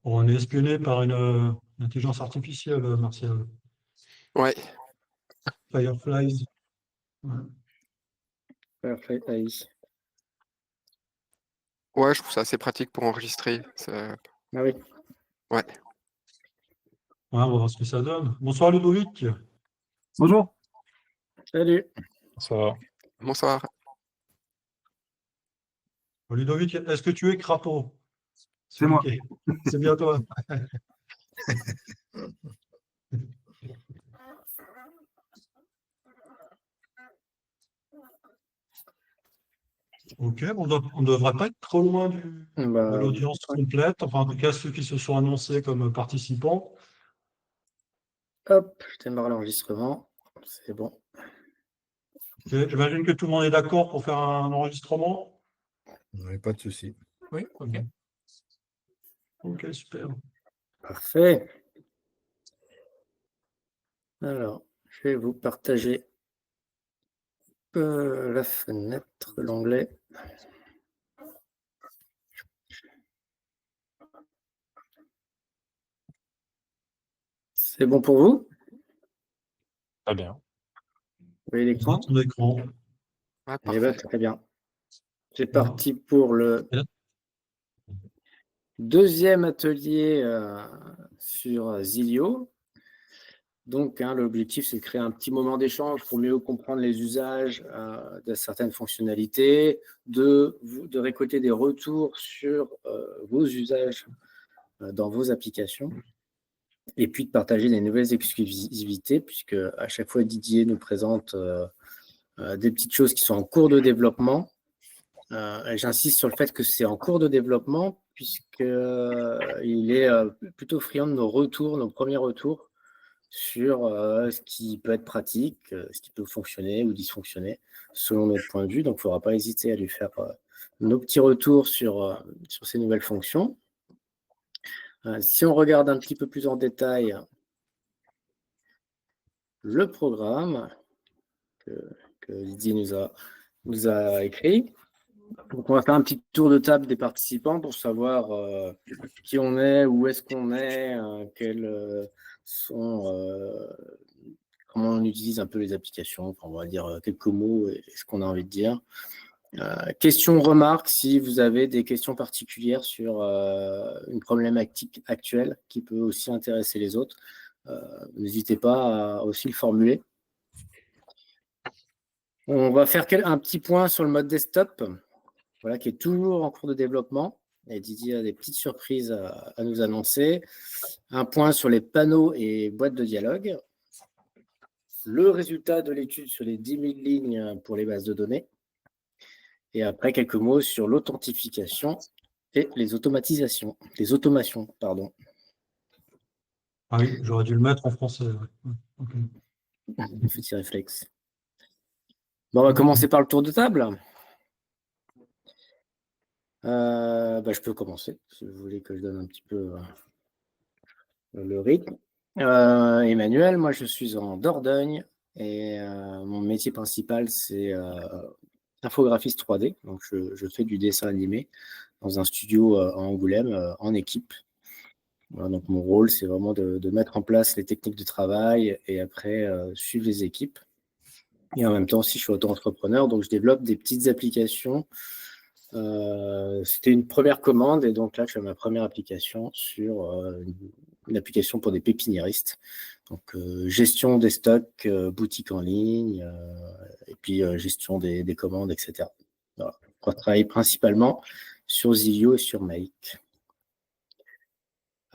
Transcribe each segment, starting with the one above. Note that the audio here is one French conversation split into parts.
Bon, on est espionné par une intelligence artificielle, Martial. Ouais, Fireflies. Ouais. Firefly AI. ouais, je trouve ça assez pratique pour enregistrer. Ah oui. Ouais. Ouais, on va voir ce que ça donne. Bonsoir Ludovic. Bonjour. Salut. Ça va. Bonsoir. Ludovic, est-ce que tu es Crapaud? C'est moi. C'est bien toi. Ok, on ne devrait pas être trop loin de Bah, l'audience complète. Enfin, en tout cas, ceux qui se sont annoncés comme participants. hop, je démarre l'enregistrement. C'est bon. Ok, j'imagine que tout le monde est d'accord pour faire un enregistrement. Oui, pas de souci. Oui, ok. Ok, super. Parfait. Alors, je vais vous partager la fenêtre, l'onglet. C'est bon pour vous? Très bien. Vous voyez l'écran? Ton écran. Ouais, Eh ben, parfait. très bien. C'est parti pour le Et là- deuxième atelier sur Zilio. Donc, l'objectif, c'est de créer un petit moment d'échange pour mieux comprendre les usages de certaines fonctionnalités, de récolter des retours sur vos usages dans vos applications, et puis de partager des nouvelles exclusivités, puisque à chaque fois, Didier nous présente des petites choses qui sont en cours de développement. Et j'insiste sur le fait que c'est en cours de développement, puisqu'il est plutôt friand de nos retours, nos premiers retours, sur ce qui peut être pratique, ce qui peut fonctionner ou dysfonctionner selon notre point de vue. Donc, il ne faudra pas hésiter à lui faire nos petits retours sur ces nouvelles fonctions. Si on regarde un petit peu plus en détail le programme que Didier nous a écrit, donc on va faire un petit tour de table des participants pour savoir qui on est, où est-ce qu'on est, quels sont comment on utilise un peu les applications, enfin, on va dire quelques mots et ce qu'on a envie de dire. Questions, remarques, si vous avez des questions particulières sur une problématique actuelle qui peut aussi intéresser les autres, n'hésitez pas à aussi le formuler. On va faire un petit point sur le mode desktop, voilà, qui est toujours en cours de développement. Et Didier a des petites surprises à nous annoncer. Un point sur les panneaux et boîtes de dialogue. Le résultat de l'étude sur les 10 000 lignes pour les bases de données. Et après, quelques mots sur l'authentification et les automatisations. Les automations, pardon. Ah oui, j'aurais dû le mettre en français. Ouais. Ok. Petit réflexe. Bon, on va commencer par le tour de table. Je peux commencer, si vous voulez que je donne un petit peu le rythme. Emmanuel, moi je suis en Dordogne et mon métier principal c'est infographiste 3D. Donc je fais du dessin animé dans un studio à Angoulême en équipe. Voilà, donc mon rôle c'est vraiment de mettre en place les techniques de travail et après suivre les équipes. Et en même temps aussi je suis auto-entrepreneur, donc je développe des petites applications. C'était une première commande et donc là je fais ma première application sur une application pour des pépiniéristes. Donc gestion des stocks, boutique en ligne et puis gestion des commandes, etc. Voilà. On va travailler principalement sur Zilio et sur Make.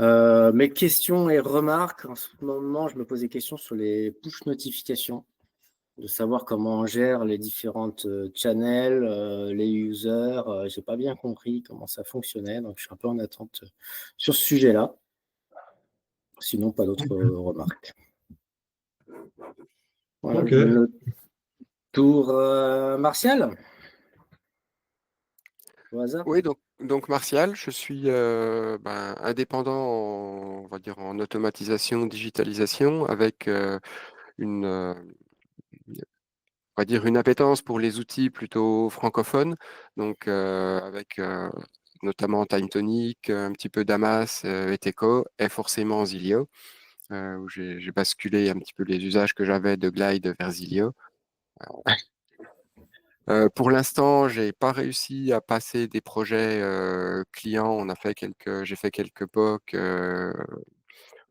Mes questions et remarques, en ce moment je me pose des questions sur les push notifications, de savoir comment on gère les différentes channels, les users. Je n'ai pas bien compris comment ça fonctionnait, donc je suis un peu en attente sur ce sujet-là. Sinon, pas d'autres remarques. Voilà, Ok. le tour Martial, au hasard. Oui, donc Martial, je suis indépendant, on va dire en automatisation, digitalisation, avec on va dire une appétence pour les outils plutôt francophones, donc avec notamment TimeTonic, un petit peu Damas et Teco, et forcément Zilio, où j'ai basculé un petit peu les usages que j'avais de Glide vers Zilio. Pour l'instant, j'ai pas réussi à passer des projets clients. J'ai fait quelques POC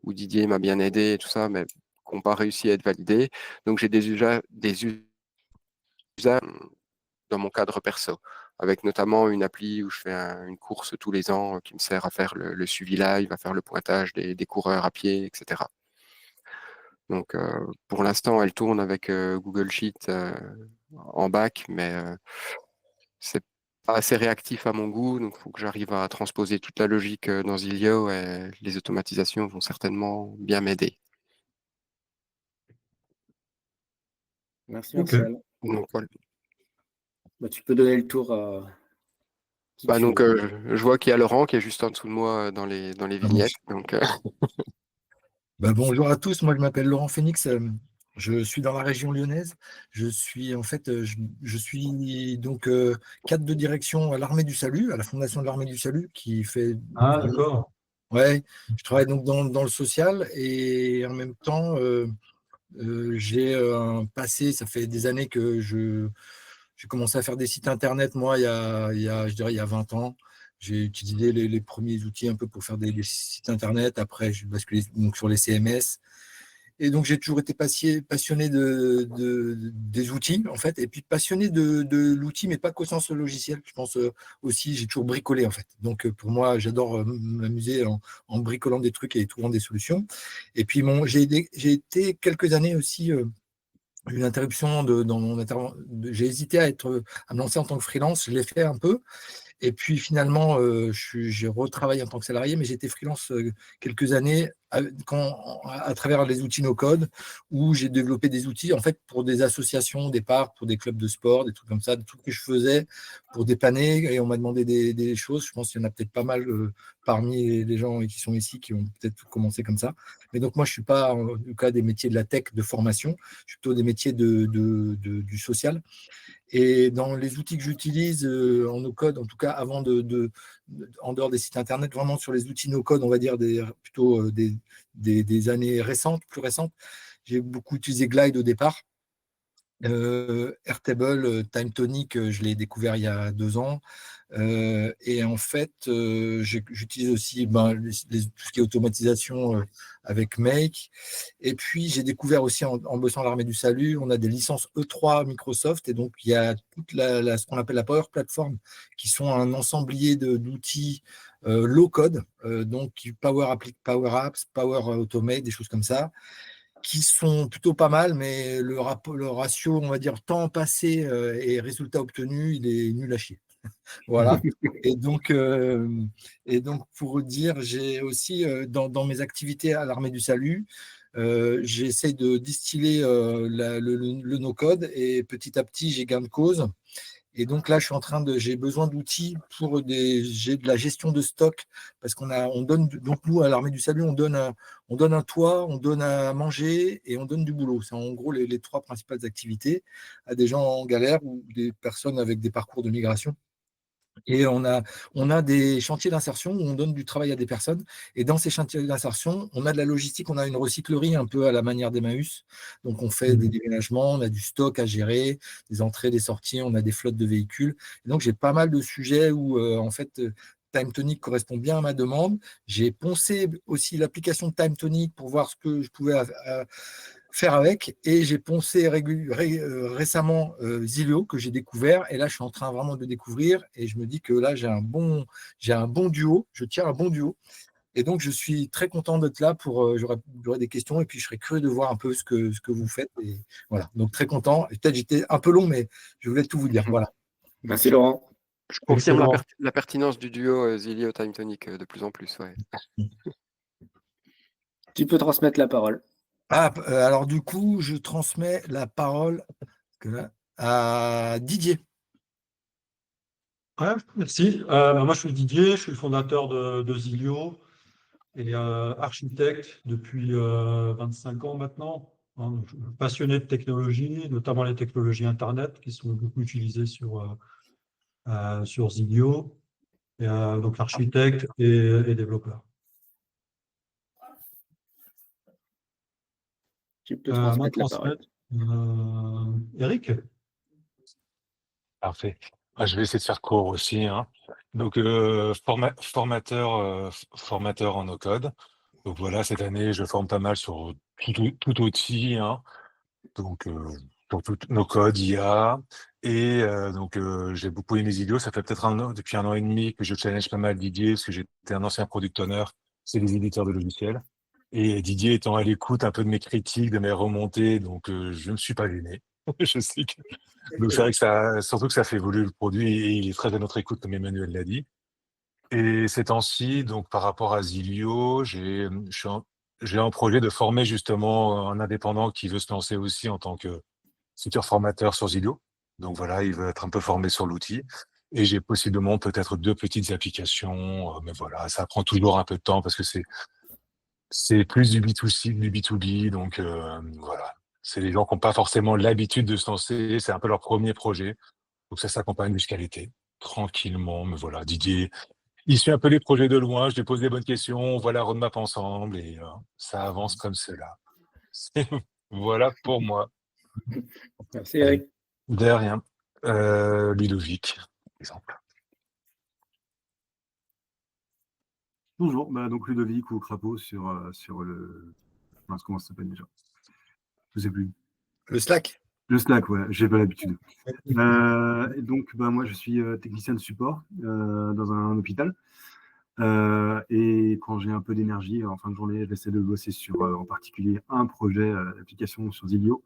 où Didier m'a bien aidé et tout ça, mais qui n'ont pas réussi à être validés. Donc j'ai des usages dans mon cadre perso, avec notamment une appli où je fais une course tous les ans qui me sert à faire le suivi live, à faire le pointage des coureurs à pied, etc. Donc pour l'instant, elle tourne avec Google Sheet en back, mais c'est pas assez réactif à mon goût, donc il faut que j'arrive à transposer toute la logique dans Zilio et les automatisations vont certainement bien m'aider. Merci, Ok. Martial. Donc voilà. Bah, tu peux donner le tour à qui Bah, tu donc veux. je vois qu'il y a Laurent qui est juste en dessous de moi dans les Ah bon. vignettes. Donc Bonjour à tous, moi je m'appelle Laurent Phoenix, je suis dans la région lyonnaise. Je suis en fait, je suis donc cadre de direction à l'Armée du Salut, à la Fondation de l'Armée du Salut, qui fait Ah, vraiment. d'accord. Ouais, je travaille donc dans le social et en même temps, j'ai un passé, ça fait des années que j'ai commencé à faire des sites internet, moi, je dirais, il y a 20 ans. J'ai utilisé les premiers outils un peu pour faire des sites internet. Après, j'ai basculé donc sur les CMS. Et donc, j'ai toujours été passionné des outils, en fait, et puis passionné de l'outil, mais pas qu'au sens logiciel. Je pense aussi, j'ai toujours bricolé, en fait. Donc, pour moi, j'adore m'amuser en bricolant des trucs et trouvant des solutions. Et puis, j'ai été quelques années aussi une interruption dans mon intervention. J'ai hésité à me lancer en tant que freelance. Je l'ai fait un peu. Et puis finalement, j'ai retravaillé en tant que salarié, mais j'étais freelance quelques années à travers les outils no-code, où j'ai développé des outils en fait pour des associations au départ, pour des clubs de sport, des trucs comme ça, des trucs que je faisais pour dépanner. Et on m'a demandé des choses. Je pense qu'il y en a peut-être pas mal parmi les gens qui sont ici qui ont peut-être commencé comme ça. Mais donc moi, je ne suis pas en tout cas des métiers de la tech, de formation. Je suis plutôt des métiers du social. Et dans les outils que j'utilise en no-code, en tout cas en dehors des sites internet, vraiment sur les outils no-code, on va dire plutôt des années récentes, plus récentes, j'ai beaucoup utilisé Glide au départ. Airtable, TimeTonic, je l'ai découvert il y a 2 ans. Et en fait, j'utilise aussi tout ce qui est automatisation avec Make. Et puis, j'ai découvert aussi en bossant à l'Armée du Salut, on a des licences E3 Microsoft. Et donc, il y a toute ce qu'on appelle la Power Platform, qui sont un ensemblier d'outils low-code, donc Power Apps, Power Automate, des choses comme ça, qui sont plutôt pas mal, mais le ratio, on va dire, temps passé et résultat obtenu, il est nul à chier. Voilà. Et donc, pour dire, j'ai aussi, dans mes activités à l'Armée du Salut, j'essaie de distiller le no-code et petit à petit, j'ai gain de cause. Et donc là, j'ai besoin d'outils pour j'ai de la gestion de stock parce on donne, donc nous, à l'Armée du Salut, on donne un toit, on donne à manger et on donne du boulot. C'est en gros les 3 principales activités à des gens en galère ou des personnes avec des parcours de migration. Et on a des chantiers d'insertion où on donne du travail à des personnes. Et dans ces chantiers d'insertion, on a de la logistique, on a une recyclerie un peu à la manière d'Emmaüs. Donc, on fait des déménagements, on a du stock à gérer, des entrées, des sorties, on a des flottes de véhicules. Et donc, j'ai pas mal de sujets où, en fait, TimeTonic correspond bien à ma demande. J'ai poncé aussi l'application de TimeTonic pour voir ce que je pouvais faire avec. Et j'ai poncé récemment Zilio que j'ai découvert. Et là, je suis en train vraiment de découvrir. Et je me dis que là, j'ai un bon duo. Je tiens un bon duo. Et donc, je suis très content d'être là pour. J'aurai des questions et puis je serais curieux de voir un peu ce que vous faites. Et voilà. Donc, très content. Et peut-être j'étais un peu long, mais je voulais tout vous dire. Voilà. Merci, Laurent. je confirme Excellent. la pertinence du duo Zilio TimeTonic de plus en plus. Ouais. Tu peux transmettre la parole. Alors, du coup, je transmets la parole à Didier. Ouais, merci. Moi, je suis Didier, je suis le fondateur de Zilio et architecte depuis 25 ans maintenant. Hein, passionné de technologie, notamment les technologies Internet qui sont beaucoup utilisées sur Zilio. Et, donc architecte et développeur. Tu peux À moi de transmettre la parole. transmettre. Eric? Parfait. Je vais essayer de faire court aussi, hein. Donc, formateur en no-code. Donc voilà, cette année, je forme pas mal sur tout outil, hein. Donc, pour tout no-code, IA. Et donc, j'ai beaucoup aimé Zilio. Ça fait peut-être depuis 1 an et demi que je challenge pas mal Didier, parce que j'étais un ancien product owner. C'est les éditeurs de logiciels. Et Didier étant à l'écoute un peu de mes critiques, de mes remontées, donc je ne suis pas gêné. Je sais que donc c'est vrai que surtout que ça fait évoluer le produit et il est très à notre écoute, comme Emmanuel l'a dit. Et ces temps-ci, donc par rapport à Zilio, j'ai un projet de former justement un indépendant qui veut se lancer aussi en tant que futur formateur sur Zilio. Donc voilà, il veut être un peu formé sur l'outil. Et j'ai possiblement peut-être 2 petites applications, mais voilà, ça prend toujours un peu de temps parce que c'est plus du B2C que du B2B, donc voilà. C'est les gens qui n'ont pas forcément l'habitude de se lancer, c'est un peu leur premier projet. Donc ça s'accompagne jusqu'à l'été, tranquillement. Mais voilà, Didier, il suit un peu les projets de loin, je lui pose des bonnes questions, on voit la roadmap ensemble et ça avance comme cela. Voilà pour moi. Merci Allez, Eric. de rien. Ludovic, par exemple. Bonjour, donc Ludovic ou Crapaud sur le. Mince, comment ça s'appelle déjà? Je sais plus. Le Slack? Le Slack, ouais, j'ai pas l'habitude. Et donc, moi, je suis technicien de support dans un hôpital. Et quand j'ai un peu d'énergie en fin de journée, j'essaie de bosser sur en particulier un projet d'application sur Zilio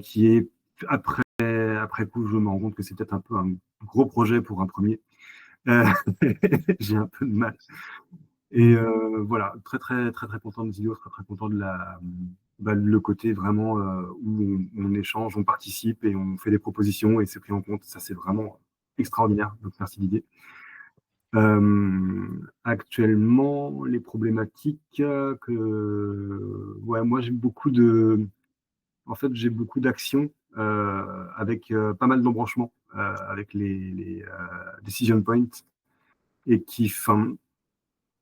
qui est après coup, je me rends compte que c'est peut-être un peu un gros projet pour un premier. Euh, j'ai un peu de mal. Et voilà, très très très très content de Zilio, très très content de le côté vraiment où on échange, on participe et on fait des propositions et c'est pris en compte. Ça, c'est vraiment extraordinaire. Donc, merci Didier. Actuellement, les problématiques ouais, moi j'ai beaucoup d'actions avec pas mal d'embranchements avec les decision points et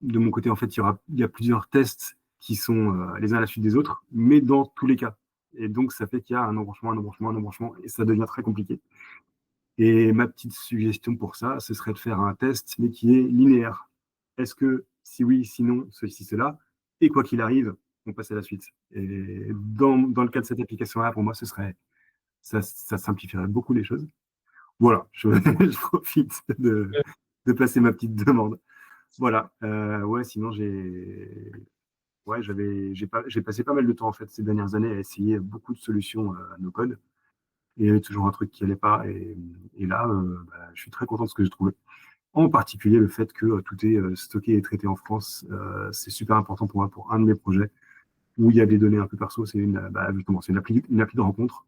de mon côté, en fait, il y a plusieurs tests qui sont les uns à la suite des autres, mais dans tous les cas. Et donc, ça fait qu'il y a un embranchement, et ça devient très compliqué. Et ma petite suggestion pour ça, ce serait de faire un test, mais qui est linéaire. Est-ce que, si oui, sinon, ceci, cela, et quoi qu'il arrive, on passe à la suite. Et dans le cas de cette application-là, pour moi, ça simplifierait beaucoup les choses. Voilà, je profite de passer ma petite demande. Voilà. Ouais, sinon j'ai passé pas mal de temps en fait ces dernières années à essayer beaucoup de solutions à no code. Et il y avait toujours un truc qui allait pas. Et là, je suis très content de ce que j'ai trouvé. En particulier le fait que tout est stocké et traité en France, c'est super important pour moi pour un de mes projets où il y a des données un peu perso. C'est justement c'est une appli de rencontre.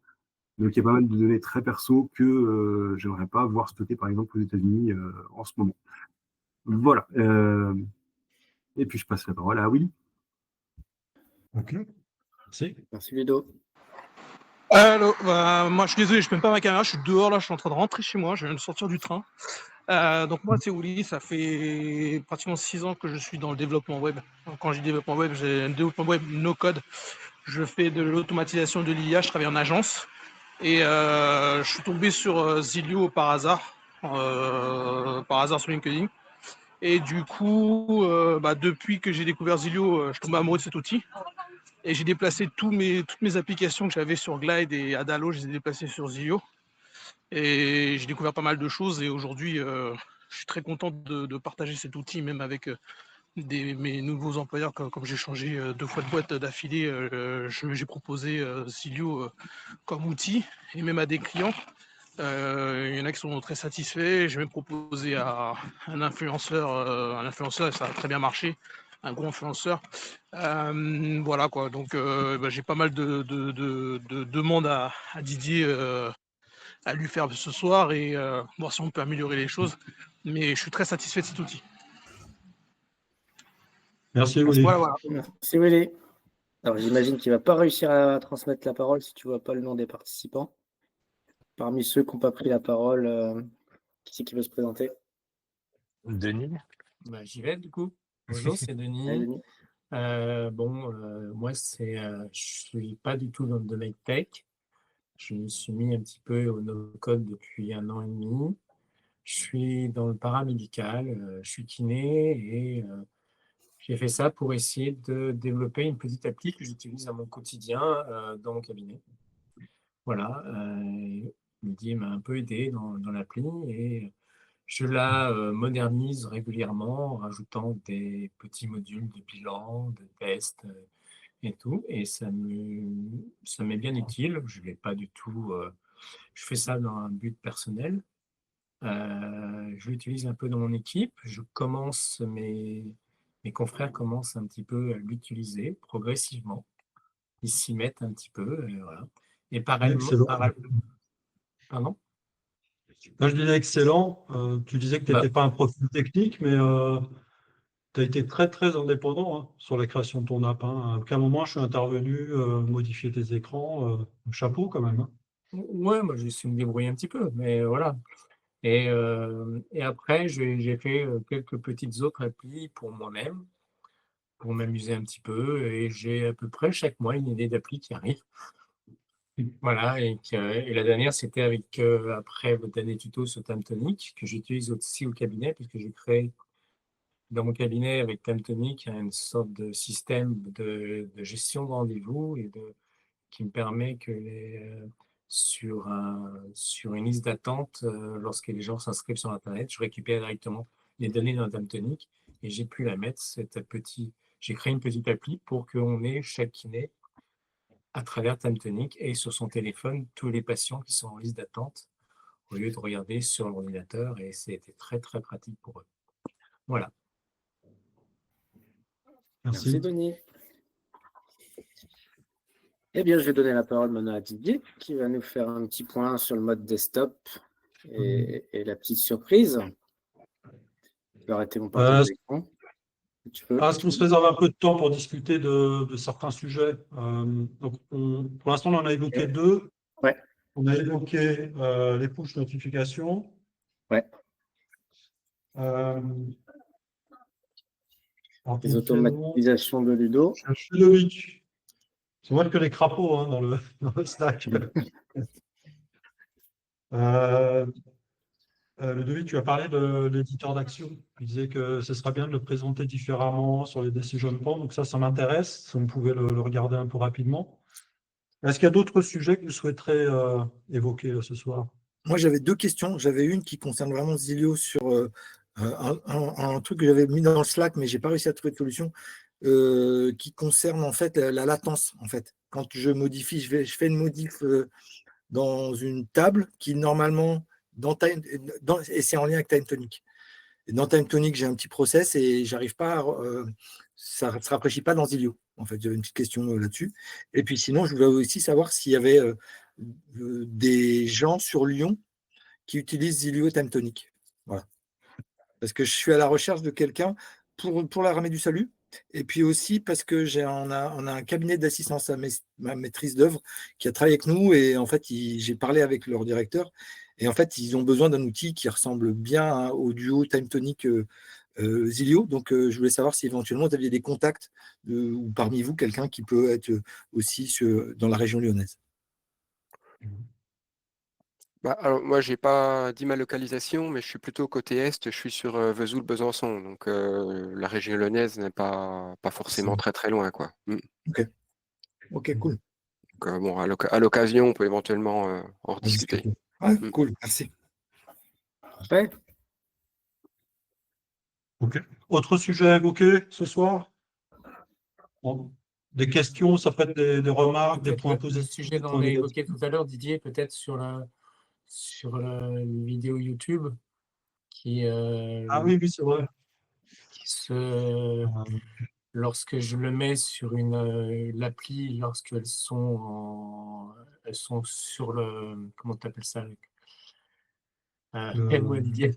Donc il y a pas mal de données très perso que j'aimerais pas voir stockées par exemple aux États-Unis en ce moment. Voilà. Et puis je passe la parole à Willy. Ok. Merci. Merci Ludo. Allô, moi je suis désolé, je ne mets pas ma caméra, je suis dehors là, je suis en train de rentrer chez moi, je viens de sortir du train. Donc moi c'est Willy, ça fait pratiquement 6 ans que je suis dans le développement web. Quand je dis développement web, j'ai un développement web no code. Je fais de l'automatisation de l'IA, je travaille en agence. Et je suis tombé sur Zilio par hasard sur LinkedIn. Et du coup, depuis que j'ai découvert Zilio, je tombe amoureux de cet outil. Et j'ai déplacé toutes mes applications que j'avais sur Glide et Adalo, je les ai déplacées sur Zilio. Et j'ai découvert pas mal de choses. Et aujourd'hui, je suis très content de partager cet outil, même avec mes nouveaux employeurs. Comme j'ai changé 2 fois de boîte d'affilée, j'ai proposé Zilio comme outil, et même à des clients. Il y en a qui sont très satisfaits. J'ai même proposé à un influenceur, et ça a très bien marché, un gros influenceur. Voilà quoi, donc j'ai pas mal de demandes à Didier à lui faire ce soir et voir si on peut améliorer les choses. Mais je suis très satisfait de cet outil. Merci, Willy. Voilà. Merci Willy. Alors j'imagine qu'il ne va pas réussir à transmettre la parole si tu ne vois pas le nom des participants. Parmi ceux qui n'ont pas pris la parole, qui c'est qui veut se présenter? Denis? Bah, j'y vais du coup. Bonjour, c'est Denis. Denis. Moi, je suis pas du tout dans le domaine tech. Je me suis mis un petit peu au no-code depuis 1 an et demi. Je suis dans le paramédical, je suis kiné et j'ai fait ça pour essayer de développer une petite appli que j'utilise à mon quotidien dans mon cabinet. Voilà, Mehdi m'a un peu aidé dans l'appli et je la modernise régulièrement en rajoutant des petits modules de bilan, de tests et tout. Et ça m'est bien utile. Je l'ai pas du tout. Je fais ça dans un but personnel. Je l'utilise un peu dans mon équipe. Mes confrères commencent un petit peu à l'utiliser progressivement. Ils s'y mettent un petit peu. Et voilà. Et Excellent. Pardon? Là, je disais excellent. Tu disais que tu Bah, n'étais pas un profil technique, mais tu as été très, très indépendant hein, sur la création de ton app. Hein. À aucun moment, je suis intervenu modifier tes écrans. Chapeau quand même. Hein. ouais, moi, je suis me débrouiller un petit peu, mais voilà. Et après, j'ai fait quelques petites autres applis pour moi-même, pour m'amuser un petit peu. Et j'ai à peu près chaque mois une idée d'appli qui arrive. Voilà, et la dernière, c'était avec, après votre dernier tuto sur Tamtonic, que j'utilise aussi au cabinet, puisque j'ai créé dans mon cabinet avec Tamtonic une sorte de système de gestion de rendez-vous qui me permet que sur une liste d'attente, lorsque les gens s'inscrivent sur Internet, je récupère directement les données dans Tamtonic et j'ai pu la mettre, j'ai créé une petite appli pour qu'on ait chaque kiné à travers Tamtonic et sur son téléphone tous les patients qui sont en liste d'attente au lieu de regarder sur l'ordinateur et c'était très très pratique pour eux. Voilà. Merci Denis. Eh bien, je vais donner la parole maintenant à Didier, qui va nous faire un petit point sur le mode desktop et la petite surprise. Je vais arrêter mon partage d'écran. Est-ce qu'on se réserve un peu de temps pour discuter de certains sujets donc pour l'instant, on en a évoqué deux. Ouais. On a évoqué les push notifications. Ouais. Les automatisations de Ludo. Ludovic. C'est moi que les crapauds hein, dans le Slack. Ludovic, tu as parlé de l'éditeur d'action. Tu disais que ce serait bien de le présenter différemment sur les Decision Points. Donc ça m'intéresse. Si on pouvait le regarder un peu rapidement. Est-ce qu'il y a d'autres sujets que vous souhaiterez évoquer ce soir? Moi, j'avais deux questions. J'avais une qui concerne vraiment Zilio sur un truc que j'avais mis dans le Slack, mais je n'ai pas réussi à trouver de solution, qui concerne en fait la latence. En fait. Quand je modifie, je fais une modif dans une table qui normalement, et c'est en lien avec Tamtonic. Et dans Tamtonic, j'ai un petit process et j'arrive pas ça ne se rafraîchit pas dans Zilio. En fait, j'avais une petite question là-dessus. Et puis sinon, je voulais aussi savoir s'il y avait des gens sur Lyon qui utilisent Zilio et Tamtonic. Voilà. Parce que je suis à la recherche de quelqu'un pour l'Armée du Salut. Et puis aussi parce que on a un cabinet d'assistance à ma maîtrise d'œuvre qui a travaillé avec nous. Et en fait, j'ai parlé avec leur directeur. Et en fait, ils ont besoin d'un outil qui ressemble bien au duo Tamtonic Zilio. Donc, je voulais savoir si éventuellement vous aviez des contacts ou parmi vous quelqu'un qui peut être aussi dans la région lyonnaise. Alors, moi, j'ai pas dit ma localisation, mais je suis plutôt côté est. Je suis sur Vesoul-Besançon, donc la région lyonnaise n'est pas forcément très très loin, quoi. Ok, cool. Donc, bon, à l'occasion, on peut éventuellement en rediscuter. Cool, merci. Ouais. Ok. Autre sujet à évoquer ce soir? Bon. Des questions, ça peut être des remarques, des points positifs. Le sujet qu'on a évoqué tout à l'heure, Didier, peut-être sur la vidéo YouTube qui ah oui, c'est vrai. Lorsque je le mets sur l'appli, lorsqu'elles sont sur le, comment tu appelles ça, aide-moi, Didier.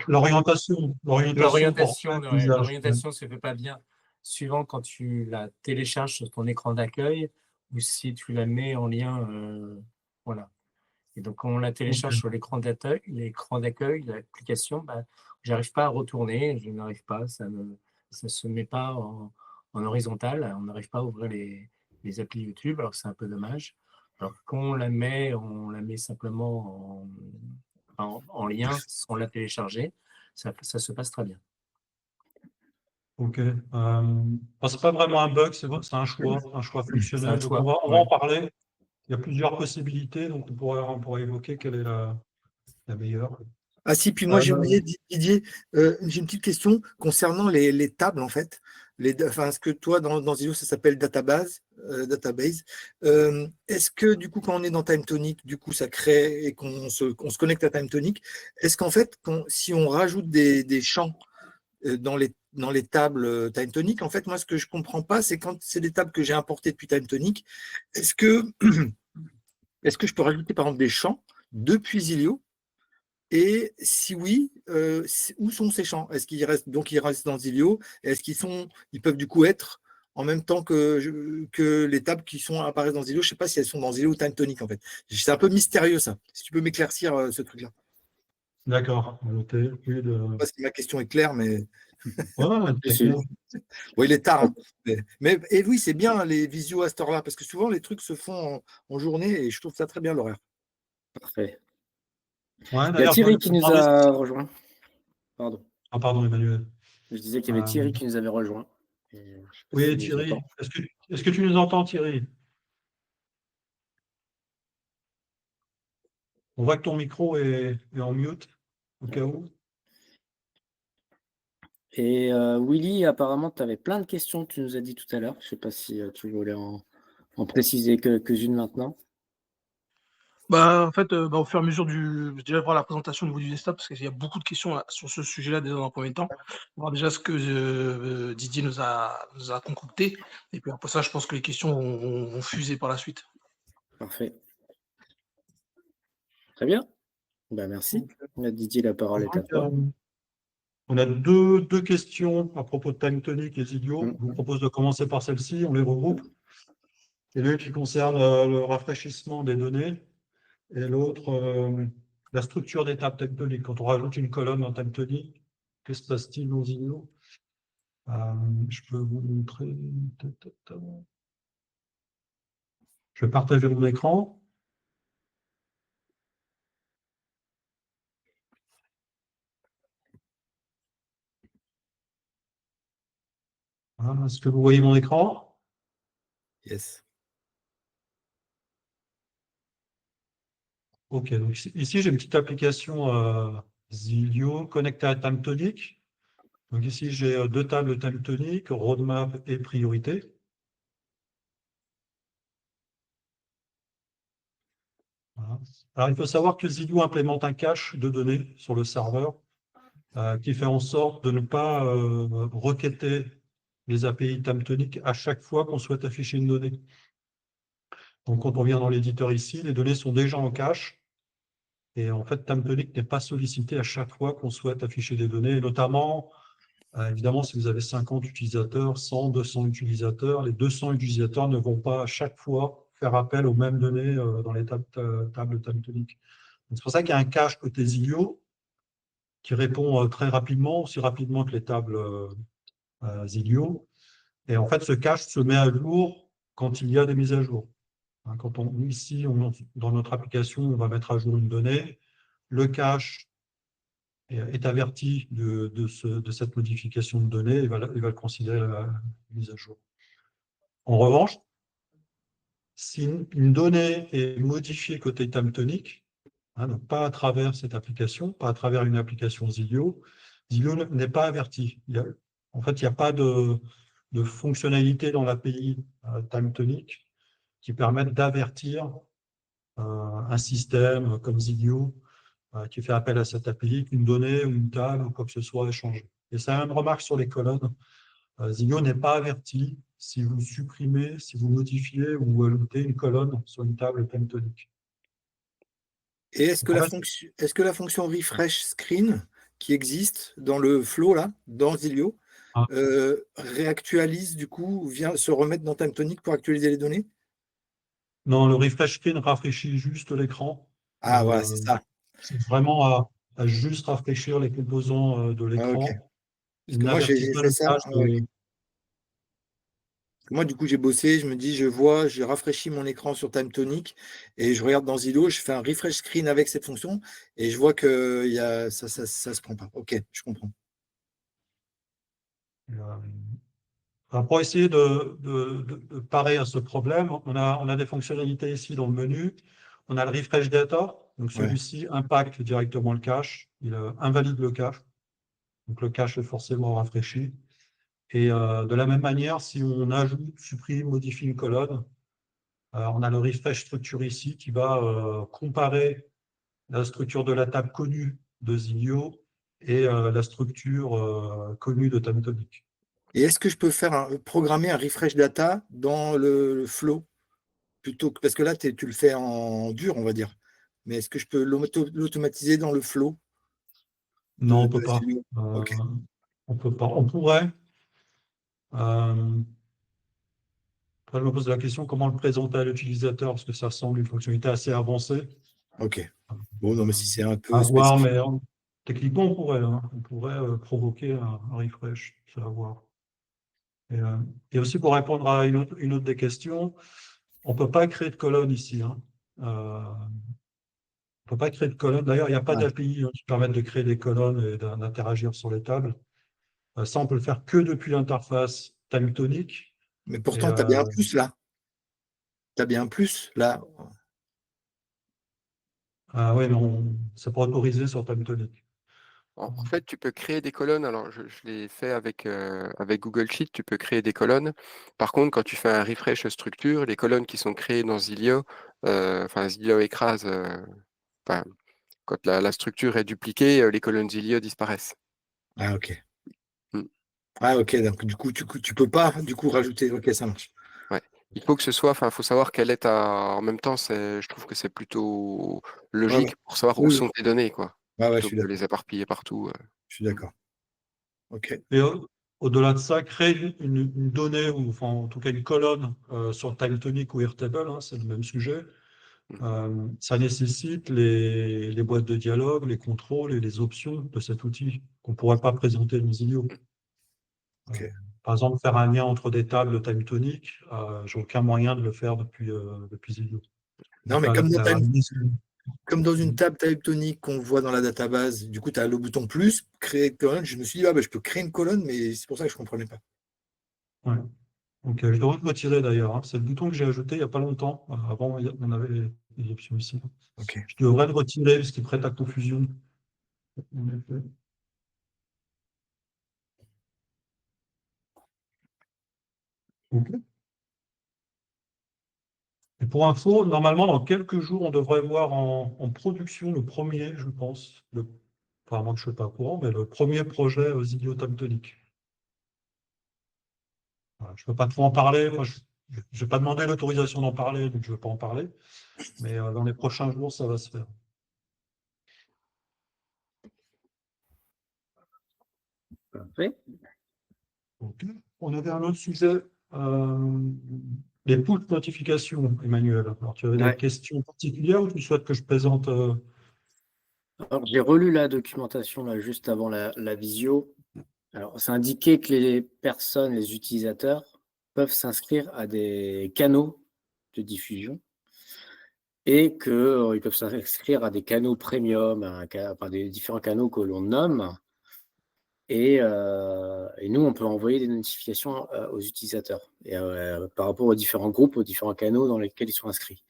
L'orientation ne se fait pas bien suivant quand tu la télécharges sur ton écran d'accueil ou si tu la mets en lien, voilà. Et donc, quand on la télécharge sur l'écran d'accueil, l'application, j'arrive pas à retourner, je n'arrive pas, ça se met pas en horizontal, on n'arrive pas à ouvrir les applis YouTube, alors c'est un peu dommage. Alors quand on la met simplement en lien sans la télécharger, ça se passe très bien. Ok. C'est pas vraiment un bug, c'est un choix fonctionnel. un Donc choix, on va ouais. en parler. Il y a plusieurs possibilités, donc on pourra évoquer quelle est la meilleure. Ah si, puis moi j'ai Euh, oublié, Didier, j'ai une petite question concernant les tables en fait. Ce que toi dans Zillow ça s'appelle database. Est-ce que du coup quand on est dans TimeTonic, du coup ça crée et qu'on se connecte à TimeTonic, est-ce qu'en fait si on rajoute des champs dans les tables TimeTonic, en fait moi ce que je comprends pas c'est quand c'est des tables que j'ai importées depuis TimeTonic, est-ce que je peux rajouter par exemple des champs depuis Zillow? Et si oui, où sont ces champs? Est-ce qu'ils restent dans Zillow? Est-ce ils peuvent du coup être en même temps que les tables qui apparaissent dans Zillow? Je ne sais pas si elles sont dans Zillow ou TimeTonic en fait. C'est un peu mystérieux ça. Si tu peux m'éclaircir ce truc-là. D'accord. Je ne sais pas si ma question est claire, mais Ouais, bon, il est tard. Hein. Et oui, c'est bien les visios à cette heure-là, parce que souvent les trucs se font en journée et je trouve ça très bien l'horaire. Parfait. Ouais, Il y a Thierry je qui nous a rejoint. Pardon. Ah, pardon, Emmanuel. Je disais qu'il y avait Thierry qui nous avait rejoint. Oui, Thierry. Est-ce que tu nous entends, Thierry? On voit que ton micro est en mute, au cas où. Et Willy, apparemment, tu avais plein de questions que tu nous as dit tout à l'heure. Je ne sais pas si tu voulais en préciser quelques-unes maintenant. En fait, au fur et à mesure je vais déjà voir la présentation au niveau du desktop, parce qu'il y a beaucoup de questions là, sur ce sujet-là déjà dans un premier temps. Voir déjà ce que Didier nous a concocté. Et puis après ça, je pense que les questions vont fuser par la suite. Parfait. Très bien. Merci. Didier, la parole est à toi. On a deux questions à propos de TimeTonic et Zillow. Je vous propose de commencer par celle-ci, on les regroupe. Et l'une qui concerne le rafraîchissement des données et l'autre, la structure des tables TimeTonic. Quand on rajoute une colonne dans TimeTonic, que se passe-t-il dans Zillow? Je peux vous montrer. Je vais partager mon écran. Est-ce que vous voyez mon écran? Yes. Ok, donc ici j'ai une petite application Zillow connectée à TimeTonic. Donc ici j'ai deux tables TimeTonic, roadmap et priorité. Voilà. Alors il faut savoir que Zillow implémente un cache de données sur le serveur qui fait en sorte de ne pas requêter les API TimeTonic à chaque fois qu'on souhaite afficher une donnée. Donc quand on vient dans l'éditeur ici, les données sont déjà en cache. Et en fait, TimeTonic n'est pas sollicité à chaque fois qu'on souhaite afficher des données, et notamment, évidemment, si vous avez 50 utilisateurs, 100, 200 utilisateurs, les 200 utilisateurs ne vont pas à chaque fois faire appel aux mêmes données dans les tables TimeTonic. C'est pour ça qu'il y a un cache côté Zillow qui répond très rapidement, aussi rapidement que les tables Zillow. Et en fait, ce cache se met à jour quand il y a des mises à jour. Quand ici, dans notre application, on va mettre à jour une donnée, le cache est averti de cette modification de données et va le considérer la mise à jour. En revanche, si une donnée est modifiée côté TimeTonic, donc pas à travers cette application, pas à travers une application Zillow, Zillow n'est pas averti. En fait, il n'y a pas de fonctionnalité dans l'API TimeTonic qui permette d'avertir un système comme Zillow qui fait appel à cette API qu'une donnée ou une table ou quoi que ce soit est changée. Et ça a une remarque sur les colonnes. Zillow n'est pas averti si vous supprimez, si vous modifiez ou vous ajoutez une colonne sur une table TimeTonic. Et est-ce que la fonction refresh screen qui existe dans le flow là, dans Zillow, réactualise du coup, vient se remettre dans TimeTonic pour actualiser les données? Non, le refresh screen rafraîchit juste l'écran. Ah, voilà, c'est ça. C'est vraiment à juste rafraîchir les composants de Ah, ok. l'écran. Parce Il que moi, n'avertit j'ai pas fait le ça. cache. Ah, ouais, ok. Moi, du coup, j'ai bossé, je me dis, j'ai rafraîchi mon écran sur Time Tonic et je regarde dans Zillow, je fais un refresh screen avec cette fonction et je vois que ça se prend pas. Ok, je comprends. Pour essayer de parer à ce problème, on a des fonctionnalités ici dans le menu. On a le refresh data. Donc Ouais. celui-ci impacte directement le cache. Il invalide le cache. Donc le cache est forcément rafraîchi. Et de la même manière, si on ajoute, supprime, modifie une colonne, on a le refresh structure ici qui va comparer la structure de la table connue de Zilio et la structure connue de Tamtonic. Et est-ce que je peux programmer un refresh data dans le flow plutôt que, parce que là, tu le fais en dur, on va dire. Mais est-ce que je peux l'automatiser dans le flow Non, on ne de peut pas. Zillow? Ok. On peut pas. On pourrait. Après, je me pose la question comment le présenter à l'utilisateur, parce que ça semble une fonctionnalité assez avancée. Ok. Bon, non, mais si c'est un À peu voir, spécifique. mais techniquement, on pourrait. On pourrait provoquer un refresh. C'est à voir. Et aussi, pour répondre à une autre des questions, on ne peut pas créer de colonne ici. On ne peut pas créer de colonne. D'ailleurs, il n'y a pas Ah, d'API qui permette de créer des colonnes et d'interagir sur les tables. Ça, on peut le faire que depuis l'interface Timetonic. mais Et, pourtant, tu as bien un plus là. Tu as bien un plus là. oui, mais c'est pas autorisé sur Timetonic. En fait, tu peux créer des colonnes. Alors, je l'ai fait avec Google Sheet, tu peux créer des colonnes. Par contre, quand tu fais un refresh structure, les colonnes qui sont créées dans Zilio, enfin, Zilio écrase, enfin, quand la structure est dupliquée, les colonnes Zilio disparaissent. Ah, ok. Mm. Ah, ok. Donc, du coup, tu peux pas du coup rajouter. Ok, ça marche. Ouais. Il faut que ce soit, enfin, faut savoir quelle est en même temps, je trouve que c'est plutôt Ouais, ouais. logique pour savoir où Oui, oui. sont tes données, quoi, Ouais, ouais, je plutôt suis que de d'accord. les éparpiller partout. Je suis d'accord. Ok. Et au-delà de ça, créer une donnée, ou enfin, en tout cas une colonne sur Timetonic ou Airtable, c'est le même sujet. Mhm. Ça nécessite les boîtes de dialogue, les contrôles et les options de cet outil qu'on ne pourrait pas présenter dans Zilio. Ok. Par exemple, faire un lien entre des tables Timetonic, j'ai aucun moyen de le faire depuis Zilio. Non, Donc, mais comme dans une Mhm. table tectonique qu'on voit dans la database, du coup, tu as le bouton plus, créer colonne. Je me suis dit, ah, bah, je peux créer une colonne, mais c'est pour ça que je ne comprenais pas. Ouais. Donc, je devrais le retirer d'ailleurs. C'est le bouton que j'ai ajouté il n'y a pas longtemps. Avant, on avait les options ici. Ok. Je devrais le retirer parce qu'il prête à confusion. En effet. Ok. Et pour info, normalement, dans quelques jours, on devrait voir en production le premier, je pense, enfin, moi, je ne suis pas au courant, mais le premier projet Zilio Timetonic. Voilà, je ne peux pas trop en parler. Moi, je n'ai pas demandé l'autorisation d'en parler, donc je ne vais pas en parler. Mais dans les prochains jours, ça va se faire. Parfait. Ok. On avait un autre sujet, les push notifications, Emmanuel. Alors, tu avais des Ouais. questions particulières ou tu souhaites que je présente Alors, j'ai relu la documentation là, juste avant la visio. Alors, c'est indiqué que les personnes, les utilisateurs, peuvent s'inscrire à des canaux de diffusion et qu'ils peuvent s'inscrire à des canaux premium, enfin, des différents canaux que l'on nomme. Et nous, on peut envoyer des notifications aux utilisateurs par rapport aux différents groupes, aux différents canaux dans lesquels ils sont inscrits.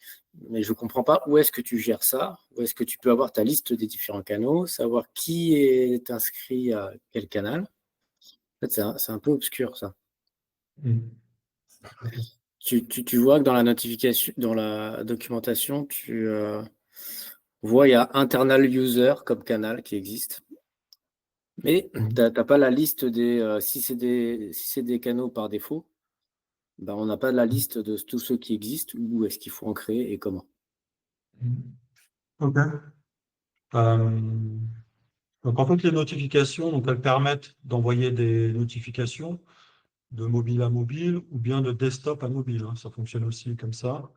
Mais je ne comprends pas où est-ce que tu gères ça, où est-ce que tu peux avoir ta liste des différents canaux, savoir qui est inscrit à quel canal. En fait, c'est un peu obscur, ça. Tu vois que dans la notification, dans la documentation, tu vois, il y a internal user comme canal qui existe. Mais tu n'as pas la liste si c'est des canaux par défaut, ben, on n'a pas la liste de tous ceux qui existent, où est-ce qu'il faut en créer et comment. Ok. Donc, en fait, les notifications, donc, elles permettent d'envoyer des notifications de mobile à mobile ou bien de desktop à mobile. Ça fonctionne aussi comme ça.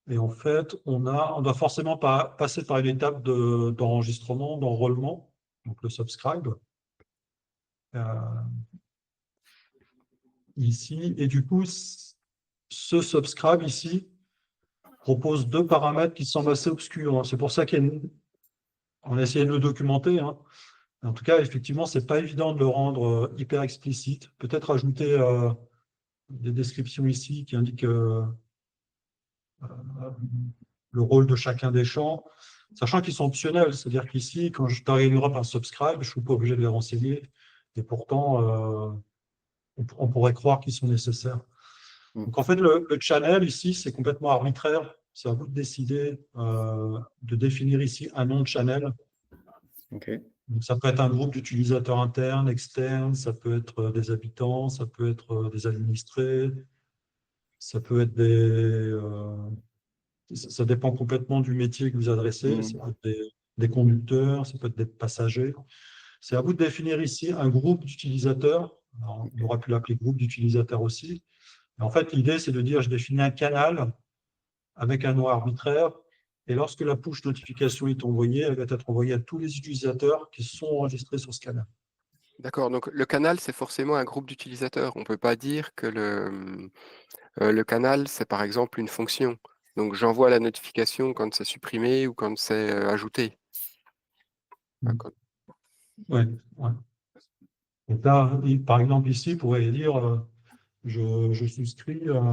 Et en fait, on doit forcément passer par une étape d'enregistrement, d'enrôlement, donc le subscribe. Ici, et du coup, ce subscribe ici propose 2 paramètres qui semblent assez obscurs, hein. C'est pour ça qu'on a essayé de le documenter, hein. En tout cas, effectivement, c'est pas évident de le rendre hyper explicite. Peut-être ajouter des descriptions ici qui indiquent le rôle de chacun des champs, sachant qu'ils sont optionnels. C'est-à-dire qu'ici, quand je dois réunir un subscribe, je ne suis pas obligé de les renseigner. Et pourtant, on pourrait croire qu'ils sont nécessaires. Donc, en fait, le channel ici, c'est complètement arbitraire. C'est à vous de décider de définir ici un nom de channel. Ok. Donc, ça peut être un groupe d'utilisateurs internes, externes, ça peut être des habitants, ça peut être des administrés, ça peut être ça dépend complètement du métier que vous adressez. Ça peut être des conducteurs, ça peut être des passagers. C'est à vous de définir ici un groupe d'utilisateurs. On aurait pu l'appeler groupe d'utilisateurs aussi. En fait, l'idée, c'est de dire, je définis un canal avec un nom arbitraire, et lorsque la push notification est envoyée, elle va être envoyée à tous les utilisateurs qui sont enregistrés sur ce canal. D'accord, donc le canal, c'est forcément un groupe d'utilisateurs. On ne peut pas dire que le canal, c'est par exemple une fonction. Donc j'envoie la notification quand c'est supprimé ou quand c'est ajouté. Ouais. Donc là, par exemple, ici, vous pourriez dire je souscris aux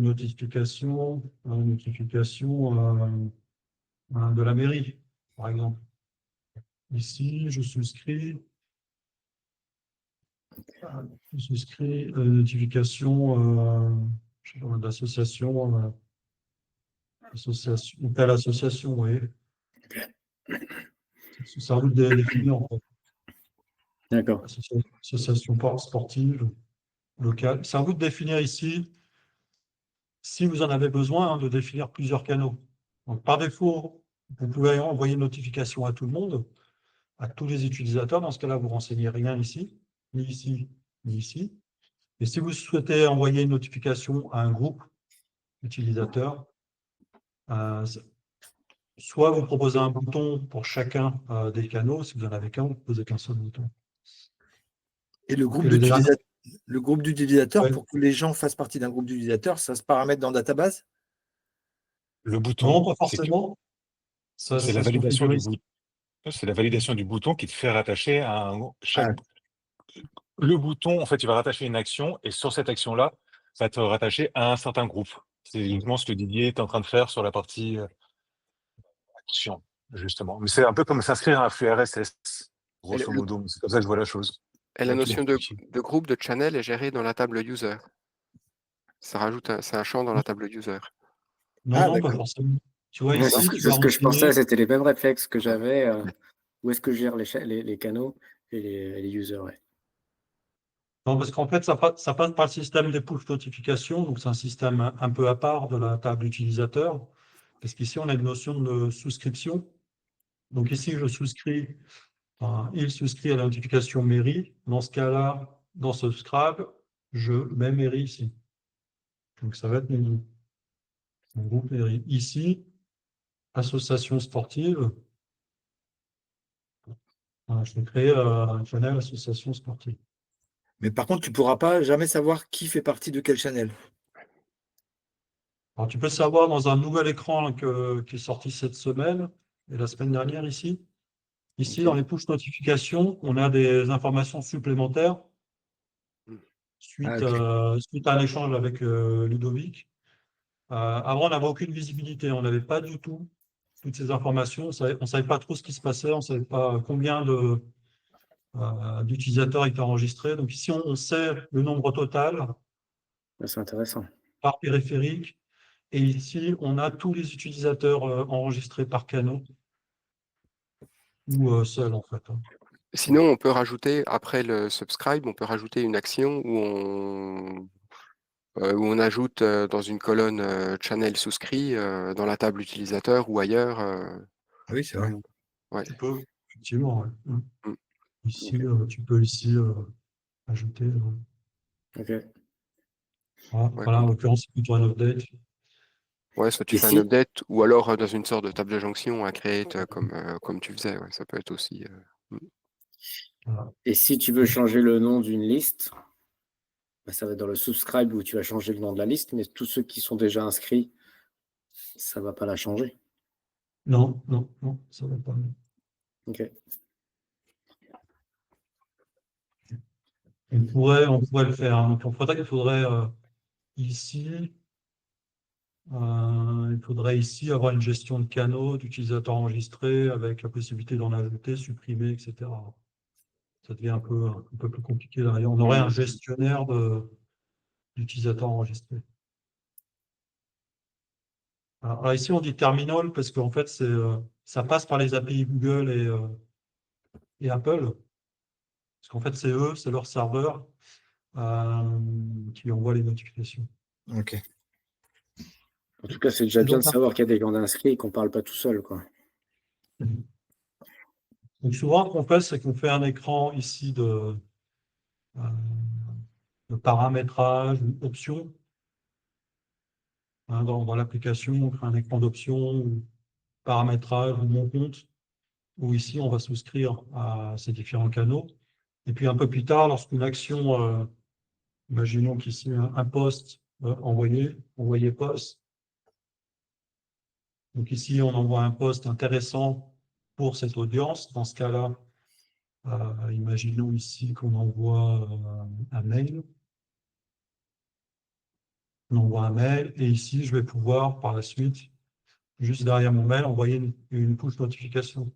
notifications de la mairie, par exemple. Ici, je souscris aux notifications d'association, telle association, vous voyez. C'est à vous de définir, en fait. D'accord. Association sportive locale. C'est à vous de définir ici, si vous en avez besoin, hein, de définir plusieurs canaux. Donc, par défaut, vous pouvez envoyer une notification à tout le monde, à tous les utilisateurs. Dans ce cas-là, vous ne renseignez rien ici, ni ici, ni ici. Et si vous souhaitez envoyer une notification à un groupe d'utilisateurs, soit vous proposez un bouton pour chacun des canaux. Si vous n'en avez qu'un, vous ne posez qu'un seul bouton. Et le groupe d'utilisateurs, Ouais. pour que les gens fassent partie d'un groupe d'utilisateurs, ça se paramètre dans Database? Le bouton, Non, pas forcément. c'est la validation du bouton. C'est la validation du bouton qui te fait rattacher à le bouton, en fait, il va rattacher une action, et sur cette action-là, ça va te rattacher à un certain groupe. C'est uniquement ce que Didier est en train de faire sur la partie action, justement. Mais c'est un peu comme s'inscrire à un flux RSS, grosso modo. C'est comme ça que je vois la chose. Et la notion de groupe de channel est gérée dans la table user. Ça rajoute c'est un champ dans la table user. Non, pas forcément. Tu vois, ici, C'est ce que je pensais, c'était les mêmes réflexes que j'avais. Où est-ce que je gère les canaux et les users, ouais. Non, parce qu'en fait, ça passe par le système des push notifications, donc c'est un système un peu à part de la table utilisateur, parce qu'ici, on a une notion de souscription. Donc ici, il souscrit à la notification mairie. Dans ce cas-là, dans ce subscribe, je mets mairie ici. Donc ça va être mon groupe mairie. Ici, association sportive. Voilà, je vais créer un channel association sportive. Mais par contre, tu ne pourras pas jamais savoir qui fait partie de quel channel. Alors, tu peux savoir dans un nouvel écran qui est sorti cette semaine et la semaine dernière ici. Ici, dans les push notifications, on a des informations supplémentaires suite à un échange avec Ludovic. Avant, on n'avait aucune visibilité. On n'avait pas du tout toutes ces informations. On ne savait pas trop ce qui se passait. On ne savait pas combien d'utilisateurs étaient enregistrés. Donc ici, on sait le nombre total. C'est intéressant. Par périphérique. Et ici, on a tous les utilisateurs enregistrés par canaux ou seuls, en fait. Sinon, on peut rajouter, après le subscribe, on peut rajouter une action où on ajoute dans une colonne channel souscrit dans la table utilisateur ou ailleurs. Oui, c'est vrai. Ouais. Tu peux, effectivement. Ouais. Ici, tu peux ici ajouter. Ok. Voilà, en l'occurrence, c'est plutôt un update. Ouais, soit tu Et fais un si, update, ou alors dans une sorte de table de jonction, un create comme tu faisais. Ouais, ça peut être aussi. Voilà. et si tu veux changer le nom d'une liste, bah, ça va être dans le subscribe où tu vas changer le nom de la liste, mais tous ceux qui sont déjà inscrits, ça ne va pas la changer. Non, non, non, ça va pas. Ok. On pourrait le faire, hein. Donc, il faudrait ici, avoir une gestion de canaux d'utilisateurs enregistrés avec la possibilité d'en ajouter, supprimer, etc. Ça devient un peu plus compliqué là. Et on aurait un gestionnaire d'utilisateurs enregistrés. Alors ici, on dit terminal parce qu'en fait, ça passe par les API Google et Apple. Parce qu'en fait, c'est leur serveur qui envoie les notifications. Ok. En tout cas, c'est déjà Et bien donc, de savoir qu'il y a des gens inscrits et qu'on ne parle pas tout seul, quoi. donc souvent, ce qu'on fait, c'est qu'on fait un écran ici euh, de paramétrage, options. Hein, dans l'application, on crée un écran d'options, ou paramétrage, ou mon compte, où ici, on va souscrire à ces différents canaux. Et puis un peu plus tard, lorsqu'une action, imaginons qu'ici, un post envoyé post. Donc ici, on envoie un post intéressant pour cette audience. Dans ce cas-là, imaginons ici qu'on envoie un mail. On envoie un mail et ici, je vais pouvoir par la suite, juste derrière mon mail, envoyer une push notification.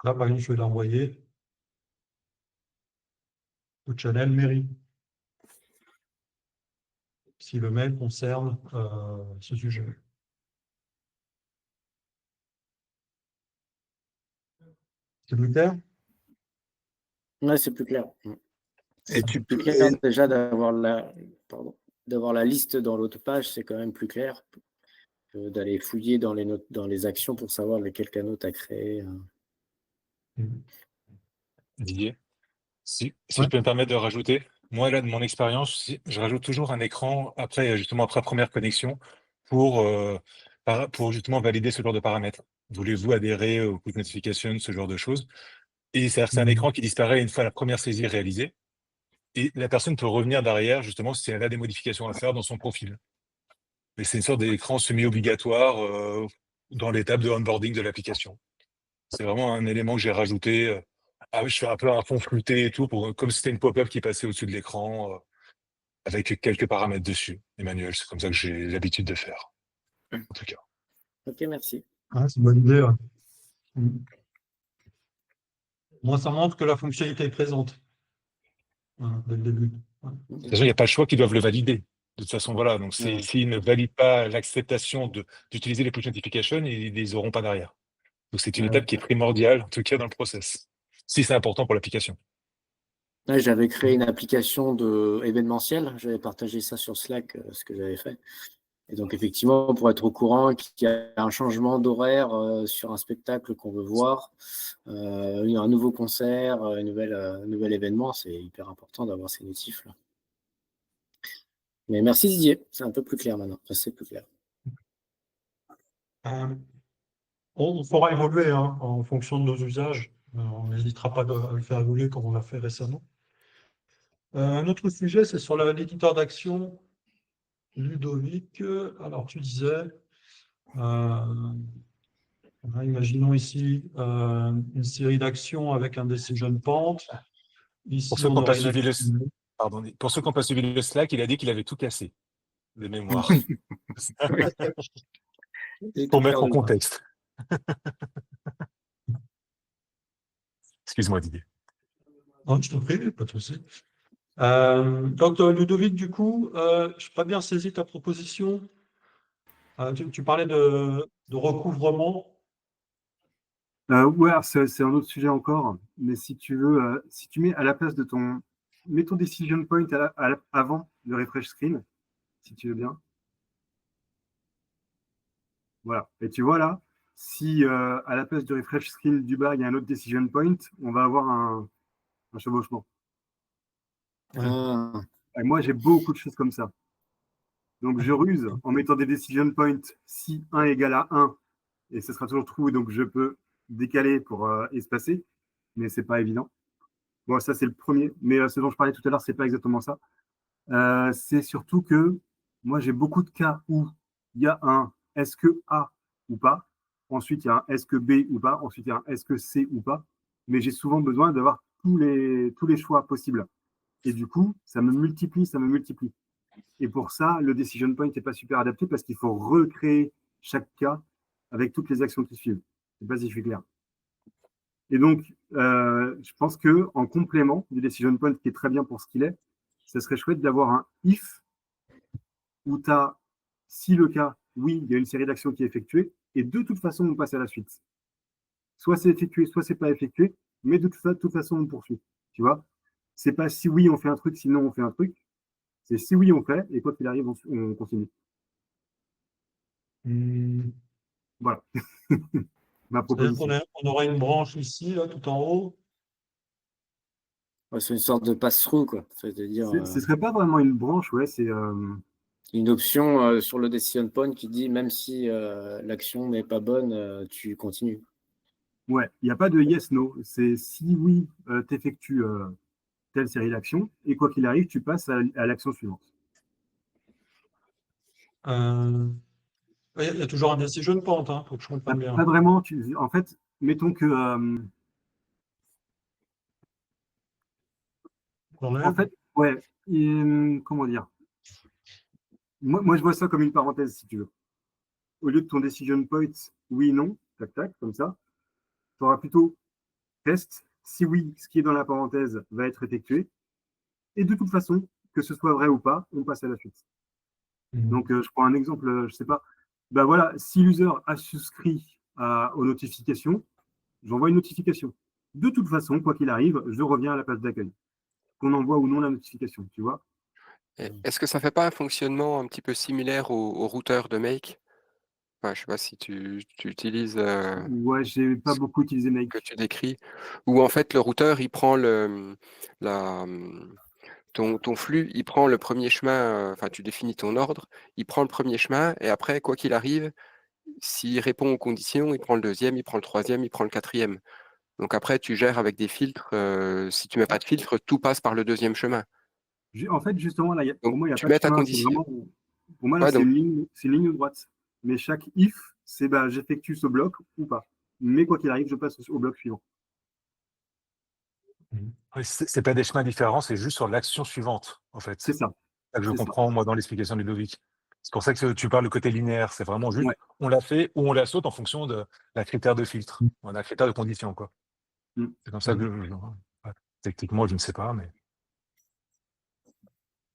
Là, par exemple, je vais l'envoyer au channel mairie, si le mail concerne ce sujet. C'est plus clair? Ouais, c'est plus clair. Et tu Plus peux. clair déjà d'avoir la liste dans l'autre page, c'est quand même plus clair que d'aller fouiller dans les notes, dans les actions pour savoir lesquels canaux tu as créés. Didier, si je Ouais. peux me permettre de rajouter, moi, là, de mon expérience, je rajoute toujours un écran après première connexion pour justement valider ce genre de paramètres. Voulez-vous adhérer au push notification, ce genre de choses? Et c'est un écran qui disparaît une fois la première saisie réalisée. Et la personne peut revenir derrière, justement, si elle a des modifications à faire dans son profil. Mais c'est une sorte d'écran semi-obligatoire dans l'étape de onboarding de l'application. C'est vraiment un élément que j'ai rajouté. Je fais un peu un fond flouté et tout, comme si c'était une pop-up qui passait au-dessus de l'écran, avec quelques paramètres dessus. Emmanuel, c'est comme ça que j'ai l'habitude de faire, en tout cas. Ok, merci. C'est une bonne idée. Ouais. Moi, ça montre que la fonctionnalité est présente dès le début. Ouais. De toute façon, il n'y a pas le choix qu'ils doivent le valider. De toute façon, voilà. Donc, Ouais. s'ils ne valident pas l'acceptation d'utiliser les push notifications, ils les auront pas derrière. Donc, c'est une Ouais. étape qui est primordiale, en tout cas, dans le process. Si c'est important pour l'application. Ouais, j'avais créé une application événementielle. J'avais partagé ça sur Slack, ce que j'avais fait. Et donc, effectivement, pour être au courant qu'il y a un changement d'horaire sur un spectacle qu'on veut voir, un nouveau concert, un nouvel événement, c'est hyper important d'avoir ces notifs-là. Mais merci Didier, c'est un peu plus clair maintenant. Enfin, c'est plus clair. On fera évoluer en fonction de nos usages. On n'hésitera pas à le faire évoluer comme on l'a fait récemment. Un autre sujet, c'est sur l'éditeur d'action Ludovic. Alors, tu disais, imaginons ici une série d'actions avec un decision point. Ici, Pour ceux qui on n'ont pas aurait une suivi action. pour ceux qui n'ont pas suivi le Slack, il a dit qu'il avait tout cassé de mémoire. Pour mettre en contexte. Excuse-moi, Didier. Non, je t'en prie, pas de souci. Donc, Ludovic, du coup, je n'ai pas bien saisi ta proposition. Tu parlais de recouvrement. Ouais, c'est un autre sujet encore, mais si tu veux, si tu mets à la place de mets ton decision point avant le refresh screen, si tu veux bien. Voilà. Et tu vois là, si à la place du refresh screen du bas, il y a un autre decision point, on va avoir un chevauchement. Ah, Et moi, j'ai beaucoup de choses comme ça. Donc, je ruse en mettant des decision points si 1 égale à 1, et ce sera toujours true, donc je peux décaler pour espacer, mais c'est pas évident. Bon, ça, c'est le premier. Mais ce dont je parlais tout à l'heure, c'est pas exactement ça. C'est surtout que moi, j'ai beaucoup de cas où il y a un est-ce que A ou pas. Ensuite, il y a un est-ce que B ou pas. Ensuite, il y a un est-ce que C ou pas. Mais j'ai souvent besoin d'avoir tous les choix possibles. Et du coup, ça me multiplie, ça me multiplie. Et pour ça, le decision point n'est pas super adapté parce qu'il faut recréer chaque cas avec toutes les actions qui suivent. Je ne sais pas si je suis clair. Et donc, je pense qu'en complément du decision point qui est très bien pour ce qu'il est, ce serait chouette d'avoir un if où tu as, si le cas, oui, il y a une série d'actions qui est effectuée, et de toute façon, on passe à la suite. Soit c'est effectué, soit c'est pas effectué, mais de toute façon, on poursuit. Tu vois, c'est pas si oui, on fait un truc, sinon on fait un truc. C'est si oui, on fait, et quoi qu'il arrive, on continue. Voilà. Ma C'est-à-dire proposition. on aura une branche ici, là, tout en haut. ouais, c'est une sorte de pass-through, quoi. C'est-à-dire Ce serait pas vraiment une branche, ouais, c'est une option sur le decision point qui dit même si l'action n'est pas bonne, tu continues. ouais, il n'y a pas de yes no. C'est si oui, tu effectues telle série d'actions, et quoi qu'il arrive, tu passes à l'action suivante. Il y a toujours un decision point, hein, faut que je comprenne bien. Pas vraiment. En fait, mettons que en fait, ouais, comment dire? Moi, je vois ça comme une parenthèse, si tu veux. Au lieu de ton decision point, oui, non, tac, tac, comme ça, tu auras plutôt test. Si oui, ce qui est dans la parenthèse va être effectué. Et de toute façon, que ce soit vrai ou pas, on passe à la suite. Donc, je prends un exemple, je sais pas. Ben voilà, si l'user a souscrit aux notifications, j'envoie une notification. De toute façon, quoi qu'il arrive, je reviens à la page d'accueil. Qu'on envoie ou non la notification, tu vois. Est-ce que ça fait pas un fonctionnement un petit peu similaire au routeur de Make? Enfin, je sais pas si tu utilises Ouais, j'ai pas beaucoup utilisé Make. que tu décris, où en fait le routeur il prend ton flux, il prend le premier chemin, enfin tu définis ton ordre, il prend le premier chemin et après, quoi qu'il arrive, s'il répond aux conditions, il prend le deuxième, il prend le troisième, il prend le quatrième. Donc après, tu gères avec des filtres. Si tu mets pas de filtre, tout passe par le deuxième chemin. En fait, justement, là, pour Donc moi, il n'y a tu pas de mets ta chemin. C'est condition. vraiment, pour moi, là, Ouais, c'est donc une ligne droite. Mais chaque if, c'est bah, j'effectue ce bloc ou pas. Mais quoi qu'il arrive, je passe au bloc suivant. Ouais, c'est pas des chemins différents, c'est juste sur l'action suivante, en fait. C'est ça. C'est ça que je C'est ça. comprends, moi, dans l'explication de Ludovic. C'est pour ça que tu parles du côté linéaire. C'est vraiment juste, Ouais. on l'a fait ou on la saute en fonction de la critère de filtre. On a un critère de condition, quoi. Mm. C'est comme ça que ouais. Techniquement, je ne sais pas, mais.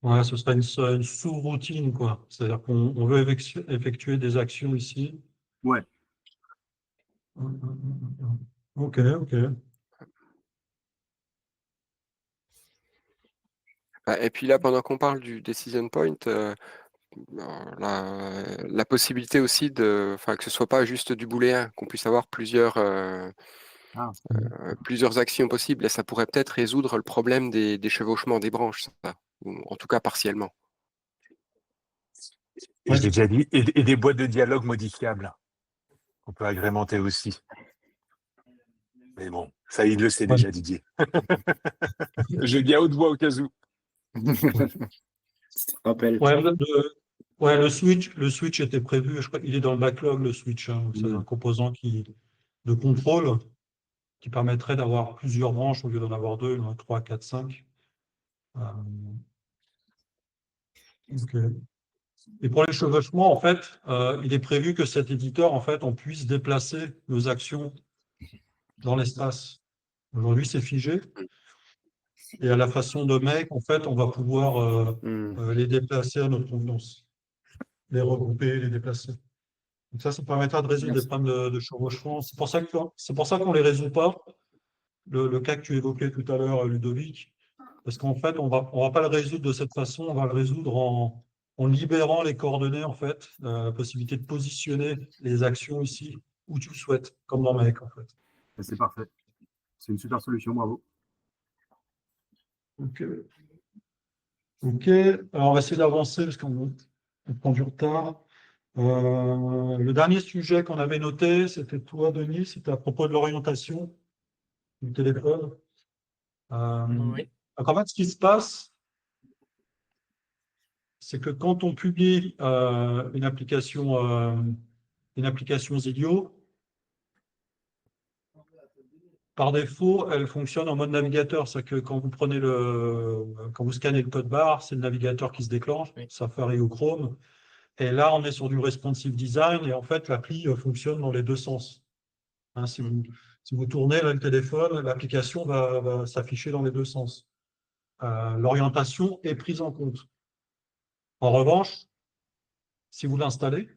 Ouais, ce serait une sous-routine, quoi. C'est-à-dire qu'on veut effectuer des actions ici. Ouais. Ok, ok. Et puis là, pendant qu'on parle du decision point, la possibilité aussi que ce soit pas juste du booléen, qu'on puisse avoir plusieurs actions possibles, et ça pourrait peut-être résoudre le problème des chevauchements des branches, ça, ou en tout cas partiellement. Et je l'ai déjà dit, et des boîtes de dialogue modifiables qu'on peut agrémenter aussi. Mais bon, ça, il le sait déjà, Didier. Je dis à haute voix au cas où. Rappel. Ouais, le switch était prévu, je crois qu'il est dans le backlog, le switch. Hein. C'est un composant de contrôle qui permettrait d'avoir plusieurs branches au lieu d'en avoir deux, 3, 4, 5. Ok. Et pour les chevauchements, en fait, il est prévu que cet éditeur, en fait, on puisse déplacer nos actions dans l'espace. Aujourd'hui, c'est figé. Et à la façon de Make, en fait, on va pouvoir les déplacer à notre convenance. Les regrouper, les déplacer. Donc ça permettra de résoudre des problèmes de chevauchement. C'est pour ça qu'on ne les résout pas. Le cas que tu évoquais tout à l'heure, Ludovic, parce qu'en fait, on va pas le résoudre de cette façon, on va le résoudre en libérant les coordonnées, en fait, la possibilité de positionner les actions ici où tu le souhaites, comme dans Make, en fait. C'est parfait. C'est une super solution, bravo. Ok. Ok. Alors, on va essayer d'avancer parce qu'on prend du retard. Le dernier sujet qu'on avait noté, c'était toi, Denis, c'était à propos de l'orientation du téléphone. Oui. Donc, en fait, ce qui se passe, c'est que quand on publie une application Zilio, par défaut, elle fonctionne en mode navigateur. C'est que quand vous scannez le code barre, c'est le navigateur qui se déclenche, Oui. Safari ou Chrome. Et là, on est sur du responsive design et en fait, l'appli fonctionne dans les deux sens. Hein, si vous tournez là, le téléphone, l'application va s'afficher dans les deux sens. L'orientation est prise en compte. En revanche, si vous l'installez,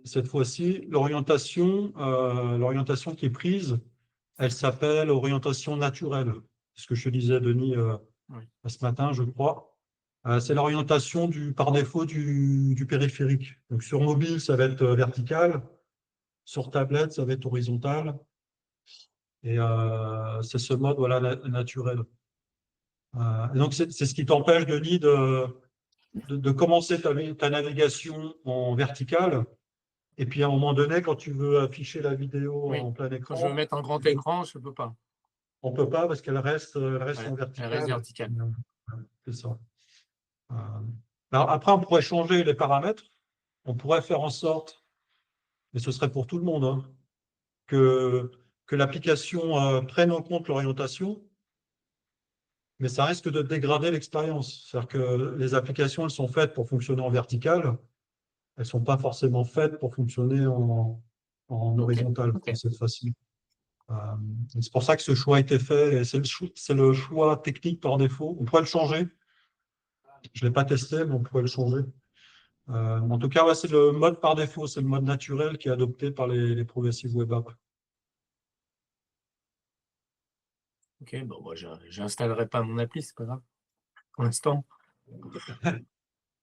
cette fois-ci, l'orientation qui est prise, elle s'appelle orientation naturelle. C'est ce que je te disais, Denis, Oui. ce matin, je crois. C'est l'orientation par défaut du périphérique. Donc sur mobile, ça va être vertical. Sur tablette, ça va être horizontal. Et c'est ce mode voilà, naturel. Et donc, c'est ce qui t'empêche, Denis, de commencer ta navigation en verticale. Et puis, à un moment donné, quand tu veux afficher la vidéo Oui. en plein Quand je veux écran, mettre en grand écran, je ne peux pas. on ne peut pas parce qu'elle reste en Elle reste verticale. verticale. C'est ça. Alors, après, on pourrait changer les paramètres. On pourrait faire en sorte, mais ce serait pour tout le monde, hein, que l'application prenne en compte l'orientation, mais ça risque de dégrader l'expérience. C'est-à-dire que les applications, elles sont faites pour fonctionner en vertical, elles ne sont pas forcément faites pour fonctionner en horizontal, Ok. c'est facile. C'est pour ça que ce choix a été fait, et c'est le choix technique par défaut. On pourrait le changer. Je ne l'ai pas testé, mais on pourrait le changer. En tout cas, ouais, c'est le mode par défaut, c'est le mode naturel qui est adopté par les progressive web apps. Ok, bon, moi, je n'installerai pas mon appli, c'est pas grave. Pour l'instant.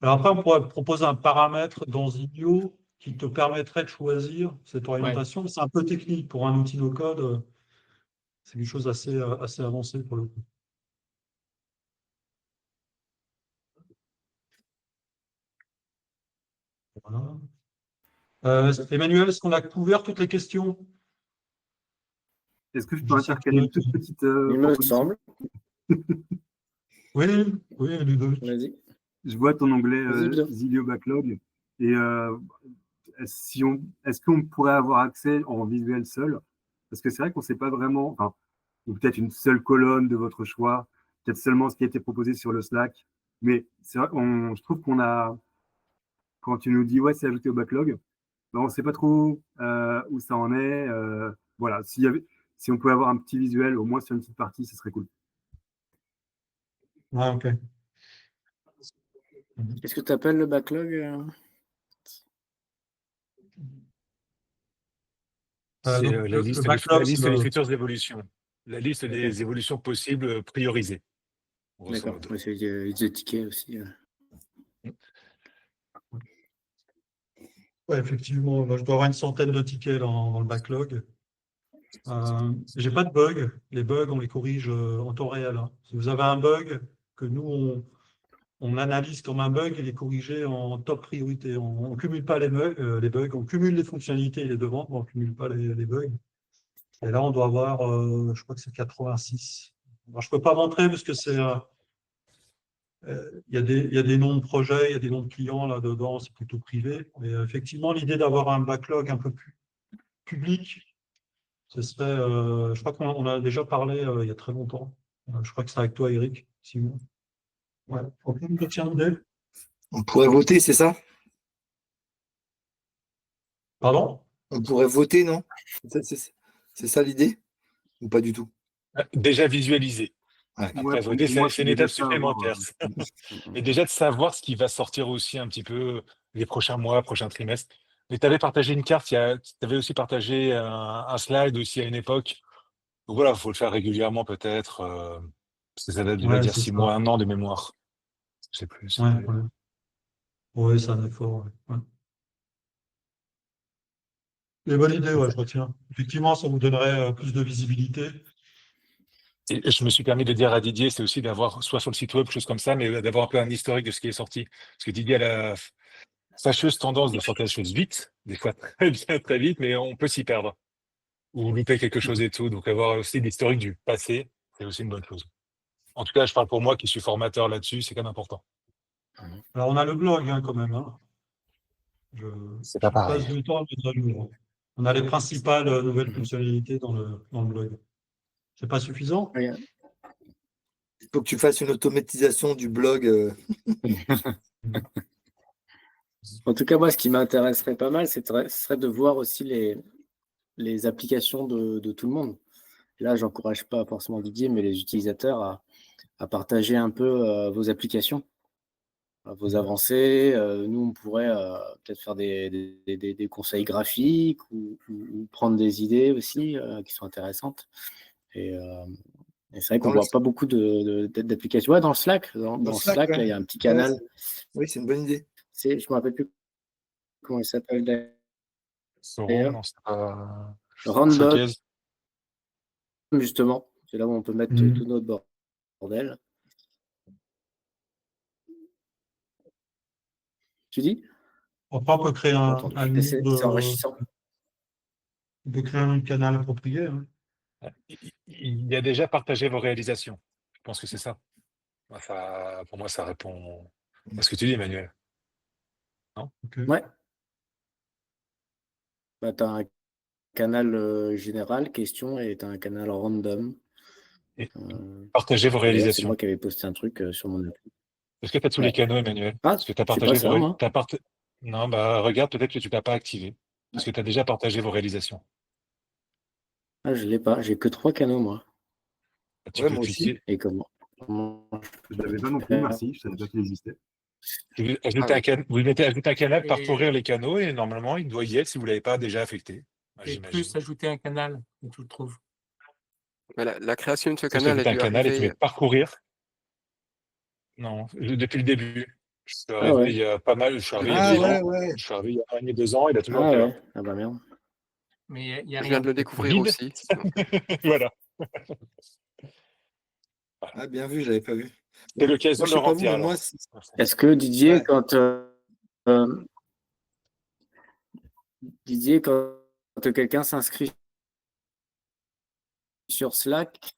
Alors après, on pourrait proposer un paramètre dans Zilio qui te permettrait de choisir cette orientation. C'est un peu technique pour un outil no-code. C'est quelque chose assez avancé pour le coup. Voilà. Emmanuel, est-ce qu'on a couvert toutes les questions? Est-ce que je peux Je sais intercaler une que- toute petite Il me proposition? semble. Oui, oui, Ludovic. Vas-y. Je vois ton onglet Vas-y, Bito. Zilio Backlog. Et est-ce qu'on pourrait avoir accès en visuel seul? Parce que c'est vrai qu'on ne sait pas vraiment, enfin, ou peut-être une seule colonne de votre choix, peut-être seulement ce qui a été proposé sur le Slack. Mais c'est vrai je trouve qu'on a, quand tu nous dis ouais, c'est ajouté au backlog, ben, on ne sait pas trop où ça en est. Voilà, si on pouvait avoir un petit visuel, au moins sur une petite partie, ce serait cool. Ouais, ok. Qu'est-ce que tu appelles le backlog C'est Donc, la liste, le backlog, des futures évolutions. La liste des Ok. évolutions possibles priorisées, grosso D'accord. modo. Ouais, c'est des tickets aussi. ouais, effectivement, je dois avoir une centaine de tickets dans le backlog. J'ai pas de bug. Les bugs, on les corrige en temps réel, hein. Si vous avez un bug que nous, on analyse comme un bug, il est corrigé en top priorité. On ne cumule pas les bugs, on cumule les fonctionnalités et les demandes, mais on ne cumule pas les bugs. Et là, on doit avoir, je crois que c'est 86. Alors, je ne peux pas montrer parce que il y a des noms de projets, il y a des noms de clients là-dedans, c'est plutôt privé. Mais effectivement, l'idée d'avoir un backlog un peu plus public, ce serait, je crois qu'on a déjà parlé il y a très longtemps. Je crois que c'est avec toi, Eric. Simon. Ouais. Ok, je tiens l'idée. On pourrait voter, c'est ça? Pardon? On pourrait voter, non? C'est ça l'idée? Ou pas du tout? Déjà visualisé. Ouais. Après, Ouais, voter, pour moi, c'est une étape déjà ça, avoir, supplémentaire. Et déjà de savoir ce qui va sortir aussi un petit peu les prochains mois, prochains trimestres. Mais tu avais partagé une carte, tu avais aussi partagé un slide aussi à une époque. Donc voilà, il faut le faire régulièrement peut-être, parce que ça date de Ouais, dire c'est 6 ça. mois, un an de mémoire. Je sais plus. Ouais, ouais. Ouais, c'est un effort. Ouais. Ouais. Mais bonne idée, ouais, je retiens. Effectivement, ça vous donnerait plus de visibilité. Et je me suis permis de dire à Didier, c'est aussi d'avoir, soit sur le site web, quelque chose comme ça, mais d'avoir un peu un historique de ce qui est sorti. Parce que Didier a la fâcheuse tendance de sortir les choses vite, des fois très bien, très vite, mais on peut s'y perdre. Ou louper quelque chose et tout. Donc avoir aussi l'historique du passé, c'est aussi une bonne chose. En tout cas, je parle pour moi qui suis formateur là-dessus, c'est quand même important. Alors, on a le blog quand même. Je, C'est pas je passe pareil. du temps à mettre à jour. On a les principales nouvelles fonctionnalités dans le blog. C'est pas suffisant? Regarde. Il faut que tu fasses une automatisation du blog. En tout cas, moi, ce qui m'intéresserait pas mal, ce serait de voir aussi les applications de tout le monde. Là, j'encourage pas forcément Didier, mais les utilisateurs à partager un peu vos applications, vos avancées. Nous, on pourrait peut-être faire des conseils graphiques ou prendre des idées aussi qui sont intéressantes. Et c'est vrai qu'on Dans ne le- voit pas beaucoup d'applications. Ouais, dans le Slack, dans Slack, ouais. là, il y a un petit canal. Oui, c'est une bonne idée. Je ne me rappelle plus comment il s'appelle Sauron, d'ailleurs. non, c'est pas Random, Showcase. justement. C'est là où on peut mettre Mhm. tout notre bordel. Tu dis? Après, on peut créer Pas un entendu. nom C'est enrichissant. on peut créer un canal approprié. Il y a déjà partagé vos réalisations. Je pense que c'est ça. Pour moi, ça répond à ce que tu dis, Emmanuel. Ok. Ouais. Bah, tu as un canal général, question, et tu as un canal random. Et partagez vos D'ailleurs, c'est réalisations. moi qui avais posté un truc sur mon appli. Est-ce que tu as tous Ouais. les canaux, Emmanuel? Ah, Est-ce que tu as c'est pas partagé ça, moi. Non, bah regarde, peut-être que tu l'as pas activé. Parce que tu as déjà partagé vos réalisations. Ah, je l'ai pas. J'ai que 3 canaux, moi. Tu Ouais, peux moi aussi. cliquer. Et comment Je ne l'avais pas non plus, merci. Je ne savais pas qu'il existait. Vous mettez ajouter un canal, Et- parcourir les canaux, et normalement, il doit y être si vous ne l'avez pas déjà affecté. Bah, Et j'imagine. plus ajouter un canal, et tu le trouves. Mais la création de ce Plus canal a ajouter un dû canal et tu mets arriver. parcourir. Non, depuis le début. Je suis Ah arrivé ouais. il y a pas mal, je suis arrivé il y a Ah 2 ans. ouais. Je suis arrivé il y a 1 an et 2 ans, il a toujours Ah été là. ouais. Ah bah merde. Mais il n'y a Je viens rien. de le découvrir Vide. aussi. Donc, Voilà. Ah, bien vu, je l'avais pas vu. C'est l'occasion Moi, de je le sais pas vous, remplir mais moi, alors. Est-ce que Didier, Ouais. quand quelqu'un s'inscrit sur Slack,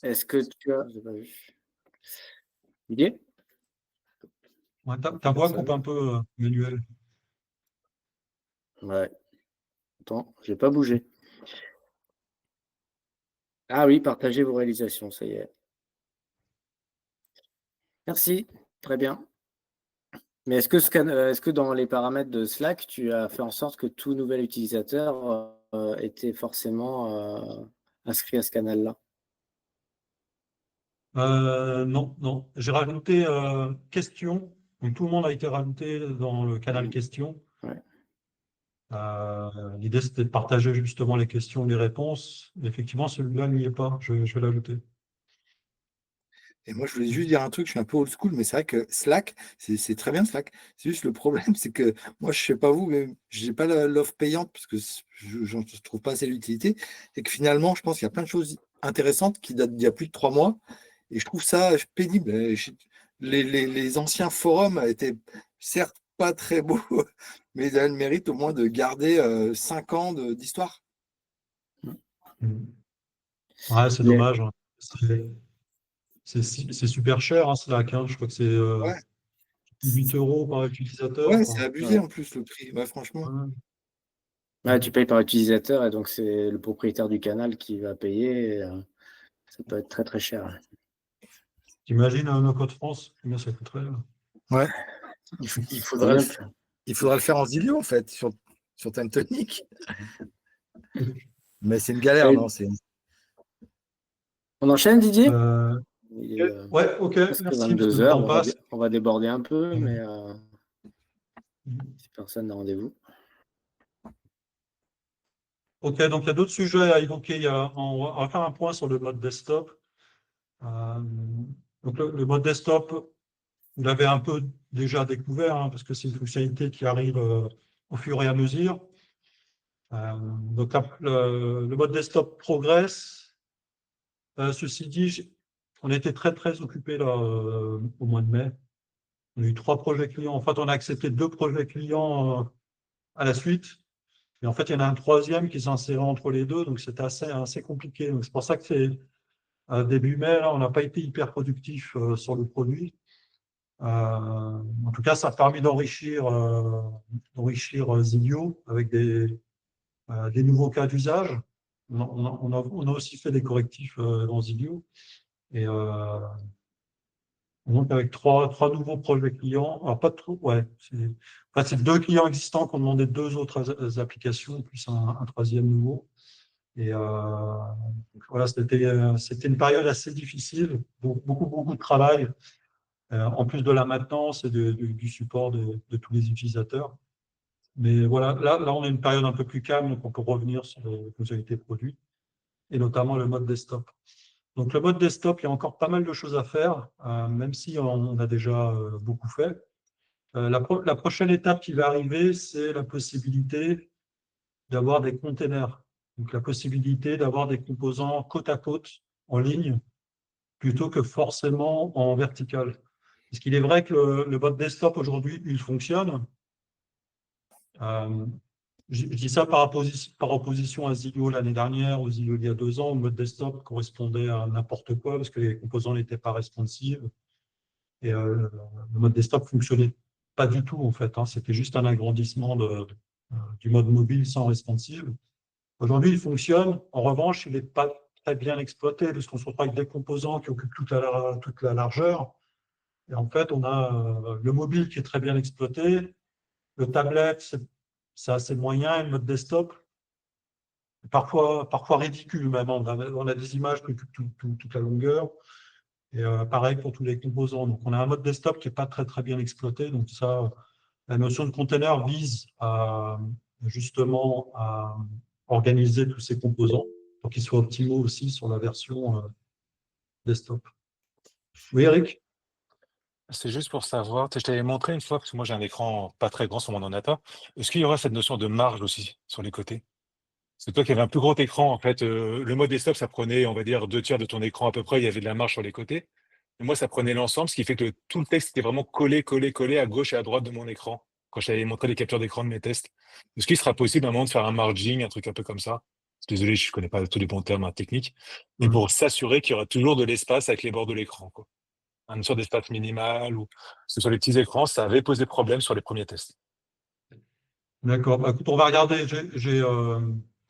est-ce que tu as. J'ai pas vu. Didier? Ouais, ta voix coupe un peu, Manuel. Ouais. Attends, je vais pas bouger. Ah oui, partagez vos réalisations, ça y est. Merci, très bien. Mais est-ce que dans les paramètres de Slack, tu as fait en sorte que tout nouvel utilisateur était forcément inscrit à ce canal-là? Non. J'ai rajouté questions. Donc, tout le monde a été rajouté dans le canal questions. Ouais. L'idée, c'était de partager justement les questions et les réponses. Effectivement, celui-là n'y est pas. Je vais l'ajouter. Et moi, je voulais juste dire un truc, je suis un peu old school, mais c'est vrai que Slack, c'est très bien Slack. C'est juste le problème, c'est que moi, je sais pas vous, mais je n'ai pas l'offre payante parce que je ne trouve pas assez l'utilité. Et que finalement, je pense qu'il y a plein de choses intéressantes qui datent d'il y a plus de 3 mois. Et je trouve ça pénible. Les anciens forums étaient certes pas très beaux, mais ils avaient le mérite au moins de garder 5 ans d'histoire. Ouais, c'est Mais- dommage. C'est super cher, hein, Slack. Je crois que c'est Ouais, 8 € par utilisateur. ouais, Enfin, c'est abusé en plus le prix. Ouais, franchement. ouais. Ouais, tu payes par utilisateur et donc c'est le propriétaire du canal qui va payer. Et, ça peut être très très cher. T'imagines nos codes France, combien ça coûterait? Ouais. Il faudrait bien. Il faudra le faire en Zilio, en fait, sur Time Tonic. Mais c'est une galère, Et- non? On enchaîne, Didier? Euh, Il est ouais, ok, presque merci, parce que 22 le heures. temps passe. On va déborder un peu, mais Mhm. si personne n'a rendez-vous. Ok, donc il y a d'autres sujets à évoquer. On va faire un point sur le mode desktop. Donc le mode desktop, vous l'avez un peu déjà découvert, parce que c'est une fonctionnalité qui arrive au fur et à mesure. Donc le mode desktop progresse. Ceci dit, on était très occupés là, au mois de mai. On a eu 3 projets clients. En fait, on a accepté 2 projets clients à la suite. Et en fait, il y en a un troisième qui s'insérait entre les deux, donc c'était assez compliqué. Donc c'est pour ça que c'est début mai, là, on n'a pas été hyper productif sur le produit. En tout cas, ça a permis d'enrichir Zilio avec des nouveaux cas d'usage. On a aussi fait des correctifs dans Zilio. Et donc, avec trois nouveaux projets clients, alors pas trop, ouais, c'est 2 clients existants qui ont demandé 2 autres applications, plus un troisième nouveau. Et voilà, c'était une période assez difficile, beaucoup de travail, en plus de la maintenance et du support de tous les utilisateurs. Mais voilà, là, on a une période un peu plus calme, donc on peut revenir sur les fonctionnalités produits, et notamment le mode desktop. Donc, le mode desktop, il y a encore pas mal de choses à faire, même si on a déjà beaucoup fait. La prochaine étape qui va arriver, c'est la possibilité d'avoir des containers. Donc, la possibilité d'avoir des composants côte à côte en ligne, plutôt que forcément en vertical. Parce qu'il est vrai que le mode desktop aujourd'hui, il fonctionne. Je dis ça par opposition à Zilio l'année dernière, ou Zilio il y a 2 ans, où le mode desktop correspondait à n'importe quoi parce que les composants n'étaient pas responsives. Et le mode desktop fonctionnait pas du tout, en fait. C'était juste un agrandissement du mode mobile sans responsive. Aujourd'hui, il fonctionne. En revanche, il n'est pas très bien exploité parce qu'on se retrouve avec des composants qui occupent toute la largeur. Et en fait, on a le mobile qui est très bien exploité, le tablette, c'est assez moyen, et le mode desktop, parfois ridicule même. On a des images qui occupent toute la longueur. Et pareil pour tous les composants. Donc, on a un mode desktop qui n'est pas très bien exploité. Donc, ça, la notion de container vise justement à organiser tous ces composants pour qu'ils soient optimaux aussi sur la version desktop. Oui, Eric? C'est juste pour savoir, je t'avais montré une fois, parce que moi j'ai un écran pas très grand sur mon ordinateur, est-ce qu'il y aura cette notion de marge aussi sur les côtés? C'est toi qui avais un plus gros écran, en fait, le mode desktop, ça prenait, on va dire, 2/3 de ton écran à peu près, il y avait de la marge sur les côtés. Et moi, ça prenait l'ensemble, ce qui fait que tout le texte était vraiment collé à gauche et à droite de mon écran, quand j'avais montré les captures d'écran de mes tests. Est-ce qu'il sera possible à un moment de faire un margin, un truc un peu comme ça? Désolé, je connais pas tous les bons termes techniques. Mais pour s'assurer qu'il y aura toujours de l'espace avec les bords de l'écran, quoi. Une sorte d'espace minimal, ou parce que sur les petits écrans, ça avait posé problème sur les premiers tests. D'accord. Bah, écoute, on va regarder. Je vais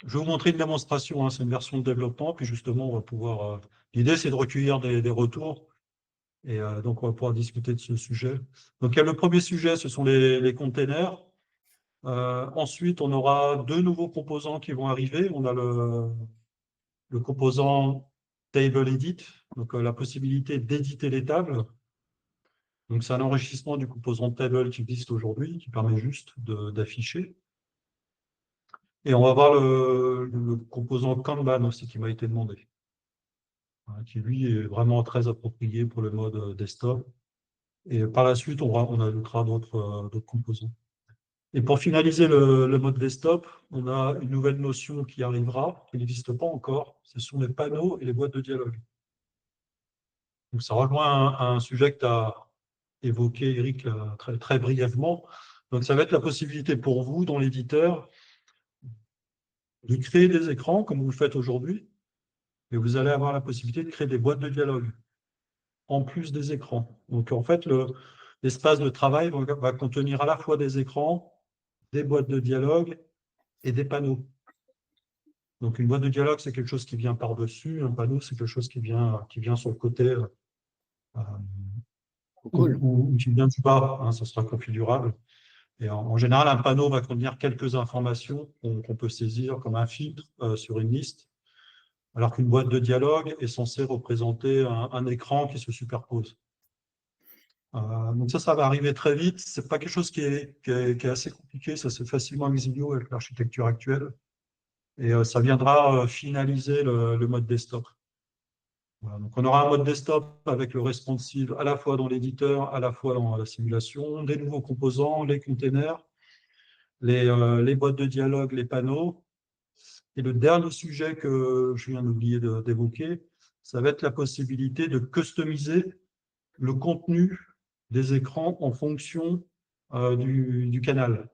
vous montrer une démonstration. C'est une version de développement. Puis justement, on va pouvoir. L'idée, c'est de recueillir des retours. Et donc, on va pouvoir discuter de ce sujet. Donc, il y a le premier sujet, ce sont les containers. Ensuite, on aura 2 nouveaux composants qui vont arriver. On a le composant Table Edit, donc la possibilité d'éditer les tables. Donc, c'est un enrichissement du composant Table qui existe aujourd'hui, qui permet juste d'afficher. Et on va voir le composant Kanban aussi qui m'a été demandé, qui lui est vraiment très approprié pour le mode desktop. Et par la suite, on ajoutera d'autres composants. Et pour finaliser le mode desktop, on a une nouvelle notion qui arrivera, qui n'existe pas encore. Ce sont les panneaux et les boîtes de dialogue. Donc, ça rejoint un sujet que tu as évoqué, Eric, très brièvement. Donc, ça va être la possibilité pour vous, dans l'éditeur, de créer des écrans, comme vous le faites aujourd'hui, et vous allez avoir la possibilité de créer des boîtes de dialogue, en plus des écrans. Donc, en fait, l'espace de travail va contenir à la fois des écrans, des boîtes de dialogue et des panneaux. Donc, une boîte de dialogue, c'est quelque chose qui vient par-dessus. Un panneau, c'est quelque chose qui vient sur le côté Cool. ou qui vient du bas. Ça sera configurable. Et en général, un panneau va contenir quelques informations qu'on peut saisir comme un filtre sur une liste, alors qu'une boîte de dialogue est censée représenter un écran qui se superpose. Donc ça va arriver très vite. Ce n'est pas quelque chose qui est assez compliqué. Ça se fait facilement avec Zilio, avec l'architecture actuelle. Et ça viendra finaliser le mode desktop. Voilà, donc on aura un mode desktop avec le responsive à la fois dans l'éditeur, à la fois dans la simulation, des nouveaux composants, les containers, les boîtes de dialogue, les panneaux. Et le dernier sujet que je viens d'oublier d'évoquer, ça va être la possibilité de customiser le contenu des écrans en fonction du canal.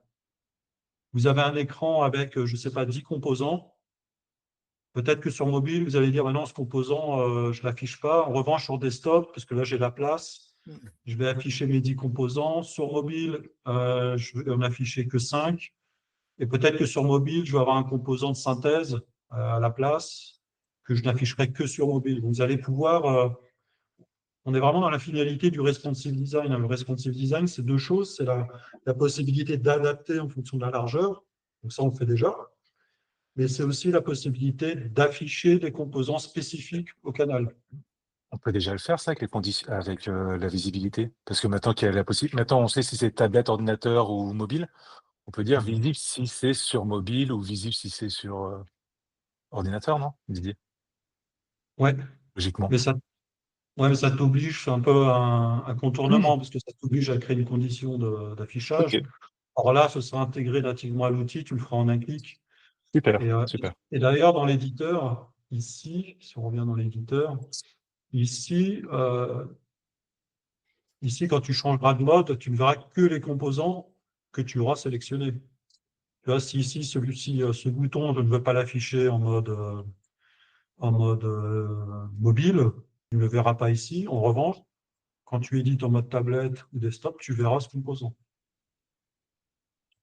Vous avez un écran avec, je ne sais pas, 10 composants. Peut-être que sur mobile, vous allez dire, bah non, ce composant, je ne l'affiche pas. En revanche, sur desktop, parce que là, j'ai la place, je vais afficher mes 10 composants. Sur mobile, je vais en afficher que 5. Et peut-être que sur mobile, je vais avoir un composant de synthèse à la place que je n'afficherai que sur mobile. Vous allez pouvoir... on est vraiment dans la finalité du responsive design. Le responsive design, c'est deux choses. C'est la possibilité d'adapter en fonction de la largeur. Donc ça, on le fait déjà. Mais c'est aussi la possibilité d'afficher des composants spécifiques au canal. On peut déjà le faire, ça, avec les conditions, avec la visibilité. Parce que maintenant qu'il y a la possibilité, maintenant on sait si c'est tablette, ordinateur ou mobile. On peut dire visible si c'est sur mobile ou visible si c'est sur ordinateur, non, Didier? Ouais, Logiquement. mais ça t'oblige, c'est un peu un contournement, parce que ça t'oblige à créer une condition d'affichage. Ok, Alors là, ce sera intégré nativement à l'outil, tu le feras en un clic. super, Et, super. et d'ailleurs, dans l'éditeur, ici, si on revient dans l'éditeur, ici, quand tu changeras de mode, tu ne verras que les composants que tu auras sélectionnés. Tu vois, si ici, celui-ci, ce bouton, je ne veux pas l'afficher en mode mobile, tu ne le verras pas ici. En revanche, quand tu édites en mode tablette ou desktop, tu verras ce composant.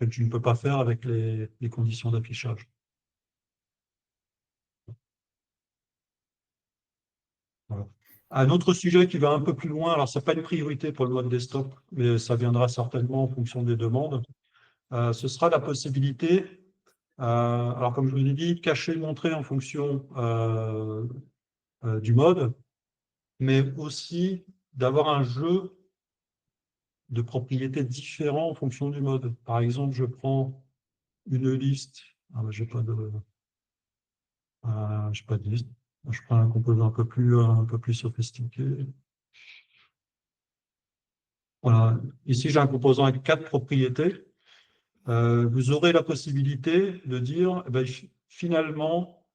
Que tu ne peux pas faire avec les conditions d'affichage. Voilà. Un autre sujet qui va un peu plus loin, alors ce n'est pas une priorité pour le mode desktop, mais ça viendra certainement en fonction des demandes, ce sera la possibilité, alors comme je vous l'ai dit, cacher, montrer en fonction du mode, mais aussi d'avoir un jeu de propriétés différents en fonction du mode. Par exemple, je prends une liste, je n'ai pas de liste, je prends un composant un peu plus sophistiqué. Voilà. Ici, j'ai un composant avec 4 propriétés. Vous aurez la possibilité de dire, finalement,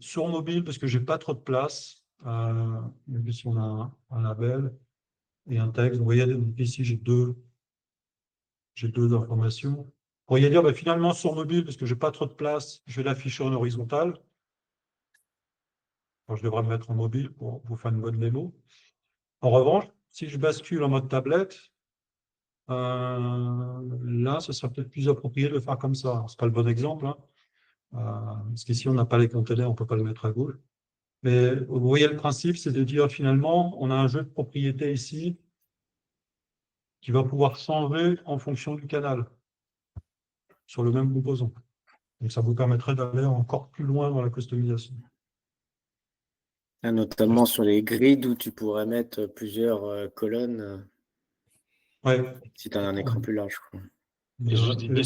sur mobile, parce que je n'ai pas trop de place, même si on a un label et un texte, vous voyez, ici, j'ai deux informations. Vous pourriez dire, finalement, sur mobile, parce que je n'ai pas trop de place, je vais l'afficher en horizontal. Alors, je devrais me mettre en mobile pour vous faire une bonne démo. En revanche, si je bascule en mode tablette, là, ce sera peut-être plus approprié de le faire comme ça. Ce n'est pas le bon exemple, hein, parce qu'ici, on n'a pas les containers, on ne peut pas le mettre à gauche. Mais vous voyez, le principe, c'est de dire finalement, on a un jeu de propriétés ici qui va pouvoir changer en fonction du canal sur le même composant. Donc, ça vous permettrait d'aller encore plus loin dans la customisation. Notamment sur les grids où tu pourrais mettre plusieurs colonnes Ouais. si tu as un écran plus large. Et juste Didier,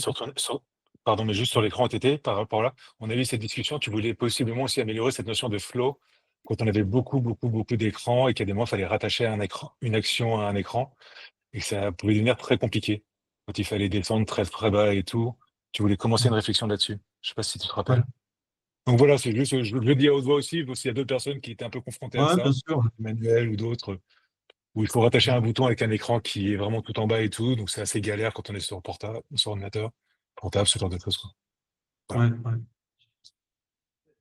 pardon, mais juste sur l'écran OTT, par rapport là, on a eu cette discussion, tu voulais possiblement aussi améliorer cette notion de flow quand on avait beaucoup d'écrans et qu'à des moments, il fallait rattacher une action à un écran et que ça pouvait devenir très compliqué quand il fallait descendre très bas et tout. Tu voulais commencer une réflexion là-dessus. Je ne sais pas si tu te rappelles. Ouais. Donc voilà, c'est juste, je le dis à haute voix aussi, s'il y a d'autres personnes qui étaient un peu confrontées à ça, bien sûr. Emmanuel ou d'autres, où il faut rattacher un bouton avec un écran qui est vraiment tout en bas et tout, donc c'est assez galère quand on est sur portable, sur ordinateur, portable, ce genre de choses, quoi. Voilà.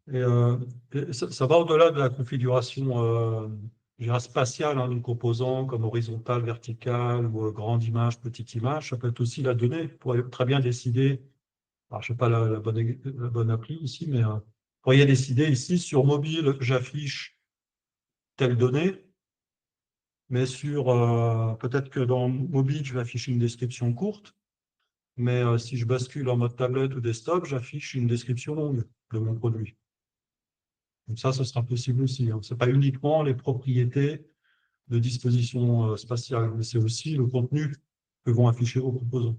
Ouais. Et ça va au-delà de la configuration je dirais spatiale d'un composant comme horizontal, vertical ou grande image, petite image. Ça peut être aussi la donnée. Vous pourriez très bien décider, alors je ne sais pas la bonne appli ici, mais vous pourriez décider ici sur mobile, j'affiche telle donnée, mais sur peut-être que dans mobile, je vais afficher une description courte, mais si je bascule en mode tablette ou desktop, j'affiche une description longue de mon produit. Donc ça, ce sera possible aussi. Ce n'est pas uniquement les propriétés de disposition spatiale, mais c'est aussi le contenu que vont afficher vos composants.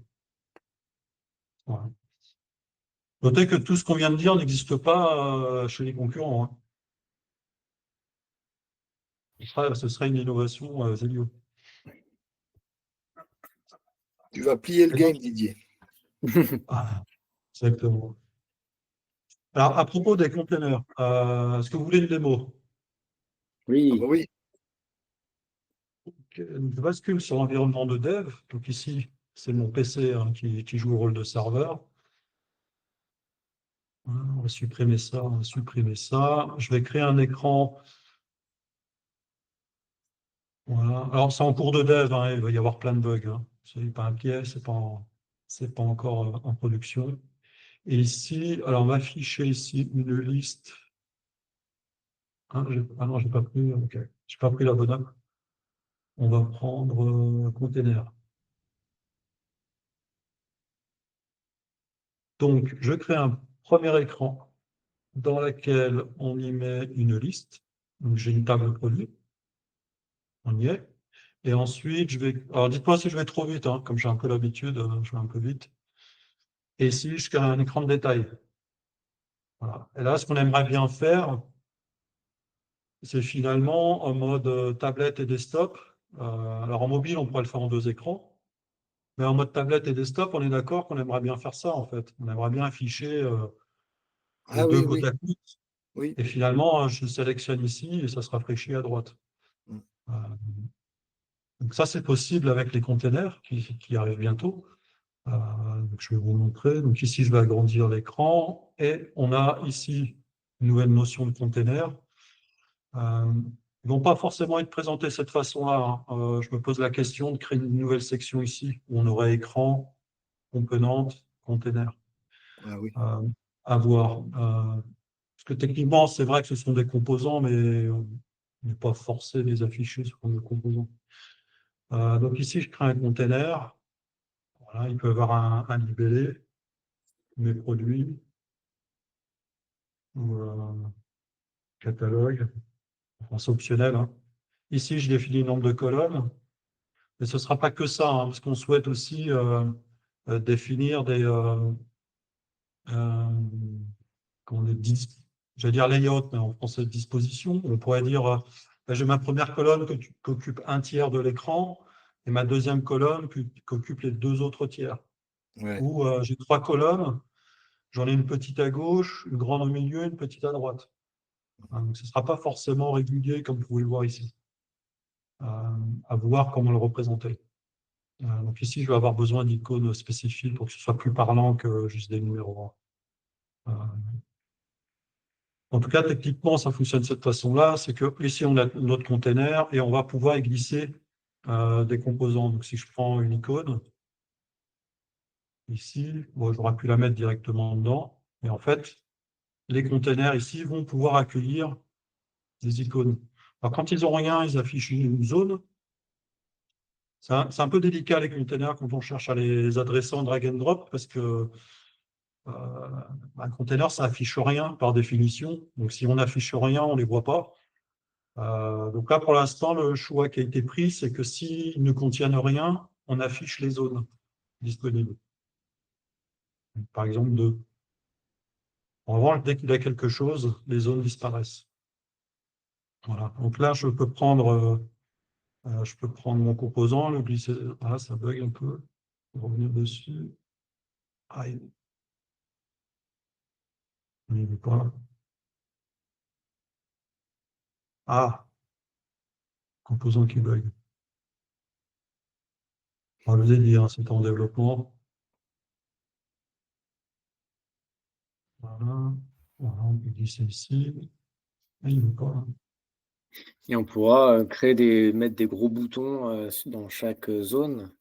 Voilà. Notez que tout ce qu'on vient de dire n'existe pas chez les concurrents, hein. Ce serait une innovation Zelio. Tu vas plier le game, Didier. Exactement. Alors, à propos des containers, est-ce que vous voulez une démo? Oui, bah oui. Je bascule sur l'environnement de dev. Donc ici, c'est mon PC hein, qui joue le rôle de serveur. Voilà, on va supprimer ça, on va supprimer ça. Je vais créer un écran. Voilà. Alors, c'est en cours de dev, hein, il va y avoir plein de bugs. Hein. Soyez pas inquiets, c'est pas encore en production. Et ici, alors on va afficher ici une liste. Hein, ah non, j'ai pas pris, ok. J'ai pas pris la bonne app. On va prendre container. Donc, je crée un premier écran dans lequel on y met une liste. Donc, j'ai une table de produits. On y est. Et ensuite, je vais. Alors, dites-moi si je vais trop vite, hein, comme j'ai un peu l'habitude, je vais un peu vite. Et ici, je crée un écran de détail. Voilà. Et là, ce qu'on aimerait bien faire, c'est finalement en mode tablette et desktop. Alors, en mobile, on pourrait le faire en 2 écrans. Mais en mode tablette et desktop, on est d'accord qu'on aimerait bien faire ça, en fait. On aimerait bien afficher les Ah deux oui, côte oui, à côte. oui. Et finalement, je sélectionne ici et ça se rafraîchit à droite. Mm. Euh, donc ça, c'est possible avec les containers qui arrivent bientôt. Donc je vais vous montrer. Donc ici, je vais agrandir l'écran et on a ici une nouvelle notion de container. Ils vont pas forcément être présentés de cette façon-là. Hein. Je me pose la question de créer une nouvelle section ici où on aurait écran, componente, container. Ah oui. À voir. Parce que techniquement, c'est vrai que ce sont des composants, mais on n'est pas forcé de les afficher sous forme de composants. Donc ici, je crée un container. Voilà, il peut avoir un libellé, mes produits, ou catalogue. Enfin, c'est optionnel. Hein. Ici, je définis le nombre de colonnes. Mais ce ne sera pas que ça, hein, parce qu'on souhaite aussi définir des comment j'allais dire layout, mais en français disposition. On pourrait dire j'ai ma première colonne qui occupe un tiers de l'écran et ma deuxième colonne qui occupe les 2 autres tiers. Ouais. Ou j'ai 3 colonnes, j'en ai une petite à gauche, une grande au milieu, une petite à droite. Hein, donc ce ne sera pas forcément régulier comme vous pouvez le voir ici. À voir comment le représenter. Donc ici, je vais avoir besoin d'icônes spécifiques pour que ce soit plus parlant que juste des numéros. En tout cas, techniquement, ça fonctionne de cette façon-là. C'est que ici, on a notre container et on va pouvoir y glisser des composants. Donc, si je prends une icône, ici, bon, j'aurais pu la mettre directement dedans. Mais en fait, les containers ici vont pouvoir accueillir des icônes. Alors, quand ils n'ont rien, ils affichent une zone. C'est un peu délicat, les containers, quand on cherche à les adresser en drag and drop, parce que un container, ça affiche rien par définition. Donc, si on n'affiche rien, on ne les voit pas. Donc là, pour l'instant, le choix qui a été pris, c'est que s'ils ne contiennent rien, on affiche les zones disponibles. Par exemple, 2. En revanche, dès qu'il y a quelque chose, les zones disparaissent. Voilà. Donc là, je peux prendre mon composant, le glisser. Ah, ça bug un peu. Revenir dessus. Ah, il n'y est pas. Ah, composant qui bug. On le dit, hein, c'est en développement. Voilà. Voilà, on peut glisser ici. Et il ne veut pas. et on pourra mettre des gros boutons dans chaque zone.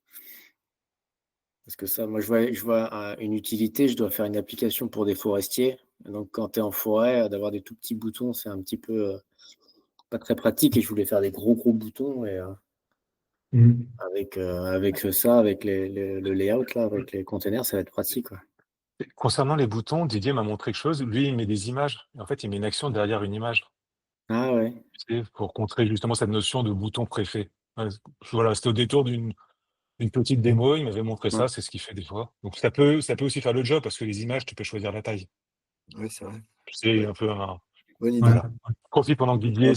Parce que ça, moi, je vois une utilité, je dois faire une application pour des forestiers. Donc, quand tu es en forêt, d'avoir des tout petits boutons, c'est un petit peu pas très pratique. Et je voulais faire des gros boutons. Et avec ça, avec le layout, là, avec les containers, ça va être pratique. Quoi. Concernant les boutons, Didier m'a montré quelque chose. Lui, il met des images. Et en fait, il met une action derrière une image. Ah ouais. Tu sais, pour contrer justement cette notion de bouton préfet. Voilà, c'était au détour d'une petite démo. Il m'avait montré ça. Ouais. C'est ce qu'il fait des fois. Donc, ça peut aussi faire le job parce que les images, tu peux choisir la taille. Oui, c'est vrai. C'est un peu un. Bonne idée. Voilà. Profite pendant que Didier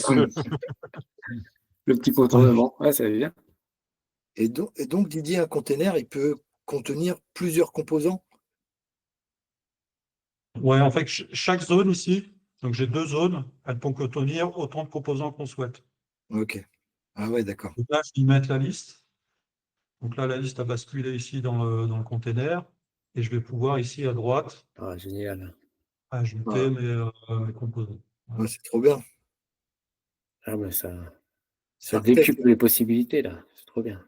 Le petit contournement. Ouais, ça va bien. Et donc, Didier, un container, il peut contenir plusieurs composants. Ouais, en fait, chaque zone ici, Donc j'ai 2 zones, elles peuvent contenir autant de composants qu'on souhaite. Ok. Ah ouais, d'accord. Donc là, je vais y mettre la liste. Donc là, la liste a basculé ici dans le container. Et je vais pouvoir ici à droite Ah, génial. ajouter mes composants. Voilà. Ouais, c'est trop bien. Ah, mais ça Ça retèque, décuple les possibilités, là. C'est trop bien.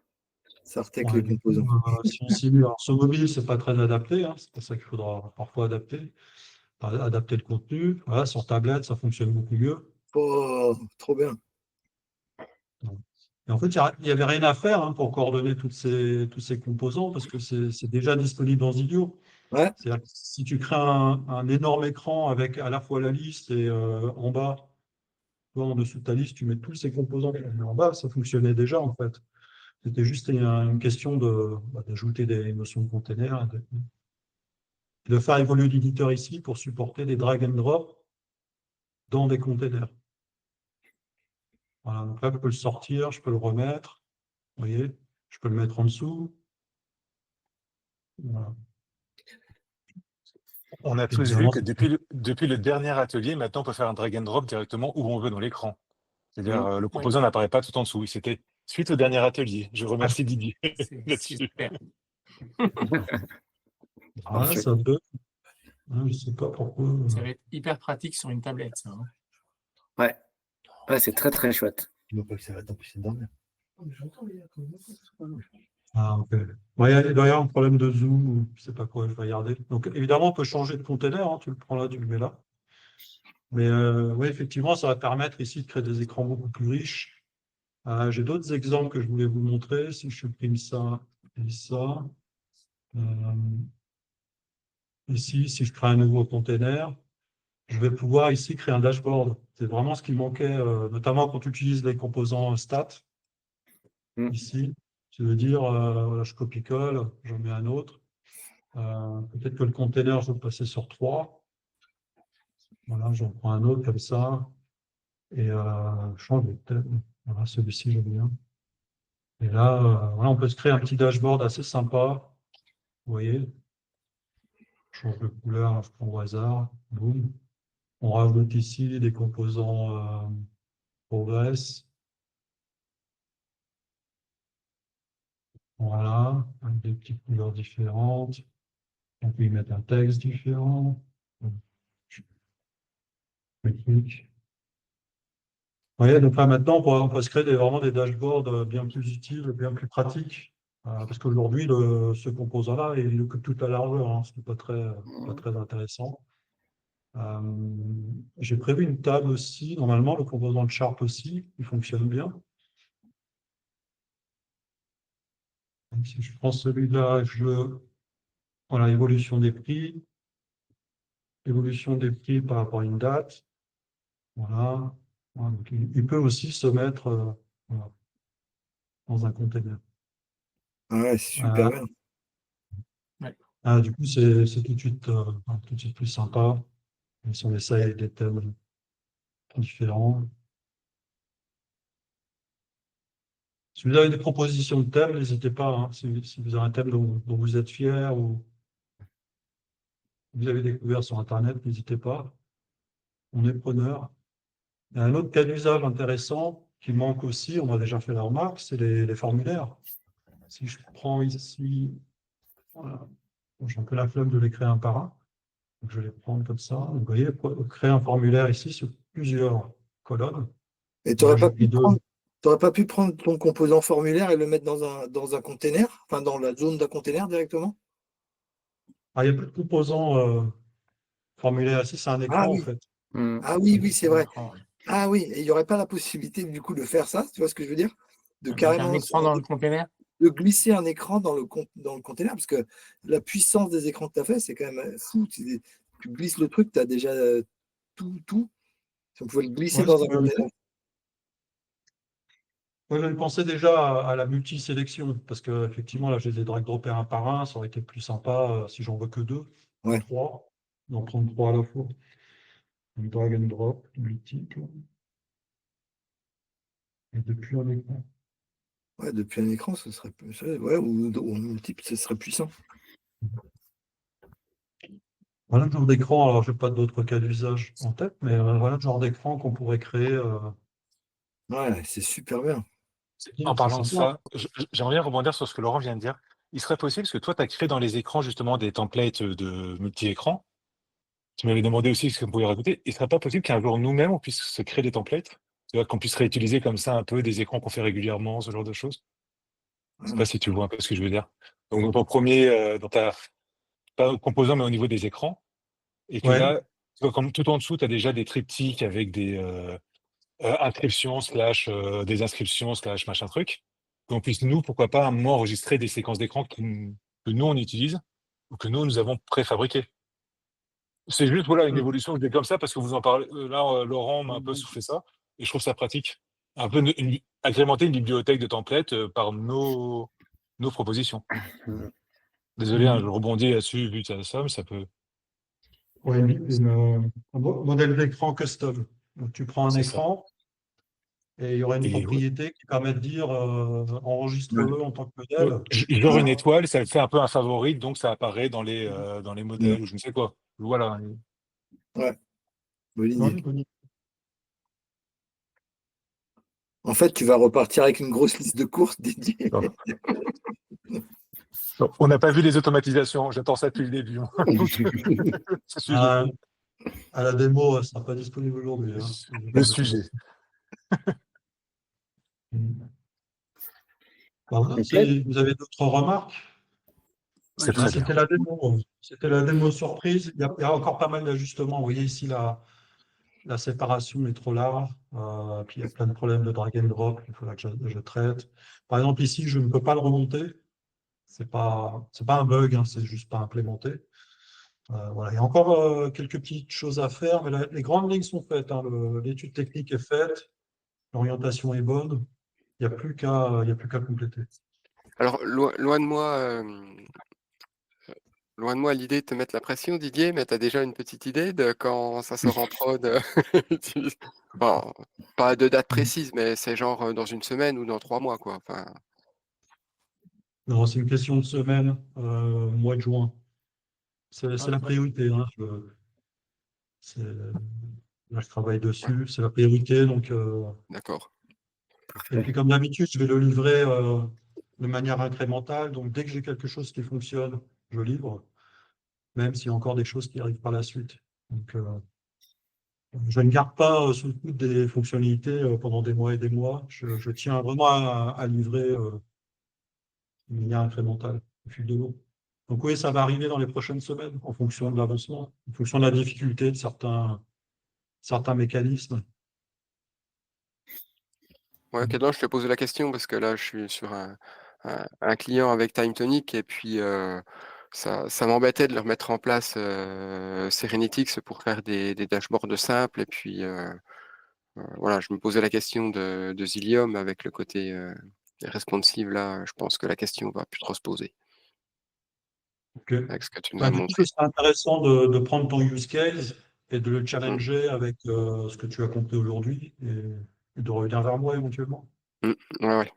ça retèque Ouais, les du coup, composants. si on simule, alors sur mobile, c'est pas très adapté, hein, c'est pour ça qu'il faudra parfois adapter le contenu. Voilà, sur tablette, ça fonctionne beaucoup mieux. Oh, trop bien. Et en fait, il n'y avait rien à faire hein, pour coordonner tous ces composants parce que c'est déjà disponible dans Zilio. Ouais, C'est-à-dire que si tu crées un énorme écran avec à la fois la liste et en bas, toi, en dessous de ta liste, tu mets tous ces composants que tu mets en bas, ça fonctionnait déjà en fait. C'était juste une question d'ajouter des notions de container, de faire évoluer l'éditeur ici pour supporter des drag and drop dans des containers. Voilà, donc là, je peux le sortir, je peux le remettre. Vous voyez, je peux le mettre en dessous. Voilà. On a Et tous vu évidemment, que depuis le dernier atelier, maintenant, on peut faire un drag and drop directement où on veut dans l'écran. C'est-à-dire, le composant n'apparaît pas tout en dessous. C'était suite au dernier atelier. Je remercie Didier C'est là-dessus. super. voilà, ça peut. Je ne sais pas pourquoi. Ça va être hyper pratique sur une tablette, ça. Hein. Ouais. Ouais, c'est très, très chouette. je ne veux pas que ça va t'empêcher de dormir. Ah, ok. Ouais, il doit y avoir un problème de zoom, ou je ne sais pas quoi, je vais regarder. Donc, évidemment, on peut changer de container, hein, tu le prends là, tu le mets là. Mais oui, effectivement, ça va permettre ici de créer des écrans beaucoup plus riches. J'ai d'autres exemples que je voulais vous montrer. Si je supprime ça et ça. Euh, ici, si je crée un nouveau container, je vais pouvoir ici créer un dashboard. C'est vraiment ce qui manquait, notamment quand tu utilises les composants stats. Mm. Ici, tu veux dire, voilà, je copie-colle, j'en mets un autre. Peut-être que le container, je vais le passer sur 3. Voilà, j'en prends un autre comme ça. Et je change de thème. Voilà, celui-ci, j'aime bien. Et là, voilà, on peut se créer un petit dashboard assez sympa. Vous voyez, je change de couleur, je prends au hasard. Boum. On rajoute ici des composants progress. Voilà, avec des petites couleurs différentes. On peut y mettre un texte différent. Technique. Oui, donc là maintenant, on peut se créer vraiment des dashboards bien plus utiles, bien plus pratiques. Parce qu'aujourd'hui, ce composant-là, il occupe toute la largeur, hein, ce qui n'est pas très intéressant. J'ai prévu une table aussi. Normalement, le composant de Sharp aussi, il fonctionne bien. Donc, si je prends celui-là, voilà, évolution des prix par rapport à une date. Voilà. Voilà, donc, il peut aussi se mettre voilà, dans un container. Ouais, c'est super bien. Du coup, c'est tout de suite plus sympa. Si on essaye avec des thèmes différents. Si vous avez des propositions de thèmes, n'hésitez pas. Hein, si vous avez un thème dont vous êtes fier ou vous avez découvert sur Internet, n'hésitez pas. On est preneur. Il y a un autre cas d'usage intéressant qui manque aussi, on a déjà fait la remarque, c'est les formulaires. Si je prends ici, voilà, j'ai un peu la flemme de les créer un par un. Donc je vais les prendre comme ça. Vous voyez, créer un formulaire ici sur plusieurs colonnes. Et tu Moi, n'aurais j'ai pas pu mis deux. t'aurais pas pu prendre ton composant formulaire et le mettre dans un container, enfin dans la zone d'un container directement? Ah, il n'y a plus de composants formulaires ici, c'est un Ah écran en oui, fait. Mm. ah oui, oui, C'est c'est un vrai. écran, ouais. Ah oui, et il n'y aurait pas la possibilité du coup de faire ça, tu vois ce que je veux dire? De Mettre un carrément écran dans le container. de glisser un écran dans dans le container, parce que la puissance des écrans que tu as fait, c'est quand même fou. Tu glisses le truc, tu as déjà tout. Si on pouvait le glisser Ouais, dans un container. ouais, j'avais pensé déjà à la multi-sélection, parce que effectivement, là, j'ai des drag droppés un par un, ça aurait été plus sympa si j'en veux que 2 ou Ouais. 3, d'en prendre 3 à la fois. Donc, drag and drop, multiple, et depuis un écran. Ouais, depuis un écran, ce serait ouais, ou multiple, ce serait puissant. Voilà le genre d'écran, alors je n'ai pas d'autres cas d'usage en tête, mais voilà le genre d'écran qu'on pourrait créer. Ouais, c'est super bien. En parlant de C'est ça. ça, j'aimerais bien rebondir sur ce que Laurent vient de dire. Il serait possible, parce que toi, tu as créé dans les écrans justement des templates de multi-écrans. Tu m'avais demandé aussi ce qu'on pouvait rajouter. Il serait pas possible qu'un jour nous-mêmes, on puisse se créer des templates? Tu vois, qu'on puisse réutiliser comme ça un peu des écrans qu'on fait régulièrement, ce genre de choses? Je sais pas si tu vois un peu ce que je veux dire. Donc, dans ton premier, dans ta, pas au composant, mais au niveau des écrans, et que Ouais. là, tu vois, comme tout en dessous, tu as déjà des triptyques avec des inscriptions, slash, des inscriptions, slash, machin truc. Qu'on puisse, nous, pourquoi pas, à un moment, enregistrer des séquences d'écran que nous, on utilise, ou que nous avons préfabriquées. C'est juste, voilà, une évolution que j'ai comme ça, parce que vous en parlez, là, Laurent m'a un peu soufflé ça, et je trouve ça pratique. Un peu agrémenter une bibliothèque de templates par nos propositions. Désolé, hein, je rebondis là-dessus, vu que ça, mais ça peut. Ouais, un modèle d'écran custom. Donc, tu prends un C'est ça. écran et il y aurait une Et ouais, propriété qui permet de dire enregistre-le en tant que modèle. genre une étoile, ça fait un peu un favori, donc ça apparaît dans les Mm. modèles, ou je ne sais quoi. Voilà. Ouais, bonne Ouais, idée. bonne idée. En fait, tu vas repartir avec une grosse liste de courses dédiées. Non. Non, on n'a pas vu les automatisations, j'attends ça depuis le début. Donc, ce sujet. À la démo, ça ne sera pas disponible aujourd'hui. Hein. Le sujet. Bah voilà, Ok. vous avez d'autres remarques? C'est très bien. C'était la démo. C'était la démo surprise. Il y a encore pas mal d'ajustements. Vous voyez ici, la séparation est trop large. Puis il y a plein de problèmes de drag and drop qu'il faudra que je traite. Par exemple, ici, je ne peux pas le remonter. C'est pas un bug, hein, c'est juste pas implémenté. Voilà. Il y a encore quelques petites choses à faire, mais les grandes lignes sont faites. Hein. L'étude technique est faite, l'orientation est bonne. Il n'y a plus qu'à compléter. Alors, loin de moi l'idée de te mettre la pression, Didier, mais tu as déjà une petite idée de quand ça sort en prod? Bon, pas de date précise, mais c'est genre dans une semaine ou dans 3 mois, quoi. Enfin, Non, c'est une question de semaine, mois de juin. C'est la priorité. Hein. Là, je travaille dessus, c'est la priorité. Donc, d'accord. et puis, comme d'habitude, je vais le livrer de manière incrémentale. Donc, dès que j'ai quelque chose qui fonctionne, je livre, même s'il y a encore des choses qui arrivent par la suite. Donc, je ne garde pas sous le coude des fonctionnalités pendant des mois et des mois. Je tiens vraiment à livrer de manière incrémentale au fil de l'eau. Donc oui, ça va arriver dans les prochaines semaines en fonction de l'avancement, en fonction de la difficulté de certains mécanismes. Ouais, ok, non, je te pose la question parce que là, je suis sur un client avec TimeTonic et puis ça m'embêtait de leur mettre en place Serenitix pour faire des dashboards simples. Et puis voilà, je me posais la question de Zilium avec le côté responsive. Là, je pense que la question va plus trop se poser Ok. avec ce que tu nous Bah, as du coup, montré. ce serait intéressant de prendre ton use case et de le challenger avec ce que tu as compris aujourd'hui et de revenir vers moi éventuellement. Ouais, ouais.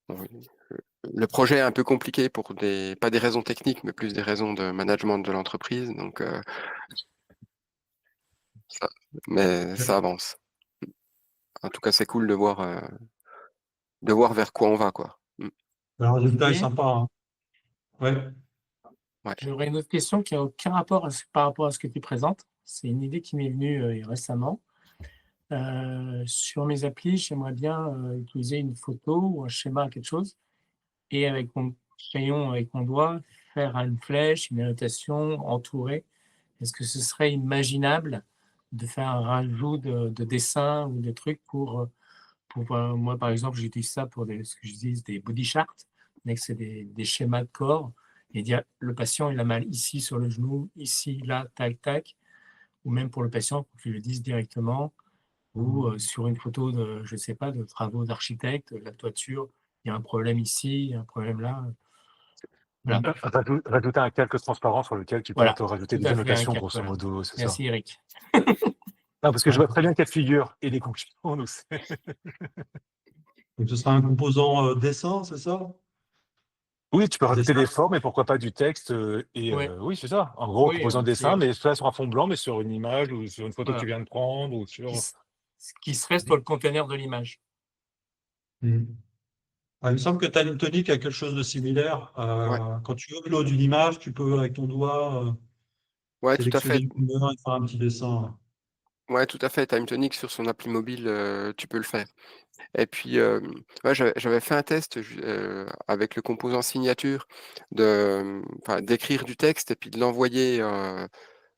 Oui. Le projet est un peu compliqué pour pas des raisons techniques, mais plus des raisons de management de l'entreprise. Donc, mais ça avance. En tout cas, c'est cool de voir vers quoi on va, quoi. Le résultat est Didier, sympa. Hein. Ouais. Ouais. j'aurais une autre question qui n'a aucun rapport par rapport à ce que tu présentes. C'est une idée qui m'est venue récemment. Sur mes applis, j'aimerais bien utiliser une photo ou un schéma, quelque chose, et avec mon crayon, avec mon doigt, faire une flèche, une annotation entourée. Est-ce que ce serait imaginable de faire un rajout de dessins ou de trucs pour moi, par exemple, j'utilise ça pour ce que je dis, des body charts, mais c'est des schémas de corps, et dire le patient, il a mal ici sur le genou, ici, là, tac, tac, ou même pour le patient, pour qu'il le dise directement, ou sur une photo de, je ne sais pas, de travaux d'architecte, la toiture, il y a un problème ici, il y a un problème là. Voilà, Rajouter un calque transparent sur lequel tu peux voilà, te rajouter tout des à fait, un annotations, cas. grosso Voilà. modo, c'est ça. Merci Eric. Non, parce que je vois très bien le cas de figure et les conclusions. Donc Donc ce sera un composant dessin, c'est ça? Oui, tu peux rajouter Dessin. des formes et pourquoi pas du texte. Ouais. Oui, c'est ça. En gros, Oui, composant un dessin, petit, mais soit sur un fond blanc, mais sur une image ou sur une photo que tu voilà. viens de prendre ou Qui, sur. s- qui serait sur le conteneur de l'image. Mm. Il me semble que Time a quelque chose de similaire. Ouais, Quand tu uploads une image, tu peux, avec ton doigt, ouais, tout à sélectionner fait. une couleur et faire un petit dessin. Ouais, tout à fait. Time Tonic sur son appli mobile, tu peux le faire. Et puis, ouais, j'avais fait un test avec le composant signature enfin, d'écrire du texte et puis de l'envoyer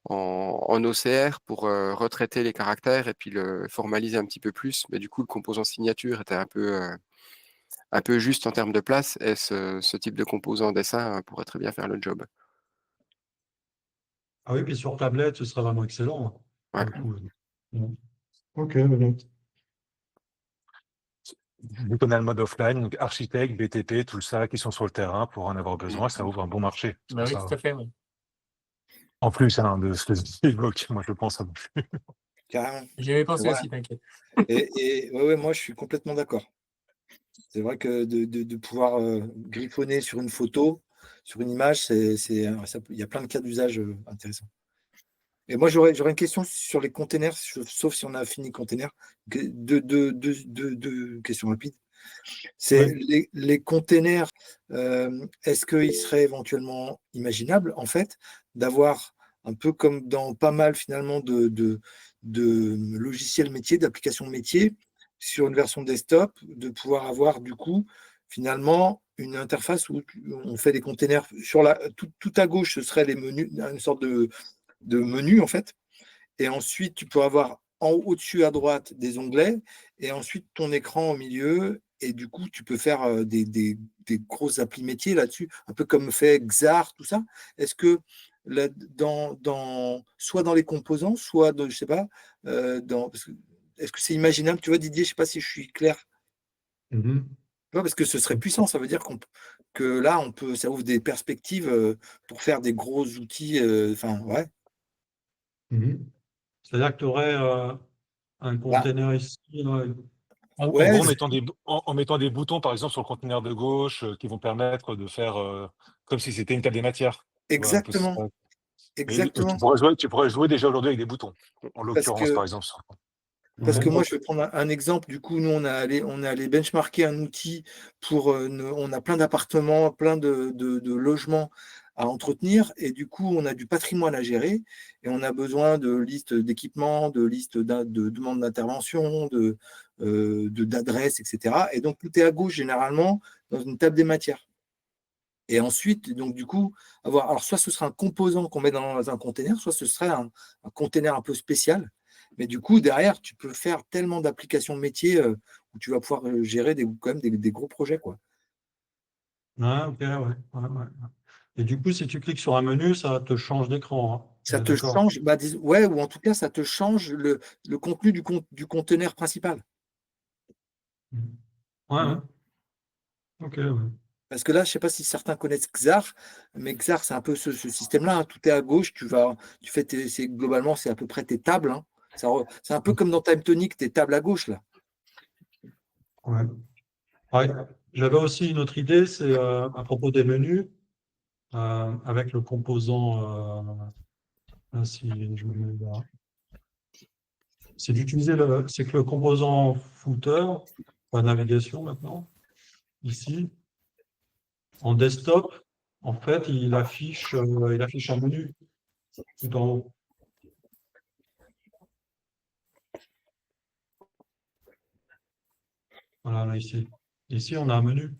en OCR pour retraiter les caractères et puis le formaliser un petit peu plus. Mais du coup, le composant signature était un peu juste en termes de place et ce type de composant dessin pourrait très bien faire le job. Ah oui, puis sur tablette, ce serait vraiment excellent, pour Ouais. le coup. Mm. Ok, bien. Vu qu'on a le mode offline, donc architecte, BTP, tout ça qui sont sur le terrain pour en avoir besoin, ça ouvre un bon marché. C'est Bah pour oui, ça. tout à fait, oui. En plus, hein, de ce que tu évoques, moi je pense. Carrément. J'y avais C'est pensé vrai. aussi, t'inquiète. Et ouais, moi, je suis complètement d'accord. C'est vrai que de pouvoir griffonner sur une photo, sur une image, il y a plein de cas d'usage intéressants. Et moi, j'aurais une question sur les containers, sauf si on a fini containers. Deux questions rapides. C'est Ouais. les containers, est-ce qu'il serait éventuellement imaginable, en fait, d'avoir un peu comme dans pas mal finalement de logiciels métiers, d'applications métiers, sur une version desktop, de pouvoir avoir du coup finalement une interface où on fait des containers tout à gauche, ce serait les menus, une sorte de menu en fait. Et ensuite, tu peux avoir au-dessus à droite des onglets et ensuite ton écran au milieu. Et du coup, tu peux faire des grosses applis métiers là-dessus, un peu comme fait Xar, tout ça. Est-ce que soit dans les composants, soit, je sais pas, est-ce que c'est imaginable? Tu vois, Didier, je sais pas si je suis clair. Mhm. Tu vois, parce que ce serait puissant, ça veut dire que là, ça ouvre des perspectives pour faire des gros outils. Enfin, ouais. Mhm. C'est-à-dire que tu aurais un Bah, container ici. En ouais, gros, en mettant des boutons, par exemple, sur le conteneur de gauche, qui vont permettre de faire comme si c'était une table des matières. Tu vois, un peu ça. exactement. Mais Exactement. tu pourrais jouer déjà aujourd'hui avec des boutons, en Parce l'occurrence, par que, exemple. parce Ouais. que moi, je vais prendre un exemple. Du coup, nous, on est allé benchmarker un outil pour. On a plein d'appartements, plein de logements à entretenir. Et du coup, on a du patrimoine à gérer. Et on a besoin de listes d'équipements, de listes de demandes d'intervention, d'adresses, etc. Et donc, tout est à gauche, généralement, dans une table des matières. Et ensuite, donc du coup, alors soit ce sera un composant qu'on met dans un container, soit ce serait un container un peu spécial. Mais du coup, derrière, tu peux faire tellement d'applications métiers où tu vas pouvoir gérer quand même des gros projets, quoi. Ah, ok, ouais. Ouais. Et du coup, si tu cliques sur un menu, ça te change d'écran, hein. On Ça est te d'accord. change, ouais, ou en tout cas, ça te change le contenu du conteneur principal. Mhm. Ouais, Mm. ouais. Ok, ouais. Parce que là, je ne sais pas si certains connaissent Xar, mais Xar, c'est un peu ce système-là, hein. Tout est à gauche, globalement, c'est à peu près tes tables, hein. C'est un peu comme dans Time Tonic, tes tables à gauche, là. Ouais. Ouais. J'avais aussi une autre idée, c'est à propos des menus, avec le composant, si je me mets là. C'est que le composant footer, la navigation maintenant, ici, en desktop, en fait, il affiche un menu tout en haut. Voilà, là, ici. Ici, on a un menu.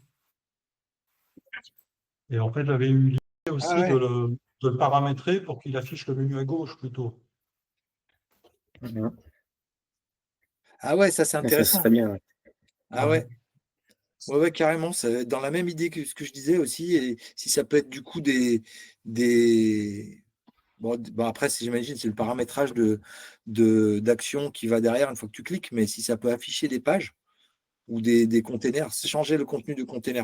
Et en fait, j'avais eu l'idée Ah aussi ouais. de le paramétrer pour qu'il affiche le menu à gauche plutôt. Ah ouais, ça c'est Ouais, ça intéressant. serait bien. Ouais. Ah Ouais. ouais, ouais, carrément. C'est dans la même idée que ce que je disais aussi. Et si ça peut être du coup des... Bon, après, j'imagine, c'est le paramétrage d'action qui va derrière une fois que tu cliques, mais si ça peut afficher des pages ou des containers, changer le contenu du container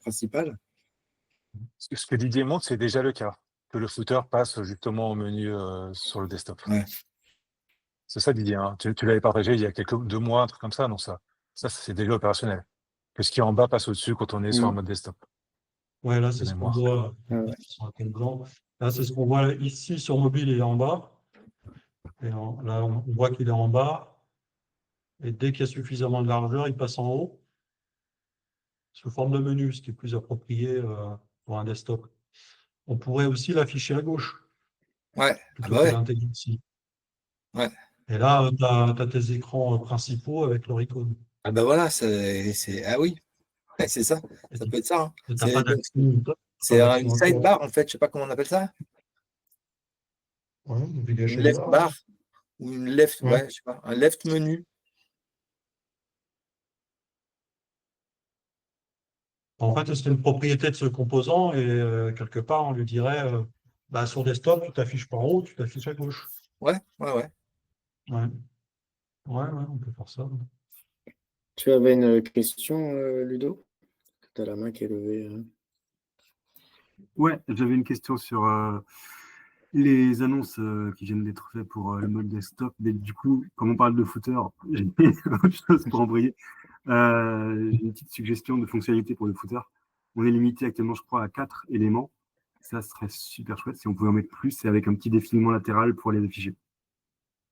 principal. Ce que Didier montre, c'est déjà le cas, que le footer passe justement au menu sur le desktop. Ouais. C'est ça, Didier, hein. Tu l'avais partagé il y a 2 mois, un truc comme ça, donc ça c'est déjà opérationnel. Que ce qui est en bas passe au-dessus quand on est sur un mode desktop. Ouais, là, de c'est ce qu'on mémoire. voit. Ah ouais. Sur un tel blanc. Là, c'est ce qu'on voit ici sur mobile, il est en bas. Et là, on voit qu'il est en bas. Et dès qu'il y a suffisamment de largeur, il passe en haut, sous forme de menu, ce qui est plus approprié pour un desktop. On pourrait aussi l'afficher à gauche, Ouais, ah plutôt bah que ouais, l'intégrer ici. ouais. Et là, tu as tes écrans principaux avec leur icône. Ah bah voilà, ah oui, ouais, c'est ça, Et ça tu peut être ça, hein. n'as pas C'est une d'action encore. sidebar en fait, je sais pas comment on appelle ça, Ouais, une navigation left bar, bar ou une left, ouais. ouais, je sais pas, un left menu. En fait, c'est une propriété de ce composant et quelque part, on lui dirait bah, sur desktop, tu t'affiches pas en haut, tu t'affiches à gauche. Ouais, ouais, ouais. Ouais. Ouais, on peut faire ça. Tu avais une question, Ludo? Tu as la main qui est levée. Ouais, j'avais une question sur les annonces qui viennent d'être faites pour le mode desktop. Mais du coup, comme on parle de footer, j'ai autre chose pour embrayer. J'ai une petite suggestion de fonctionnalité pour le footer. On est limité actuellement, je crois, à 4 éléments. Ça serait super chouette si on pouvait en mettre plus et avec un petit défilement latéral pour les afficher.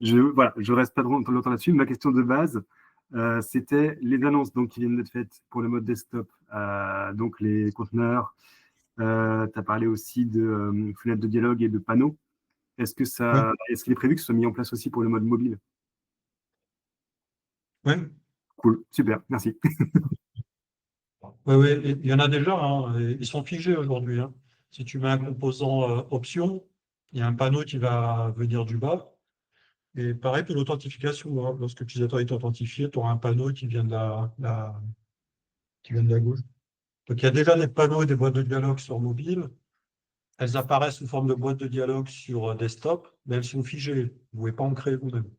Voilà, je reste pas trop longtemps là-dessus. Ma question de base, c'était les annonces donc, qui viennent d'être faites pour le mode desktop, donc les conteneurs. Tu as parlé aussi de fenêtres de dialogue et de panneaux. Est-ce qu'il est prévu que ce soit mis en place aussi pour le mode mobile? Oui, Cool, super, merci. ouais, il y en a déjà, hein, et ils sont figés aujourd'hui, hein. Si tu mets un composant option, il y a un panneau qui va venir du bas. Et pareil pour l'authentification, hein. Lorsque l'utilisateur est authentifié, tu auras un panneau qui vient de qui vient de la gauche. Donc il y a déjà des panneaux et des boîtes de dialogue sur mobile. Elles apparaissent sous forme de boîte de dialogue sur desktop, mais elles sont figées. Vous ne pouvez pas en créer vous-même.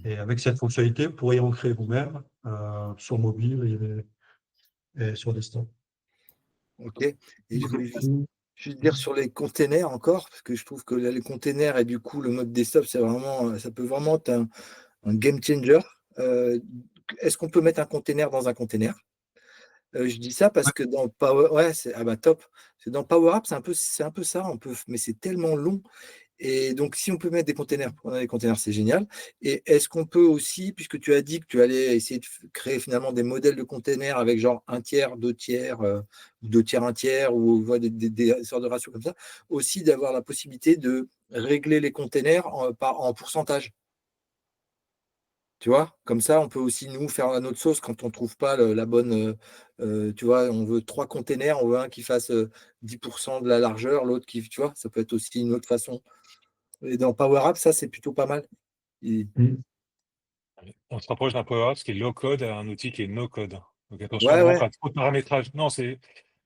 Et avec cette fonctionnalité, vous pourriez en créer vous-même sur mobile et sur desktop. Ok. Et je voulais juste dire sur les containers encore, parce que je trouve que là, les containers et du coup le mode desktop, ça peut vraiment être un game changer. Est-ce qu'on peut mettre un container dans un container? Je dis ça parce que dans Power, ouais, ah bah top. Dans Power App, c'est un peu ça, mais c'est tellement long. Et donc, si on peut mettre des containers, c'est génial. Et est-ce qu'on peut aussi, puisque tu as dit que tu allais essayer de créer finalement des modèles de containers avec genre 1/3, 2/3, 2/3, 1/3, ou des sortes de ratios comme ça, aussi d'avoir la possibilité de régler les containers en pourcentage. Tu vois, comme ça, on peut aussi nous faire à notre sauce quand on ne trouve pas la bonne. Tu vois, on veut 3 containers, on veut un qui fasse 10% de la largeur, l'autre qui, tu vois, ça peut être aussi une autre façon. Et dans Power App, ça, c'est plutôt pas mal. On se rapproche d'un Power Apps qui est low code à un outil qui est no code. Donc attention Ouais, vraiment ouais. pas trop de paramétrage. Non, je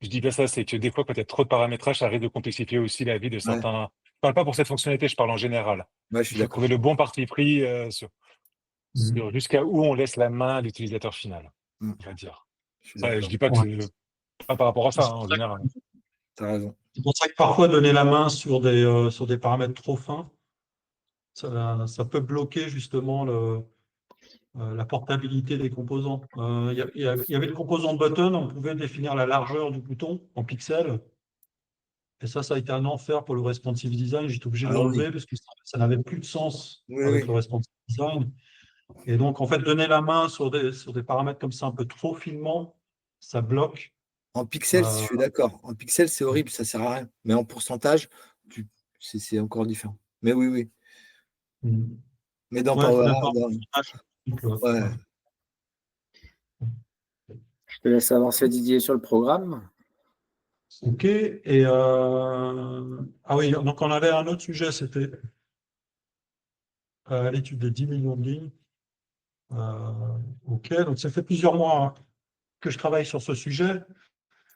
dis pas ça, c'est que des fois, quand il y a trop de paramétrage, ça risque de complexifier aussi la vie de certains. Je parle pas pour cette fonctionnalité, je parle en général. Ouais, je suis Il faut d'accord. trouver le bon parti pris sur jusqu'à où on laisse la main à l'utilisateur final, Mm. on va dire. Je suis Ça, je d'accord. dis pas que Ouais. c'est pas par rapport à ça, en général. Tu as raison. C'est pour ça que parfois donner la main sur des paramètres trop fins, ça peut bloquer justement la portabilité des composants. Il y avait le composant button, on pouvait définir la largeur du bouton en pixels. Et ça a été un enfer pour le responsive design. J'étais obligé de Ah oui, l'enlever parce que ça n'avait plus de sens oui, avec le oui. responsive design. Et donc, en fait, donner la main sur des paramètres comme ça un peu trop finement, ça bloque. En pixels, je suis d'accord. En pixels, c'est horrible, ça sert à rien. Mais en pourcentage, c'est encore différent. Mais oui, oui. Mais dans Ouais, je suis Power d'accord. App, ouais. Je te laisse avancer, Didier, sur le programme. OK. Et ah oui, donc on avait un autre sujet, c'était l'étude des 10 millions de lignes. OK, donc ça fait plusieurs mois que je travaille sur ce sujet.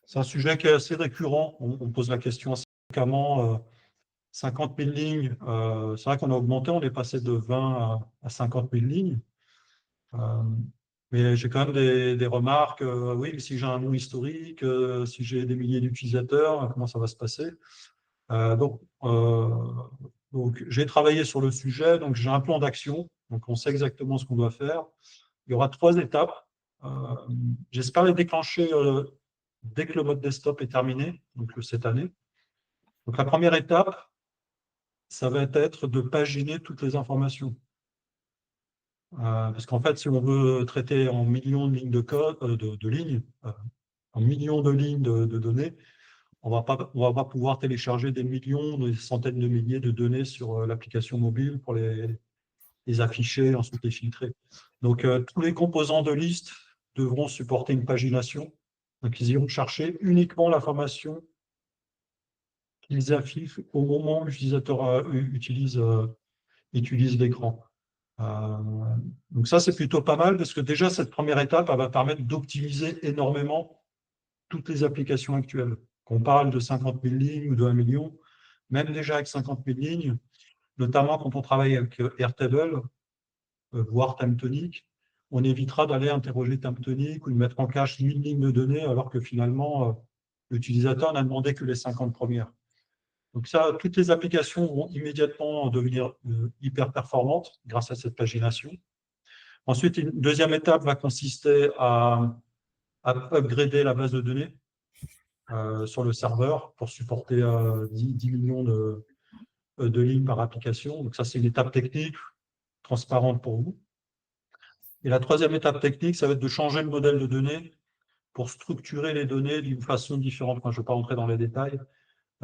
C'est un sujet qui est assez récurrent. On pose la question assez fréquemment. 50 000 lignes, c'est vrai qu'on a augmenté, on est passé de 20 à 50 000 lignes. Mais j'ai quand même des remarques. Oui, mais si j'ai un nom historique, si j'ai des milliers d'utilisateurs, comment ça va se passer? Donc, j'ai travaillé sur le sujet, donc j'ai un plan d'action, donc on sait exactement ce qu'on doit faire. Il y aura 3 étapes. J'espère les déclencher dès que le mode desktop est terminé, donc cette année. Donc la première étape, ça va être de paginer toutes les informations. Parce qu'en fait, si on veut traiter en millions de lignes de code, de lignes, en millions de lignes de données, on va pas pouvoir télécharger des millions, des centaines de milliers de données sur l'application mobile pour les afficher, ensuite les filtrer. Donc, tous les composants de liste devront supporter une pagination. Donc, ils iront chercher uniquement l'information qu'ils affichent au moment où l'utilisateur utilise l'écran. Donc ça, c'est plutôt pas mal parce que déjà, cette première étape, elle va permettre d'optimiser énormément toutes les applications actuelles. Qu'on parle de 50 000 lignes ou de 1 million, même déjà avec 50 000 lignes, notamment quand on travaille avec Airtable, voire TimeTonic, on évitera d'aller interroger TimeTonic ou de mettre en cache 1000 lignes de données alors que finalement, l'utilisateur n'a demandé que les 50 premières. Donc ça, toutes les applications vont immédiatement devenir hyper performantes grâce à cette pagination. Ensuite, une deuxième étape va consister à upgrader la base de données sur le serveur pour supporter 10 millions de lignes par application. Donc ça, c'est une étape technique transparente pour vous. Et la troisième étape technique, ça va être de changer le modèle de données pour structurer les données d'une façon différente. Moi, je ne vais pas rentrer dans les détails.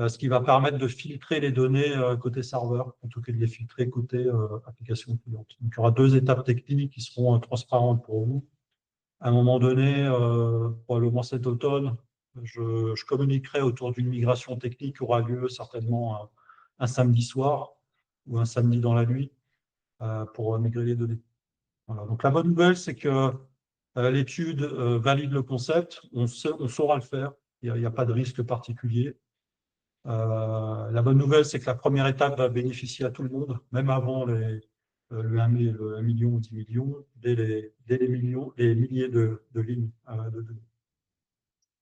Ce qui va permettre de filtrer les données côté serveur, plutôt que de les filtrer côté application cliente. Donc, il y aura deux étapes techniques qui seront transparentes pour vous. À un moment donné, probablement cet automne, je communiquerai autour d'une migration technique qui aura lieu certainement un samedi soir ou un samedi dans la nuit pour migrer les données. Voilà. Donc la bonne nouvelle, c'est que l'étude valide le concept, on saura le faire, il n'y a pas de risque particulier. La bonne nouvelle, c'est que la première étape va bénéficier à tout le monde, même avant le 1 million ou 10 millions, dès les milliers de lignes de données.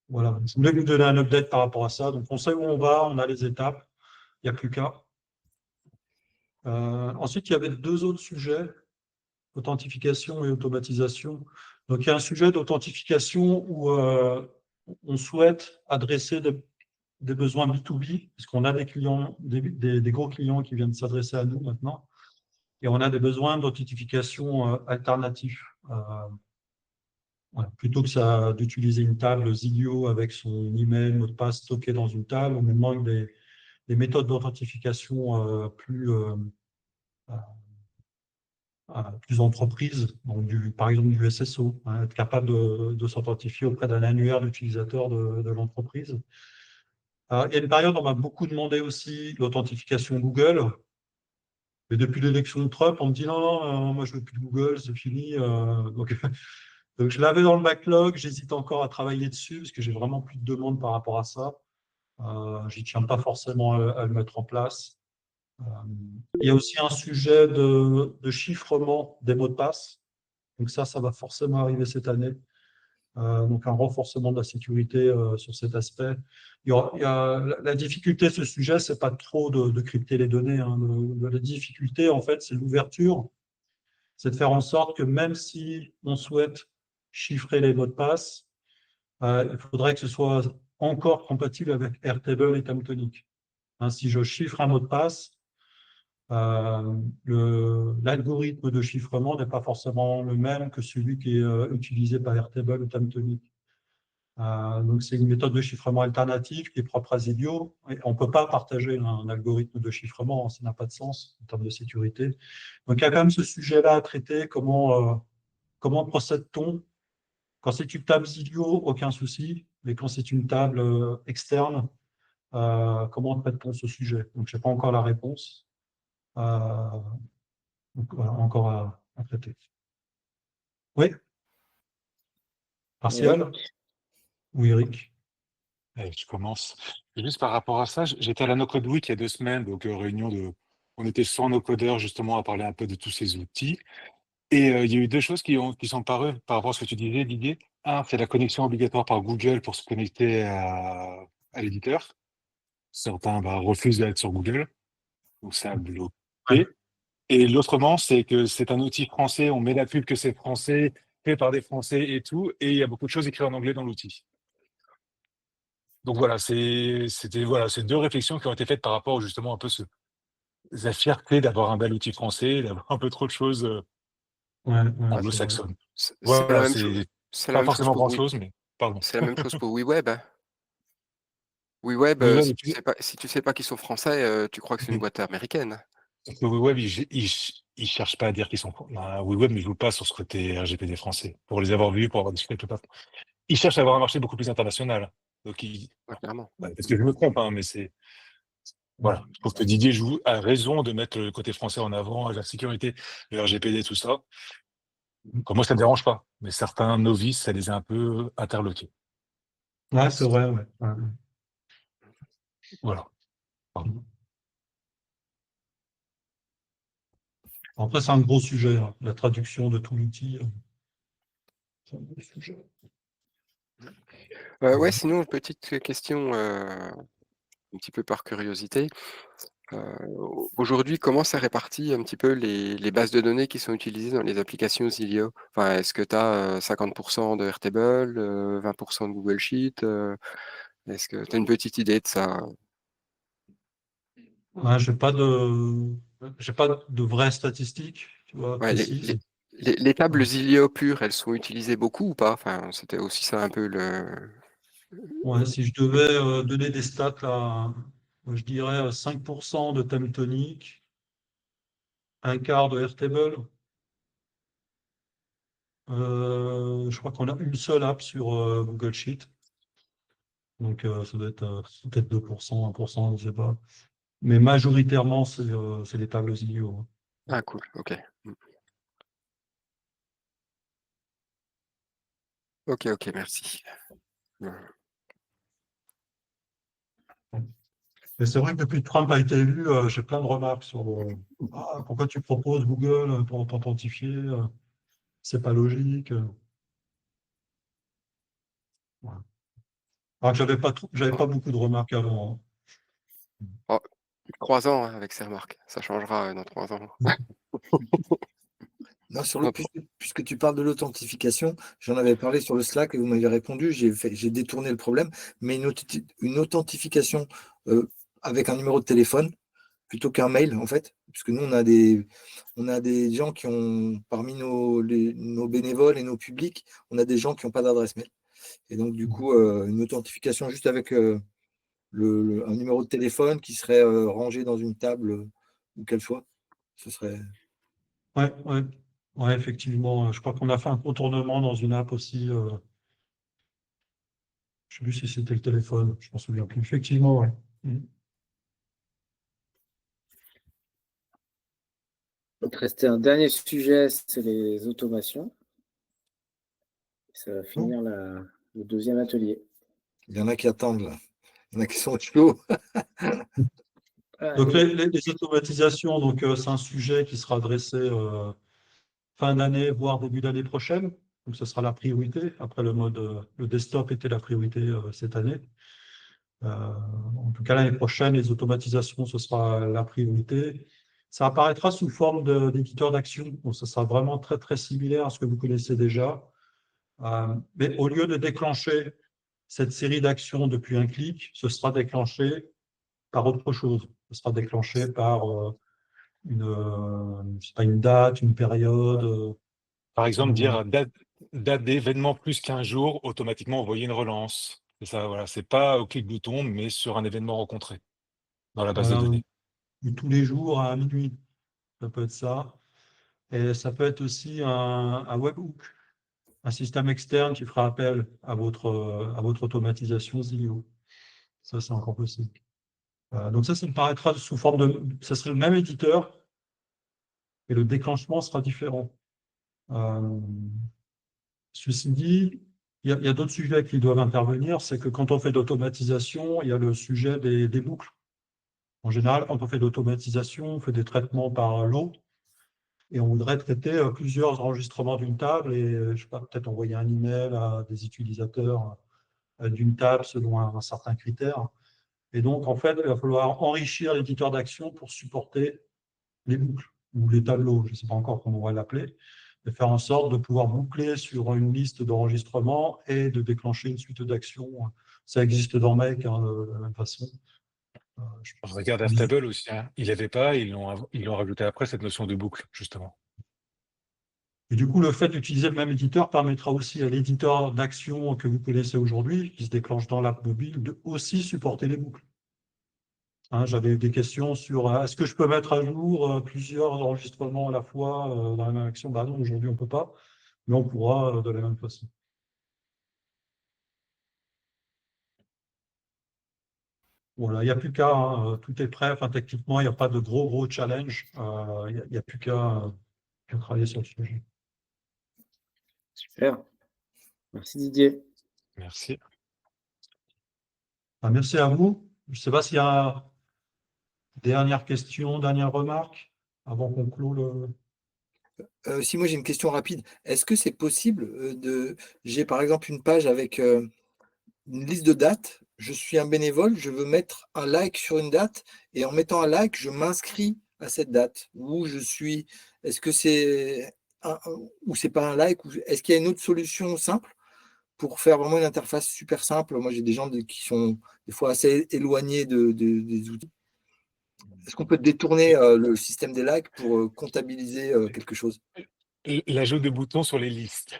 Voilà, je voulais vous donner un update par rapport à ça. Donc, on sait où on va, on a les étapes, il n'y a plus qu'à. Ensuite, il y avait deux autres sujets, authentification et automatisation. Donc, il y a un sujet d'authentification où on souhaite adresser des besoins B2B, puisqu'on a des clients, des gros clients qui viennent s'adresser à nous maintenant, et on a des besoins d'authentification alternatifs. Voilà. Plutôt que d'utiliser une table Zilio avec son email, mot de passe stocké dans une table, on nous demande des méthodes d'authentification plus entreprises, donc par exemple du SSO, hein, être capable de s'authentifier auprès d'un annuaire d'utilisateurs de l'entreprise. Il y a une période où on m'a beaucoup demandé aussi l'authentification Google. Et depuis l'élection de Trump, on me dit non, moi je ne veux plus de Google, c'est fini. Donc, je l'avais dans le backlog, j'hésite encore à travailler dessus parce que j'ai vraiment plus de demandes par rapport à ça. Je n'y tiens pas forcément à le mettre en place. Il y a aussi un sujet de chiffrement des mots de passe. Donc ça va forcément arriver cette année. Donc un renforcement de la sécurité sur cet aspect. La difficulté de ce sujet, c'est pas trop de crypter les données. Hein. La difficulté, en fait, c'est l'ouverture. C'est de faire en sorte que même si on souhaite chiffrer les mots de passe, il faudrait que ce soit encore compatible avec Airtable et TimeTonic. Hein, si je chiffre un mot de passe, l'algorithme de chiffrement n'est pas forcément le même que celui qui est utilisé par Airtable ou TimeTonic. Donc, c'est une méthode de chiffrement alternative qui est propre à Zilio. On ne peut pas partager un algorithme de chiffrement, ça n'a pas de sens en termes de sécurité. Donc, il y a quand même ce sujet-là à traiter. Comment procède-t-on? Quand c'est une table Zilio, aucun souci. Mais quand c'est une table externe, comment traite-t-on ce sujet? Donc, je n'ai pas encore la réponse. Donc, voilà, encore à traiter. Oui? Partial? Oui, Eric. Allez, je commence. Juste par rapport à ça, j'étais à la No Code Week il y a 2 semaines, donc réunion on était 100 no-codeurs justement à parler un peu de tous ces outils. Et il y a eu 2 choses qui sont parues par rapport à ce que tu disais, Didier. Un, c'est la connexion obligatoire par Google pour se connecter à l'éditeur. Certains refusent d'être sur Google, donc ça a bloqué. Ouais. Et l'autrement, c'est que c'est un outil français, on met la pub que c'est français, fait par des Français et tout, et il y a beaucoup de choses écrites en anglais dans l'outil. Donc voilà, c'était voilà, c'est deux réflexions qui ont été faites par rapport justement un peu la fierté d'avoir un bel outil français, d'avoir un peu trop de choses Ouais, ouais, c'est vrai. anglo-saxonnes. C'est la Voilà, même chose. c'est C'est la pas même chose forcément pour Oui. grand-chose, mais pardon. C'est la même chose pour WeWeb, hein. WeWeb, Oui, si tu sais pas qu'ils sont français, tu crois que c'est une boîte américaine. parce que WeWeb, ils cherchent pas à dire qu'ils sont. WeWeb ne joue pas sur ce côté RGPD français. Pour les avoir vus, pour avoir discuté tout ça. Ils cherchent à avoir un marché beaucoup plus international. Donc, Ouais, clairement. parce que je me trompe, hein, mais c'est. Voilà. Je trouve que Didier a raison de mettre le côté français en avant, la sécurité, le RGPD, tout ça. Pour moi, ça ne me dérange pas. Mais certains novices, ça les a un peu interloqués. Ouais, c'est vrai, ouais. Ouais. Voilà. Pardon. Après, c'est un gros sujet, hein, la traduction de tout l'outil. C'est un gros sujet. Ouais, sinon, petite question, un petit peu par curiosité. Aujourd'hui, comment ça répartit un petit peu les bases de données qui sont utilisées dans les applications Zilio? Enfin, est-ce que tu as 50% de Airtable, 20% de Google Sheet? Est-ce que tu as une petite idée de ça? Ouais, j'ai pas de vraies statistiques, tu vois, Ouais, précises. les tables Ouais. Zilio pures, elles sont utilisées beaucoup ou pas? Enfin, c'était aussi ça un peu le. Ouais, si je devais donner des stats là, moi, je dirais 5% de Time Tonic, un quart de Airtable. Je crois qu'on a une seule app sur Google Sheet. Donc ça doit être peut-être 2%, 1%, je ne sais pas. Mais majoritairement, c'est les tables Zilio, hein. Ah, cool, ok. Ok, merci. Et c'est vrai que depuis que Trump a été élu, j'ai plein de remarques sur pourquoi tu proposes Google pour t'authentifier, c'est pas logique. Ouais. Alors que j'avais pas beaucoup de remarques avant, Oh, 3 ans hein, avec ces remarques, ça changera dans 3 ans. hein. Non, Dans puisque tu parles de l'authentification, j'en avais parlé sur le Slack et vous m'avez répondu, j'ai détourné le problème, mais une authentification avec un numéro de téléphone plutôt qu'un mail, en fait, puisque nous, on a des gens qui ont, parmi nos bénévoles et nos publics, on a des gens qui n'ont pas d'adresse mail. Et donc, du coup, une authentification juste avec un numéro de téléphone qui serait rangé dans une table où qu'elle soit, ce serait. Ouais, ouais, ouais, effectivement. Je crois qu'on a fait un contournement dans une app aussi. Je ne sais plus si c'était le téléphone, je m'en souviens plus. Effectivement, ouais. Donc, restait un dernier sujet, c'est les automations. Ça va finir le deuxième atelier. Il y en a qui attendent, là. Il y en a qui sont chauds. Donc les automatisations, donc c'est un sujet qui sera adressé fin d'année, voire début d'année prochaine. Donc ce sera la priorité. Après le desktop était la priorité cette année. En tout cas l'année prochaine, les automatisations, ce sera la priorité. Ça apparaîtra sous forme d'éditeur d'action. Donc ce sera vraiment très très similaire à ce que vous connaissez déjà. Mais au lieu de déclencher cette série d'actions depuis un clic, ce sera déclenché par autre chose. Ce sera déclenché par je sais pas, une date, une période. Par exemple, Ou, dire date d'événement plus qu'un jour, automatiquement envoyer une relance. C'est ça, voilà. C'est pas au clic bouton, mais sur un événement rencontré dans la base de voilà, données. ou tous les jours à minuit. Ça peut être ça. Et ça peut être aussi un webhook, un système externe qui fera appel à votre automatisation Zilio. Ça, c'est encore possible. Donc ça me paraîtra sous forme ça serait le même éditeur, et le déclenchement sera différent. Ceci dit, il y a d'autres sujets qui doivent intervenir. C'est que quand on fait de l'automatisation, il y a le sujet des boucles. En général, quand on fait de l'automatisation, on fait des traitements par lot et on voudrait traiter plusieurs enregistrements d'une table et je sais pas, peut-être envoyer un email à des utilisateurs d'une table selon un certain critère. Et donc, en fait, il va falloir enrichir l'éditeur d'action pour supporter les boucles ou les tableaux. Je ne sais pas encore comment on va l'appeler. et faire en sorte de pouvoir boucler sur une liste d'enregistrement et de déclencher une suite d'actions. Ça existe dans Make de la même façon. Je pense Regarde Airtable aussi, hein. Il n'avait pas, ils l'ont rajouté après cette notion de boucle, justement. Et du coup, le fait d'utiliser le même éditeur permettra aussi à l'éditeur d'action que vous connaissez aujourd'hui, qui se déclenche dans l'app mobile, de aussi supporter les boucles. Hein, j'avais des questions sur est-ce que je peux mettre à jour plusieurs enregistrements à la fois dans la même action? Bah non, aujourd'hui on ne peut pas, mais on pourra de la même façon. Voilà, il n'y a plus qu'à, hein, tout est prêt. Enfin, techniquement, il n'y a pas de gros challenge. Il n'y a plus qu'à travailler sur le sujet. Super. Merci Didier. Merci. Merci à vous. Je ne sais pas s'il y a dernière question, dernière remarque avant qu'on clôt le. Si moi j'ai une question rapide, est-ce que c'est possible j'ai par exemple une page avec une liste de dates, je suis un bénévole, je veux mettre un like sur une date et en mettant un like, je m'inscris à cette date où je suis. Est-ce que c'est ou c'est pas un like ou est-ce qu'il y a une autre solution simple pour faire vraiment une interface super simple? Moi j'ai des gens qui sont des fois assez éloignés des outils. Est-ce qu'on peut détourner le système des likes pour comptabiliser quelque chose? L'ajout de boutons sur les listes.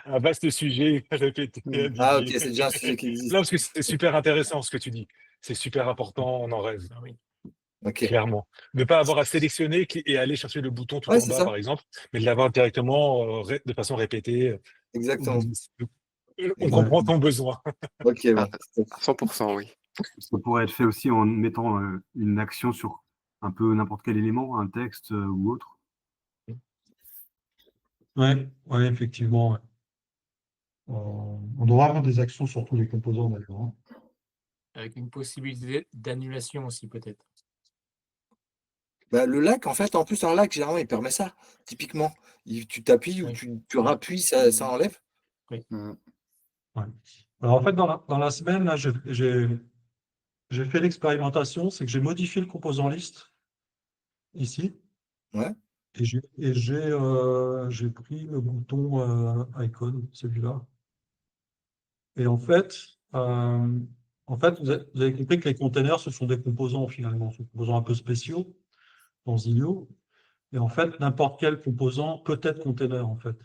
Un vaste sujet répété à Ah ok, Didier. c'est déjà un sujet qui existe. Non, parce que c'est super intéressant ce que tu dis. C'est super important, on en rêve, Ah oui. Ok. clairement. Ne pas avoir à sélectionner et aller chercher le bouton tout Ouais, en c'est bas, ça. par exemple, mais de l'avoir directement de façon répétée. Exactement. On comprend ton besoin. Ok, À bon. 100%, oui. Ça pourrait être fait aussi en mettant une action sur un peu n'importe quel élément, un texte ou autre. Oui, effectivement. Ouais. On doit avoir des actions sur tous les composants d'ailleurs. Hein. Avec une possibilité d'annulation aussi, peut-être. Bah, le lac, en fait, en plus, un lac, généralement, il permet ça. Typiquement, tu t'appuies ou Oui. tu rappuies, ça enlève. Ouais. Alors en fait, dans la semaine, là, j'ai fait l'expérimentation, c'est que j'ai modifié le composant liste ici. Ouais. Et j'ai pris le bouton icon, celui-là. Et en fait, vous avez compris que les containers, ce sont des composants finalement, ce sont des composants un peu spéciaux dans Zilio. Et en fait, n'importe quel composant peut être container, en fait,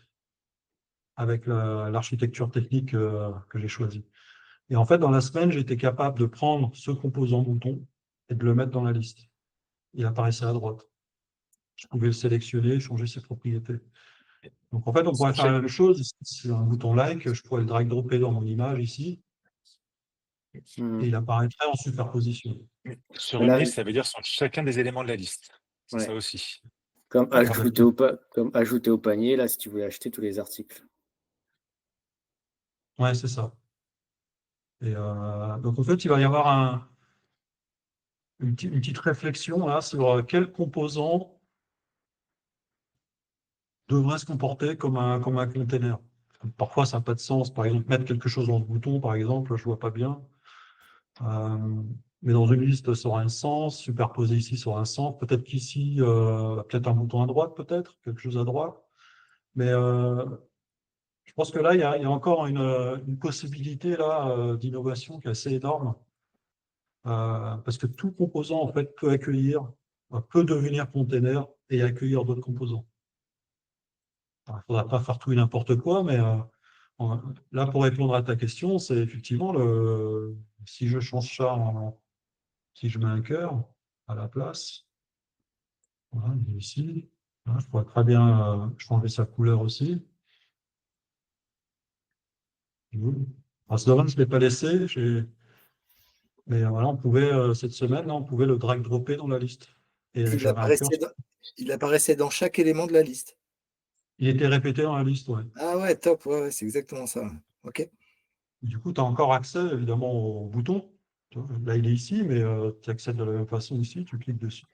avec l'architecture technique que j'ai choisie. Et en fait, dans la semaine, j'ai été capable de prendre ce composant bouton et de le mettre dans la liste. Il apparaissait à droite. Je pouvais le sélectionner, changer ses propriétés. Donc, en fait, on pourrait faire la même chose. C'est un bouton like, je pourrais le drag-dropper dans mon image ici, et il apparaîtrait en superposition. Sur une liste, ça veut dire sur chacun des éléments de la liste. C'est ça aussi. Comme ajouter au panier, là, si tu voulais acheter tous les articles. Ouais, c'est ça. Et donc, en fait, il va y avoir une petite réflexion là, sur quel composant devrait se comporter comme un container. Parfois, ça n'a pas de sens. Par exemple, mettre quelque chose dans le bouton, par exemple, je ne vois pas bien. Mais dans une liste, ça aura un sens. Superposé ici, ça aura un sens. Peut-être qu'ici, peut-être un bouton à droite, peut-être, quelque chose à droite. Mais je pense que là, il y a encore une possibilité là, d'innovation qui est assez énorme. Parce que tout composant, en fait, peut devenir container et accueillir d'autres composants. Il ne faudra pas faire tout et n'importe quoi, mais là, pour répondre à ta question, c'est effectivement si je change ça si je mets un cœur à la place, voilà, il est ici, voilà, je pourrais très bien changer sa couleur aussi. C'est dommage, je ne l'ai pas laissé, mais voilà, on pouvait, cette semaine, là, on pouvait le drag-dropper dans la liste. Et j'avais un cœur. Il apparaissait dans chaque élément de la liste. Il était répété dans la liste, ouais. Ah ouais, top, ouais, c'est exactement ça. Ok. Du coup, tu as encore accès, évidemment, au bouton. Là, il est ici, mais tu accèdes de la même façon ici, tu cliques dessus.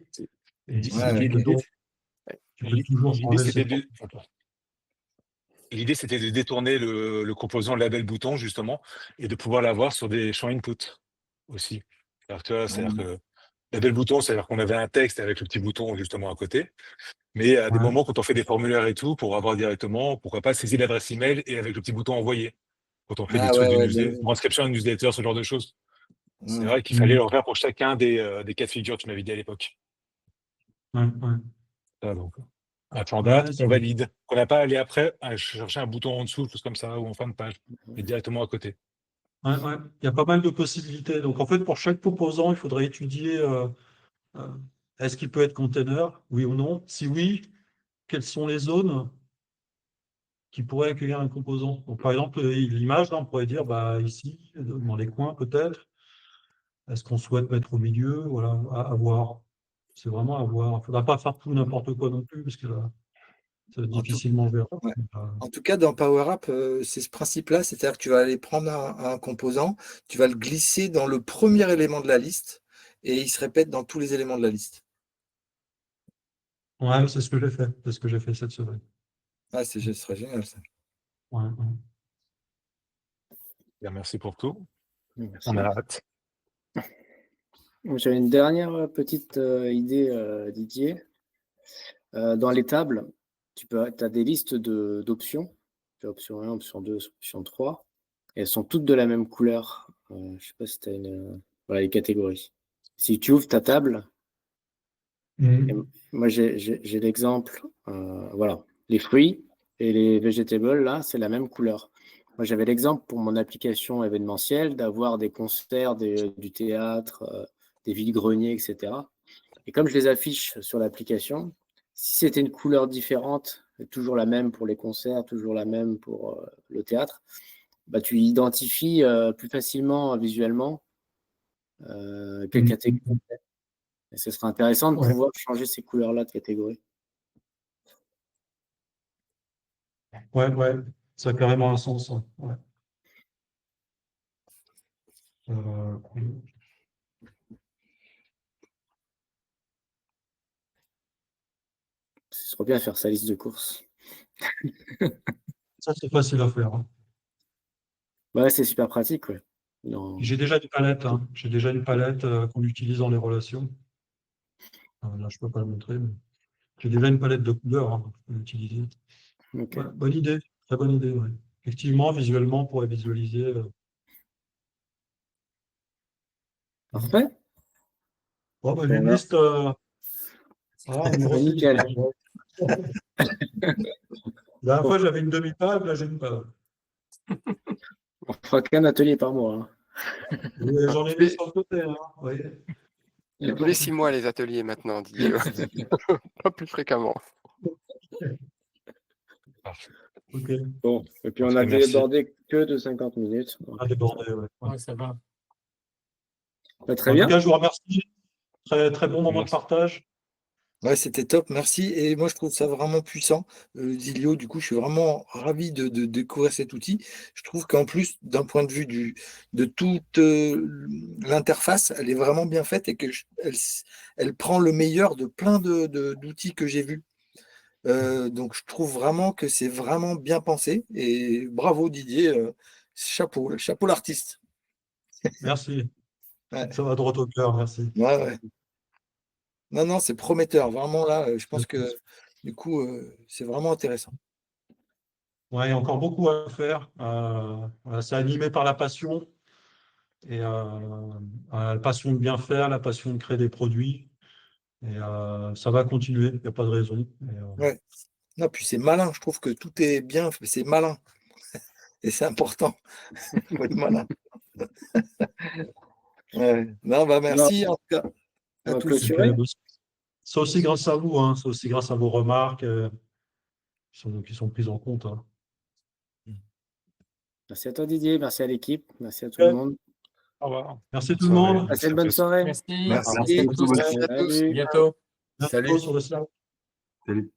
Et tu peux toujours changer L'idée, c'était de détourner le composant label bouton, justement, et de pouvoir l'avoir sur des champs input aussi. C'est-à-dire que bel bouton, c'est-à-dire qu'on avait un texte avec le petit bouton justement à côté. Mais à des Ouais. moments, quand on fait des formulaires et tout, pour avoir directement, pourquoi pas saisir l'adresse email et avec le petit bouton envoyer. Quand on fait des Ah trucs ouais, de ouais, newsletter, pour inscription à une newsletter, ce genre de choses. C'est vrai qu'il fallait Mhm. le faire pour chacun des cas de figure que tu m'avais dit à l'époque. Ouais, ouais. Ça, donc, attends Ouais, date, c'est on vrai. valide. On n'a pas à aller après à chercher un bouton en dessous, chose comme ça, ou en fin de page, mais directement à côté. Ouais, ouais. Il y a pas mal de possibilités. Donc, en fait, pour chaque composant, il faudrait étudier euh, est-ce qu'il peut être container, oui ou non? Si oui, quelles sont les zones qui pourraient accueillir un composant? Donc, par exemple, l'image, là, on pourrait dire bah, ici, dans les coins peut-être. Est-ce qu'on souhaite mettre au milieu? Voilà, à voir. C'est vraiment à voir. Il ne faudra pas faire tout n'importe quoi non plus, parce que c'est En tout, difficilement gérable. ouais. En tout cas, dans Power App, c'est ce principe-là, c'est-à-dire que tu vas aller prendre un composant, tu vas le glisser dans le premier élément de la liste et il se répète dans tous les éléments de la liste. Ouais, c'est ce que j'ai fait. C'est ce que j'ai fait cette semaine. Ah, ce serait génial ça. Ouais, ouais. Bien, merci pour tout. Merci. On a hâte. J'avais une dernière petite idée, Didier. Dans les tables, tu as des listes d'options. Tu as option 1, option 2, option 3. Et elles sont toutes de la même couleur. Je ne sais pas si tu as voilà, les catégories. Si tu ouvres ta table, et moi j'ai l'exemple, voilà, les fruits et les vegetables, là, c'est la même couleur. Moi, j'avais l'exemple pour mon application événementielle d'avoir des concerts, du théâtre, des vide-greniers, etc. Et comme je les affiche sur l'application, si c'était une couleur différente, toujours la même pour les concerts, toujours la même pour le théâtre, bah, tu identifies plus facilement visuellement quelle catégorie. Et ce serait intéressant de Ouais. pouvoir changer ces couleurs-là de catégorie. Ouais, ouais, ça a carrément un sens. Ouais. Ouais. Euh, Ce serait bien de faire sa liste de courses. Ça, c'est facile à faire. Hein. Ouais, c'est super pratique. Ouais. Non. J'ai déjà une palette. Hein. J'ai déjà une palette qu'on utilise dans les relations. Là, je ne peux pas le montrer, mais j'ai déjà une palette de couleurs hein, que je peux utiliser. Ok. Ouais, bonne idée, très bonne idée. Ouais. Effectivement, visuellement, on pourrait visualiser. Parfait. Bon, bah, Bon, une là. liste numéro 6. Nickel. La dernière fois, j'avais une demi-page, là, j'ai une page. On fera qu'un atelier par mois. Hein. J'en ai mis sur le côté. Hein. Oui. Tous les 6 mois, les ateliers maintenant, Didier. Pas plus fréquemment. Ok. Bon, et puis on Parfait, a merci. débordé que de 50 minutes. On a débordé, ouais. Ouais, ça va. Bah, très En bien. tout cas, je vous remercie. Très, très bon moment de Merci. partage. Ouais, c'était top, merci. Et moi, je trouve ça vraiment puissant, Zilio. Du coup, je suis vraiment ravi de découvrir cet outil. Je trouve qu'en plus, d'un point de vue de toute l'interface, elle est vraiment bien faite et elle prend le meilleur de plein d'outils que j'ai vus. Donc, je trouve vraiment que c'est vraiment bien pensé. Et bravo, Didier. Chapeau l'artiste. Merci. Ouais, Ça va droit au cœur, merci. ouais, ouais. Non, c'est prometteur. Vraiment, là, je pense que du coup, c'est vraiment intéressant. Ouais, il y a encore beaucoup à faire. Voilà, c'est animé par la passion. Et la passion de bien faire, la passion de créer des produits. Et ça va continuer, il n'y a pas de raison. Et, Ouais. Non, puis c'est malin. Je trouve que tout est bien, c'est malin. Et c'est important. Il faut être malin. Ouais. Non, bah merci en tout cas On à va tous. clôturer. c'est aussi grâce à vous, hein, c'est aussi grâce à vos remarques qui sont prises en compte. Hein. Merci à toi, Didier. Merci à l'équipe. Merci à tout le monde. Au revoir. Merci Bonne tout le soirée. monde. Passez Merci une à bonne tous. soirée. Merci. Merci Merci à beaucoup, tous. merci. Merci à tous. Salut. À bientôt. Bientôt Salut. sur le Slack. Salut.